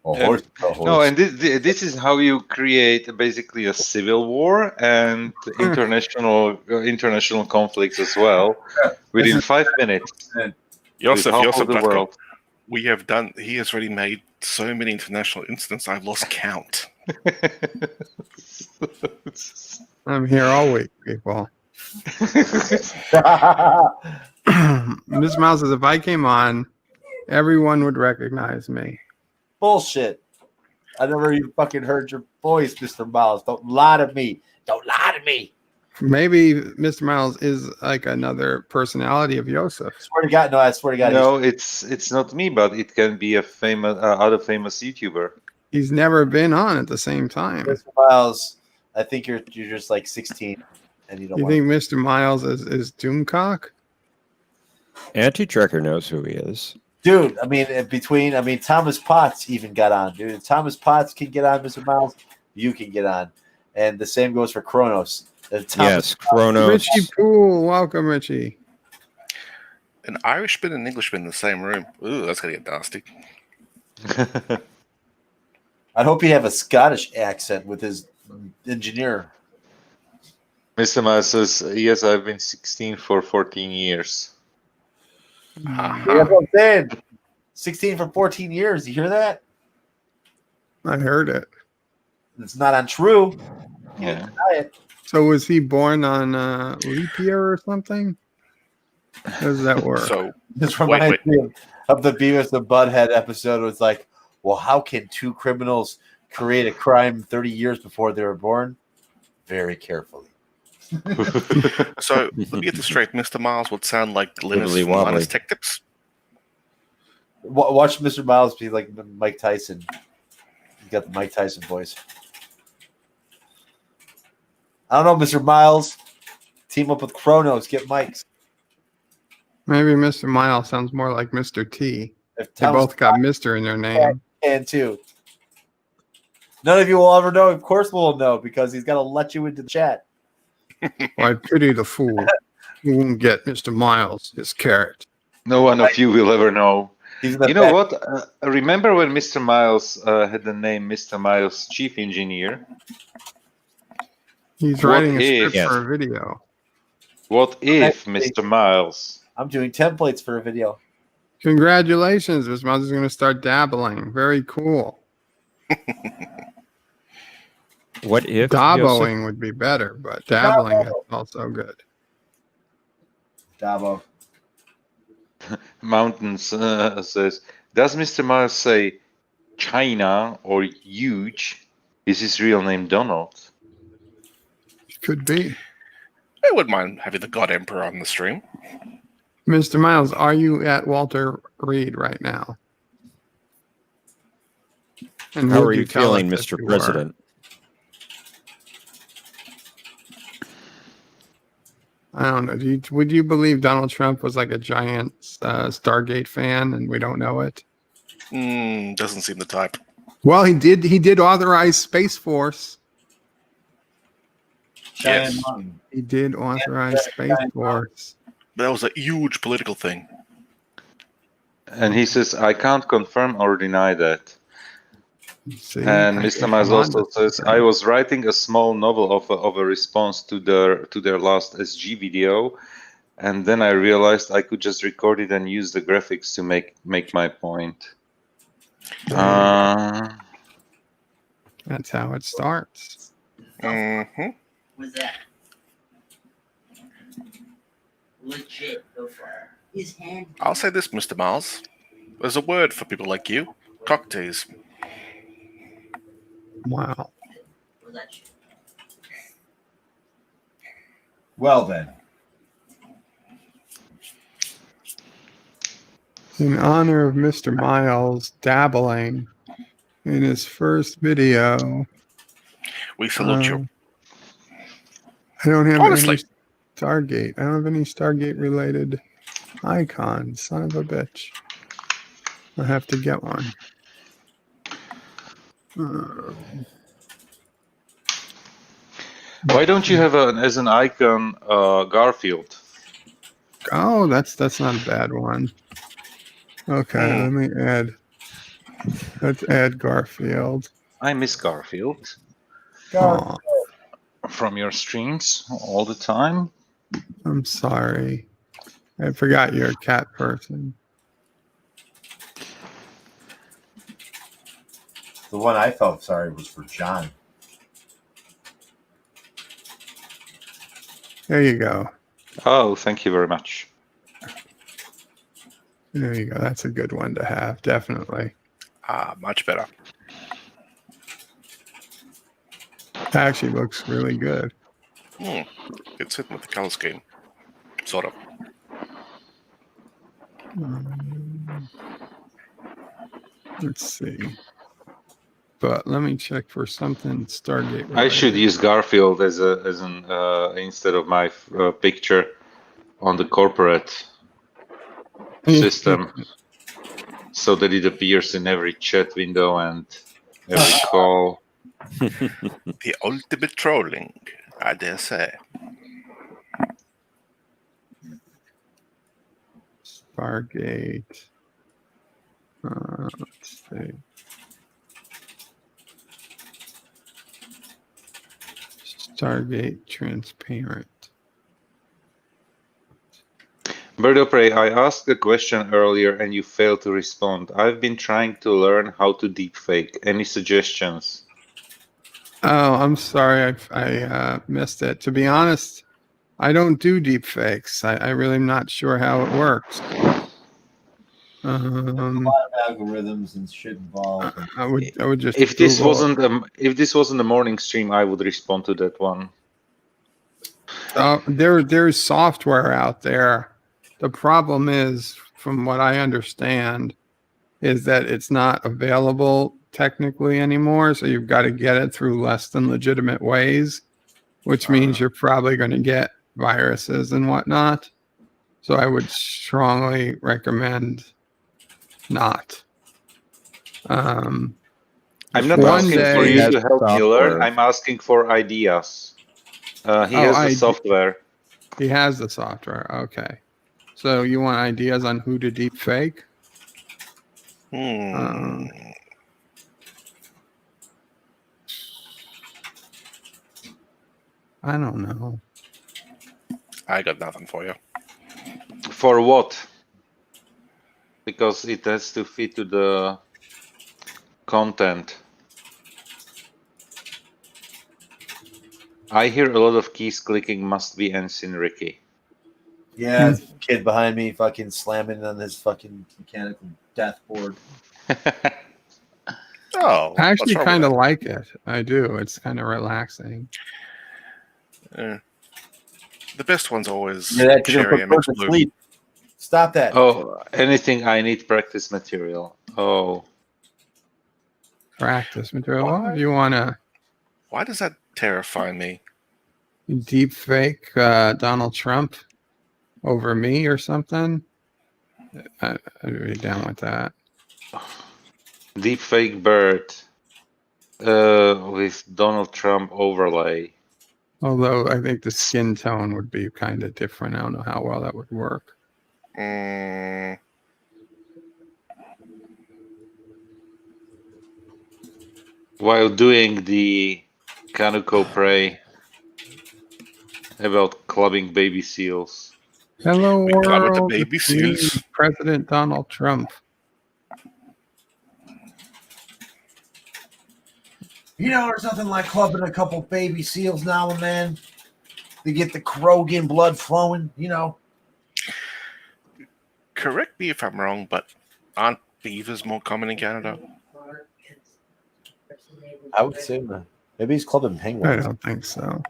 [SPEAKER 13] No, and this is how you create basically a civil war and international conflicts as well within 5 minutes.
[SPEAKER 8] Joseph,
[SPEAKER 13] the world.
[SPEAKER 8] We have done. He has already made so many international incidents. I've lost count.
[SPEAKER 3] I'm here all week, people. Miss Miles says, if I came on, everyone would recognize me.
[SPEAKER 9] Bullshit. I never even fucking heard your voice, Mr. Miles. Don't lie to me. Don't lie to me.
[SPEAKER 3] Maybe Mr. Miles is like another personality of Joseph.
[SPEAKER 9] I swear to God, no, I swear to God.
[SPEAKER 13] No, it's not me, but it can be a famous other famous YouTuber.
[SPEAKER 3] He's never been on at the same time.
[SPEAKER 9] Mr. Miles, I think you're just like 16 and you don't
[SPEAKER 3] You think Mr. Miles is Doomcock?
[SPEAKER 10] Anti-Trekker knows who he is.
[SPEAKER 9] Dude, I mean, Thomas Potts even got on, dude. If Thomas Potts can get on, Mr. Miles, you can get on. And the same goes for Kronos.
[SPEAKER 10] Yes, Kronos.
[SPEAKER 3] Richie Poole, welcome, Richie.
[SPEAKER 8] An Irishman and Englishman in the same room. Ooh, that's gonna get nasty.
[SPEAKER 9] I hope he have a Scottish accent with his engineer.
[SPEAKER 13] Mr. Miles says, yes, I've been 16 for 14 years.
[SPEAKER 9] That's what I'm saying. 16 for 14 years. You hear that?
[SPEAKER 3] I heard it.
[SPEAKER 9] It's not untrue.
[SPEAKER 13] Yeah.
[SPEAKER 9] Deny it.
[SPEAKER 3] So was he born on leap year or something? How does that work?
[SPEAKER 8] So
[SPEAKER 9] This reminds me of the Beavis and Butthead episode. It was like, well, how can two criminals create a crime 30 years before they were born? Very carefully.
[SPEAKER 8] So let me get this straight. Mr. Miles would sound like Linus
[SPEAKER 10] Wibbly
[SPEAKER 8] from
[SPEAKER 10] wobbly.
[SPEAKER 8] Linus Tech Tips.
[SPEAKER 9] Watch Mr. Miles be like Mike Tyson. He's got the Mike Tyson voice. I don't know, Mr. Miles. Team up with Kronos. Get Mike's.
[SPEAKER 3] Maybe Mr. Miles sounds more like Mr. T.
[SPEAKER 9] If
[SPEAKER 3] They both got Mr. in their name.
[SPEAKER 9] And too. None of you will ever know. Of course, we'll know because he's got to let you into the chat.
[SPEAKER 3] Well, I pity the fool who won't get Mr. Miles his carrot.
[SPEAKER 13] No one of you will ever know.
[SPEAKER 9] He's in the
[SPEAKER 13] You know
[SPEAKER 9] back.
[SPEAKER 13] what? Remember when Mr. Miles had the name Mr. Miles Chief Engineer?
[SPEAKER 3] He's
[SPEAKER 13] What
[SPEAKER 3] writing a
[SPEAKER 13] if-
[SPEAKER 3] script for a video.
[SPEAKER 13] What if Mr. Miles?
[SPEAKER 9] I'm doing templates for a video.
[SPEAKER 3] Congratulations, Mr. Miles is going to start dabbling. Very cool.
[SPEAKER 10] What if
[SPEAKER 3] Daboing would be better, but dabbling is also good.
[SPEAKER 9] Dabo.
[SPEAKER 13] Mountains says, does Mr. Miles say China or huge? Is his real name Donald?
[SPEAKER 3] Could be.
[SPEAKER 8] I wouldn't mind having the God Emperor on the stream.
[SPEAKER 3] Mr. Miles, are you at Walter Reed right now? And
[SPEAKER 10] How
[SPEAKER 3] would
[SPEAKER 10] are you
[SPEAKER 3] tell
[SPEAKER 10] feeling,
[SPEAKER 3] us if
[SPEAKER 10] Mr.
[SPEAKER 3] you
[SPEAKER 10] President?
[SPEAKER 3] were? I don't know. Would you believe Donald Trump was like a giant Stargate fan and we don't know it?
[SPEAKER 8] Doesn't seem the type.
[SPEAKER 3] Well, he did authorize Space Force.
[SPEAKER 8] Yes.
[SPEAKER 3] He did authorize Space Force.
[SPEAKER 8] But that was a huge political thing.
[SPEAKER 13] And he says, I can't confirm or deny that.
[SPEAKER 3] See,
[SPEAKER 13] And
[SPEAKER 3] I
[SPEAKER 13] Mr.
[SPEAKER 3] can
[SPEAKER 13] Miles
[SPEAKER 3] come on
[SPEAKER 13] also
[SPEAKER 3] to
[SPEAKER 13] says,
[SPEAKER 3] that.
[SPEAKER 13] I was writing a small novel of a response to their last SG video, and then I realized I could just record it and use the graphics to make my point.
[SPEAKER 3] That's how it starts.
[SPEAKER 8] Mm-hmm.
[SPEAKER 5] Was that legit so far? His hand.
[SPEAKER 8] I'll say this, Mr. Miles. There's a word for people like you. Cocktease.
[SPEAKER 3] Wow.
[SPEAKER 5] Was that shit?
[SPEAKER 9] Well then.
[SPEAKER 3] In honor of Mr. Miles dabbling in his first video,
[SPEAKER 8] We salute you.
[SPEAKER 3] I don't have
[SPEAKER 8] Honestly.
[SPEAKER 3] any Stargate. I don't have any Stargate related icons. Son of a bitch. I'll have to get one.
[SPEAKER 13] Why don't you have as an icon Garfield?
[SPEAKER 3] Oh, that's not a bad one. Okay, let me add. Let's add Garfield.
[SPEAKER 13] I miss Garfield
[SPEAKER 3] Oh,
[SPEAKER 13] from your streams all the time.
[SPEAKER 3] I'm sorry. I forgot you're a cat person.
[SPEAKER 9] The one I felt sorry was for John.
[SPEAKER 3] There you go.
[SPEAKER 13] Oh, thank you very much.
[SPEAKER 3] There you go. That's a good one to have, definitely.
[SPEAKER 8] Much better.
[SPEAKER 3] Actually looks really good.
[SPEAKER 8] It's hitting with the color scheme. Sort of.
[SPEAKER 3] Let's see. But let me check for something Stargate related.
[SPEAKER 13] I should use Garfield as an instead of my picture on the corporate system, so that it appears in every chat window and every call.
[SPEAKER 8] The ultimate trolling, I dare say.
[SPEAKER 3] Stargate. Let's see. Stargate transparent.
[SPEAKER 13] Bird of Prey, I asked a question earlier and you failed to respond. I've been trying to learn how to deepfake. Any suggestions?
[SPEAKER 3] Oh, I'm sorry, I missed it. To be honest, I don't do deep fakes. I really am not sure how it works.
[SPEAKER 9] There's a lot of algorithms and shit involved.
[SPEAKER 3] I would just
[SPEAKER 13] If this
[SPEAKER 3] Google.
[SPEAKER 13] wasn't a morning stream, I would respond to that one.
[SPEAKER 3] There's software out there. The problem is, from what I understand, is that it's not available technically anymore. So you've got to get it through less than legitimate ways, which means you're probably going to get viruses and whatnot. So I would strongly recommend not.
[SPEAKER 13] I'm not
[SPEAKER 3] one
[SPEAKER 13] asking for
[SPEAKER 3] day-
[SPEAKER 13] you to help me
[SPEAKER 10] software.
[SPEAKER 13] learn. I'm asking for ideas. He has the software.
[SPEAKER 3] He has the software. Okay. So you want ideas on who to deep fake? I don't know.
[SPEAKER 8] I got nothing for you.
[SPEAKER 13] For what? Because it has to fit to the content. I hear a lot of keys clicking. Must be Ensign Ricky.
[SPEAKER 9] Yeah, it's a kid behind me fucking slamming on this fucking mechanical death board.
[SPEAKER 8] Oh,
[SPEAKER 3] I actually
[SPEAKER 8] what's wrong
[SPEAKER 3] kind of
[SPEAKER 8] with
[SPEAKER 3] like it. I do. It's kind of relaxing.
[SPEAKER 8] that? The best one's always
[SPEAKER 9] Yeah, that you're
[SPEAKER 8] cherry
[SPEAKER 9] gonna put
[SPEAKER 8] MX
[SPEAKER 9] to
[SPEAKER 8] Blue.
[SPEAKER 9] sleep. Stop that.
[SPEAKER 13] Oh, anything I need practice material. Oh,
[SPEAKER 3] Practice material. Well, if you want to
[SPEAKER 8] Why does that terrify me?
[SPEAKER 3] deep fake Donald Trump over me or something, I'd be down with that.
[SPEAKER 13] deepfake bird with Donald Trump overlay.
[SPEAKER 3] Although I think the skin tone would be kind of different. I don't know how well that would work.
[SPEAKER 13] While doing the Kanuko Prey about clubbing baby seals.
[SPEAKER 3] Hello
[SPEAKER 8] We got with the
[SPEAKER 3] world,
[SPEAKER 8] baby
[SPEAKER 3] it's me,
[SPEAKER 8] seals.
[SPEAKER 3] President Donald Trump.
[SPEAKER 9] You know, there's nothing like clubbing a couple baby seals now and then to get the Krogan blood flowing, you know.
[SPEAKER 8] Correct me if I'm wrong, but aren't beavers more common in Canada?
[SPEAKER 9] I would say maybe he's clubbing
[SPEAKER 3] I
[SPEAKER 9] penguins.
[SPEAKER 3] don't think so.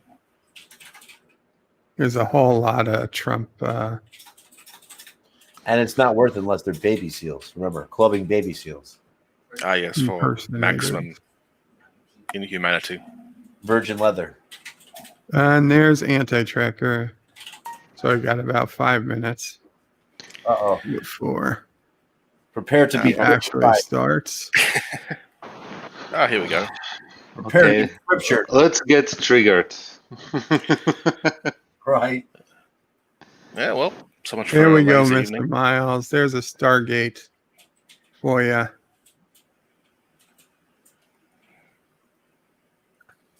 [SPEAKER 3] There's a whole lot of Trump.
[SPEAKER 9] And it's not worth it unless they're baby seals. Remember, clubbing baby seals.
[SPEAKER 8] Ah, yes, for
[SPEAKER 3] Impersonators.
[SPEAKER 8] maximum inhumanity.
[SPEAKER 9] Virgin leather.
[SPEAKER 3] And there's anti-tracker. So I got about 5 minutes
[SPEAKER 9] Uh-oh.
[SPEAKER 3] before
[SPEAKER 9] Prepare to be
[SPEAKER 3] it actually
[SPEAKER 9] crucified.
[SPEAKER 3] starts.
[SPEAKER 8] Ah, here we go.
[SPEAKER 9] Prepare to
[SPEAKER 13] Okay,
[SPEAKER 9] be scripture.
[SPEAKER 13] let's get triggered.
[SPEAKER 9] Right.
[SPEAKER 8] Yeah, well, so much for
[SPEAKER 3] Here
[SPEAKER 8] a
[SPEAKER 3] we go,
[SPEAKER 8] lazy
[SPEAKER 3] Mr.
[SPEAKER 8] evening.
[SPEAKER 3] Miles. There's a Stargate for you.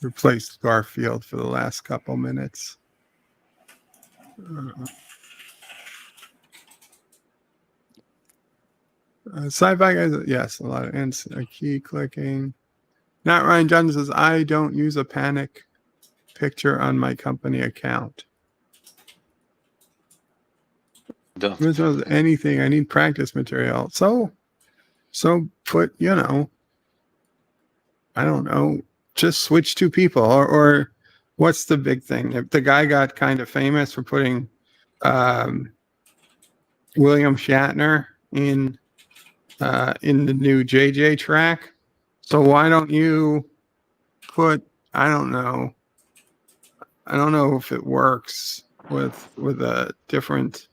[SPEAKER 3] Replaced Garfield for the last couple minutes. Sci-fi guys, yes, a lot of key clicking. Not Ryan Johnson says, I don't use a panic picture on my company account.
[SPEAKER 13] Don't.
[SPEAKER 3] This was anything. I need practice material. So put, I don't know, just switch two people or what's the big thing? If the guy got kind of famous for putting William Shatner in the new JJ track. So why don't you put, I don't know if it works with a different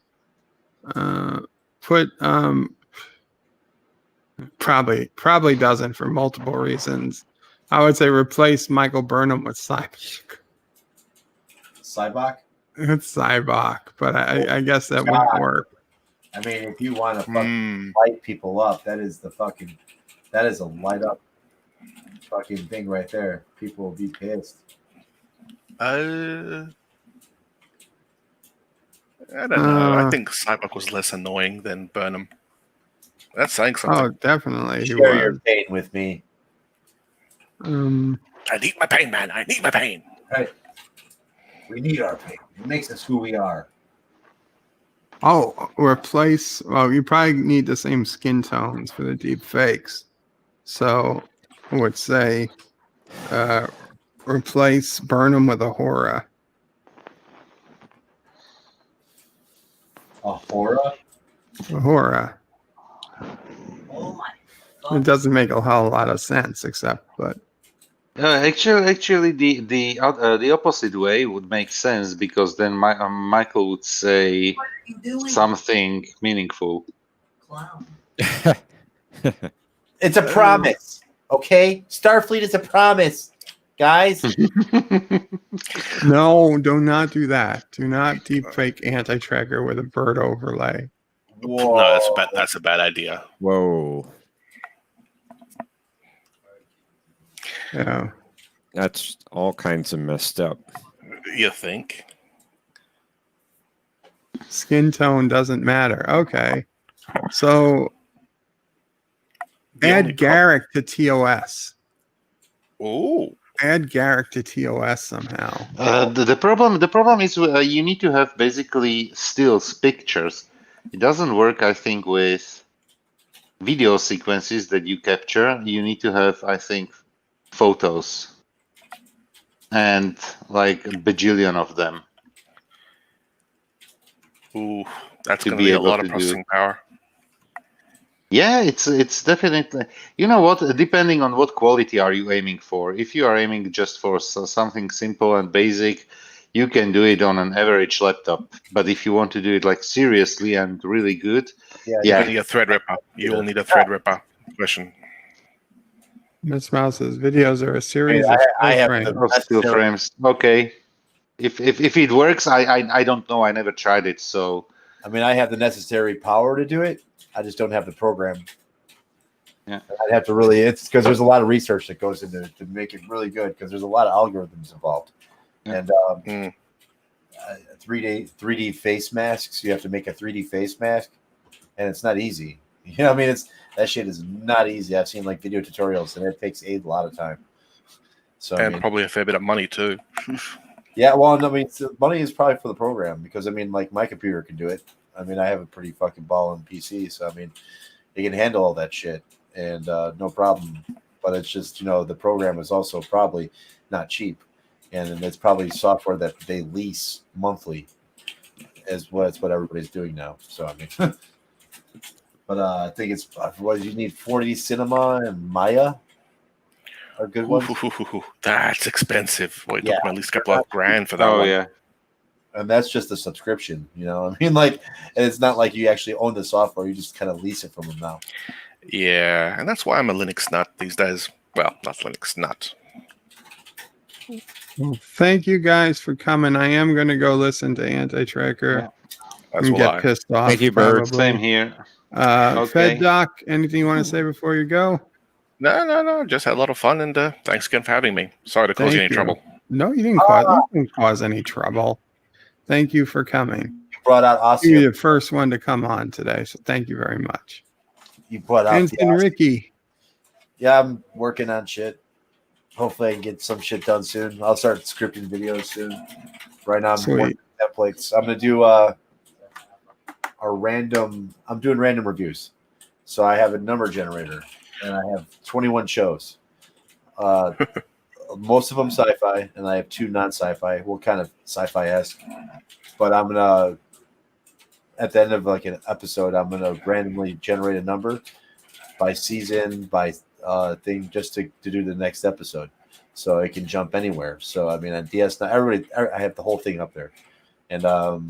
[SPEAKER 3] probably doesn't for multiple reasons. I would say replace Michael Burnham with Cyborg.
[SPEAKER 9] Cybok?
[SPEAKER 3] It's Cyborg, but I guess that wouldn't work.
[SPEAKER 9] I mean, if you want to fucking light people up, that is a light up fucking thing right there. People will be pissed.
[SPEAKER 8] I don't know. I think Cyborg was less annoying than Burnham. That's saying something.
[SPEAKER 3] Oh, definitely. He
[SPEAKER 9] Share your
[SPEAKER 3] was.
[SPEAKER 9] pain with me.
[SPEAKER 8] I need my pain, man. I need my pain.
[SPEAKER 9] Right. We need our pain. It makes us who we are.
[SPEAKER 3] Oh, replace. Well, you probably need the same skin tones for the deep fakes. So I would say replace Burnham with Ahura.
[SPEAKER 9] Ahura?
[SPEAKER 3] Ahura.
[SPEAKER 5] Oh my
[SPEAKER 3] It doesn't make a whole lot of sense, but
[SPEAKER 13] Actually, the opposite way would make sense because then Michael would say something meaningful.
[SPEAKER 5] clown.
[SPEAKER 9] It's a promise, okay? Starfleet is a promise, guys.
[SPEAKER 3] no, do not do that. Do not deep fake anti-tracker with a bird overlay.
[SPEAKER 9] Whoa.
[SPEAKER 8] No, that's a bad idea.
[SPEAKER 10] Whoa.
[SPEAKER 3] Yeah.
[SPEAKER 10] That's all kinds of messed up.
[SPEAKER 8] You think?
[SPEAKER 3] Skin tone doesn't matter. Okay. So add Garrick to TOS.
[SPEAKER 8] Oh.
[SPEAKER 3] Add Garrick to TOS somehow.
[SPEAKER 13] The problem is you need to have basically stills pictures. It doesn't work, I think, with video sequences that you capture. You need to have, I think, photos and like a bajillion of them.
[SPEAKER 8] Ooh, that's
[SPEAKER 13] To
[SPEAKER 8] going to
[SPEAKER 13] be
[SPEAKER 8] be a
[SPEAKER 13] able
[SPEAKER 8] lot
[SPEAKER 13] to
[SPEAKER 8] of
[SPEAKER 13] do.
[SPEAKER 8] processing power.
[SPEAKER 13] Yeah, it's definitely. You know what? Depending on what quality are you aiming for. If you are aiming just for something simple and basic, you can do it on an average laptop. But if you want to do it like seriously and really good,
[SPEAKER 8] You're going to need a Threadripper. You will need a Threadripper version.
[SPEAKER 3] Miss Mouse's videos are a series of
[SPEAKER 9] I
[SPEAKER 3] still
[SPEAKER 9] have
[SPEAKER 3] frames.
[SPEAKER 9] the
[SPEAKER 13] still frames. Okay. If it works, I don't know. I never tried it, so.
[SPEAKER 9] I mean, I have the necessary power to do it. I just don't have the program.
[SPEAKER 13] Yeah,
[SPEAKER 9] I'd have to really. It's because there's a lot of research that goes into to make it really good because there's a lot of algorithms involved, and 3D face masks. You have to make a 3D face mask, and it's not easy. You know, I mean, that shit is not easy. I've seen like video tutorials, and it takes a lot of time. So
[SPEAKER 8] And
[SPEAKER 9] I mean,
[SPEAKER 8] probably a fair bit of money too.
[SPEAKER 9] yeah, well, I mean, money is probably for the program because I mean, like my computer can do it. I mean, I have a pretty fucking ballin' PC, so I mean, it can handle all that shit and no problem. But it's just the program is also probably not cheap, and it's probably software that they lease monthly, is what everybody's doing now. So I mean, but I think it's what you need 4D Cinema and Maya are good ones.
[SPEAKER 8] That's expensive. Well, you're
[SPEAKER 9] Yeah.
[SPEAKER 8] talking at least a couple of grand for that
[SPEAKER 13] Oh
[SPEAKER 8] one.
[SPEAKER 13] yeah.
[SPEAKER 9] And that's just a subscription, I mean, like, and it's not like you actually own the software; you just kind of lease it from them now.
[SPEAKER 8] Yeah, and that's why I'm a Linux nut these days. Well, not Linux nut.
[SPEAKER 3] Well, thank you guys for coming. I am going to go listen to Anti-Tracker
[SPEAKER 8] As
[SPEAKER 3] and
[SPEAKER 8] will
[SPEAKER 3] get
[SPEAKER 8] I.
[SPEAKER 3] pissed off.
[SPEAKER 10] Thank you, Bird.
[SPEAKER 3] Probably.
[SPEAKER 13] Same here.
[SPEAKER 3] Fed
[SPEAKER 13] Okay.
[SPEAKER 3] Doc, anything you want to say before you go?
[SPEAKER 8] No. Just had a lot of fun, and thanks again for having me. Sorry to cause
[SPEAKER 3] Thank
[SPEAKER 8] you any
[SPEAKER 3] you.
[SPEAKER 8] trouble.
[SPEAKER 3] No, you didn't cause any trouble. Thank you for coming.
[SPEAKER 9] You brought out Oscar.
[SPEAKER 3] You're the first one to come on today, so thank you very much.
[SPEAKER 9] You brought out
[SPEAKER 3] Ensign Ricky.
[SPEAKER 9] Yeah, I'm working on shit. Hopefully, I can get some shit done soon. I'll start scripting videos soon. Right now, I'm
[SPEAKER 3] Sweet.
[SPEAKER 9] working on templates. I'm gonna do I'm doing random reviews. So I have a number generator, and I have 21 shows. Most of them sci-fi, and I have 2 non-sci-fi. Well, kind of sci-fi-esque. But I'm gonna, at the end of like an episode, I'm gonna randomly generate a number by season, by thing, just to do the next episode, so it can jump anywhere. So I mean, on DS9, I have the whole thing up there, and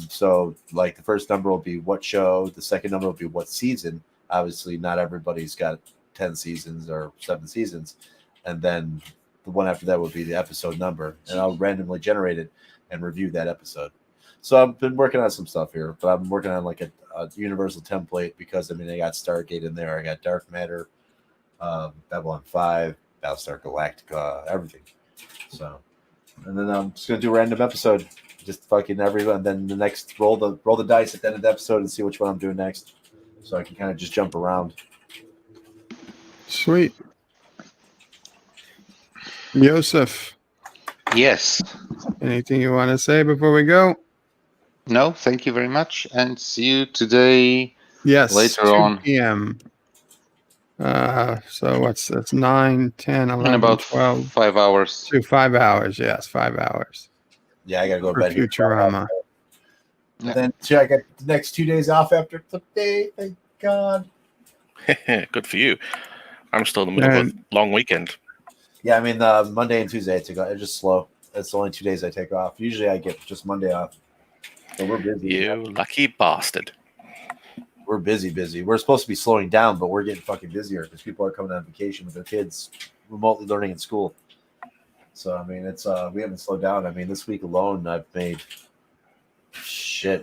[SPEAKER 9] so like the first number will be what show, the second number will be what season. Obviously, not everybody's got 10 seasons or 7 seasons, and then the one after that would be the episode number, and I'll randomly generate it and review that episode. So I've been working on some stuff here, but I'm working on like a universal template because I mean, I got Stargate in there, I got Dark Matter, Babylon 5, Battlestar Galactica, everything. So, and then I'm just gonna do a random episode, just fucking everyone. And then the next roll the dice at the end of the episode and see which one I'm doing next, so I can kind of just jump around.
[SPEAKER 3] Sweet. Joseph,
[SPEAKER 14] Yes.
[SPEAKER 3] anything you want to say before we go?
[SPEAKER 14] No, thank you very much, and see you today.
[SPEAKER 3] Yes,
[SPEAKER 14] Later
[SPEAKER 3] 2
[SPEAKER 14] on.
[SPEAKER 3] p.m. So what's this? 9, 10, 11,
[SPEAKER 14] In about
[SPEAKER 3] 12.
[SPEAKER 14] 5 hours.
[SPEAKER 3] 5 hours. Yes, 5 hours.
[SPEAKER 9] Yeah, I gotta go to
[SPEAKER 3] For
[SPEAKER 9] bed.
[SPEAKER 3] Futurama.
[SPEAKER 9] And then I got the next 2 days off after today. Thank God.
[SPEAKER 8] Good for you. I'm still in the middle of a long weekend.
[SPEAKER 9] Yeah, I mean Monday and Tuesday I take off. It's just slow. That's the only 2 days I take off. Usually I get just Monday off. So we're busy.
[SPEAKER 8] You lucky bastard.
[SPEAKER 9] We're busy. We're supposed to be slowing down, but we're getting fucking busier because people are coming on vacation with their kids, remotely learning in school. So I mean, it's we haven't slowed down. I mean, this week alone, I've made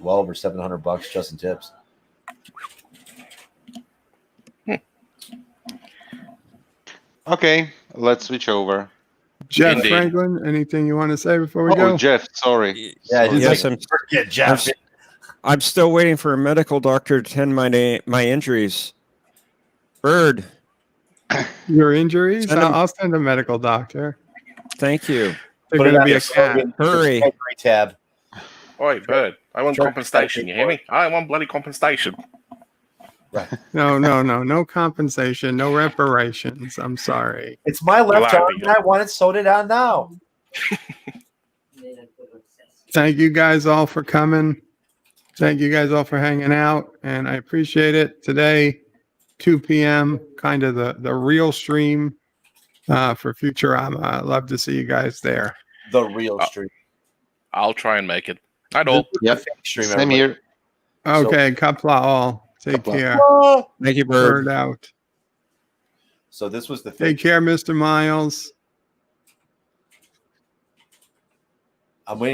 [SPEAKER 9] well over $700 just in tips.
[SPEAKER 14] Okay, let's switch over.
[SPEAKER 3] Jeff
[SPEAKER 8] Indeed.
[SPEAKER 3] Franklin, anything you want to say before we go?
[SPEAKER 14] Jeff, sorry.
[SPEAKER 9] Yeah,
[SPEAKER 10] Yes,
[SPEAKER 9] Jeff.
[SPEAKER 10] I'm still waiting for a medical doctor to attend my injuries. Bird.
[SPEAKER 3] Your injuries?
[SPEAKER 10] Send him-
[SPEAKER 3] I'll send a medical doctor.
[SPEAKER 10] Thank you.
[SPEAKER 3] They're
[SPEAKER 9] Put it
[SPEAKER 3] going to
[SPEAKER 9] on
[SPEAKER 3] be
[SPEAKER 9] the
[SPEAKER 3] a cat.
[SPEAKER 9] slogan.
[SPEAKER 10] Hurry.
[SPEAKER 9] Category tab.
[SPEAKER 8] Oi, Bird. I want
[SPEAKER 9] Sure.
[SPEAKER 8] compensation. You hear me? I want bloody compensation.
[SPEAKER 3] No compensation, no reparations. I'm sorry.
[SPEAKER 9] It's my left
[SPEAKER 8] Well,
[SPEAKER 9] arm, and I want it sewed on now.
[SPEAKER 3] Thank you guys all for coming. Thank you guys all for hanging out, and I appreciate it. Today, 2 p.m., kind of the real stream for Futurama. I'd love to see you guys there.
[SPEAKER 9] The real stream.
[SPEAKER 8] I'll try and make it. I'd all.
[SPEAKER 14] Yep.
[SPEAKER 9] Stream
[SPEAKER 14] Same
[SPEAKER 9] everybody.
[SPEAKER 14] here.
[SPEAKER 3] Okay, Qapla all. Take
[SPEAKER 14] Qapla.
[SPEAKER 3] care.
[SPEAKER 10] Thank you, Bird.
[SPEAKER 3] Bird out.
[SPEAKER 9] So this was the
[SPEAKER 3] Take care, Mr. Miles.
[SPEAKER 9] I'm waiting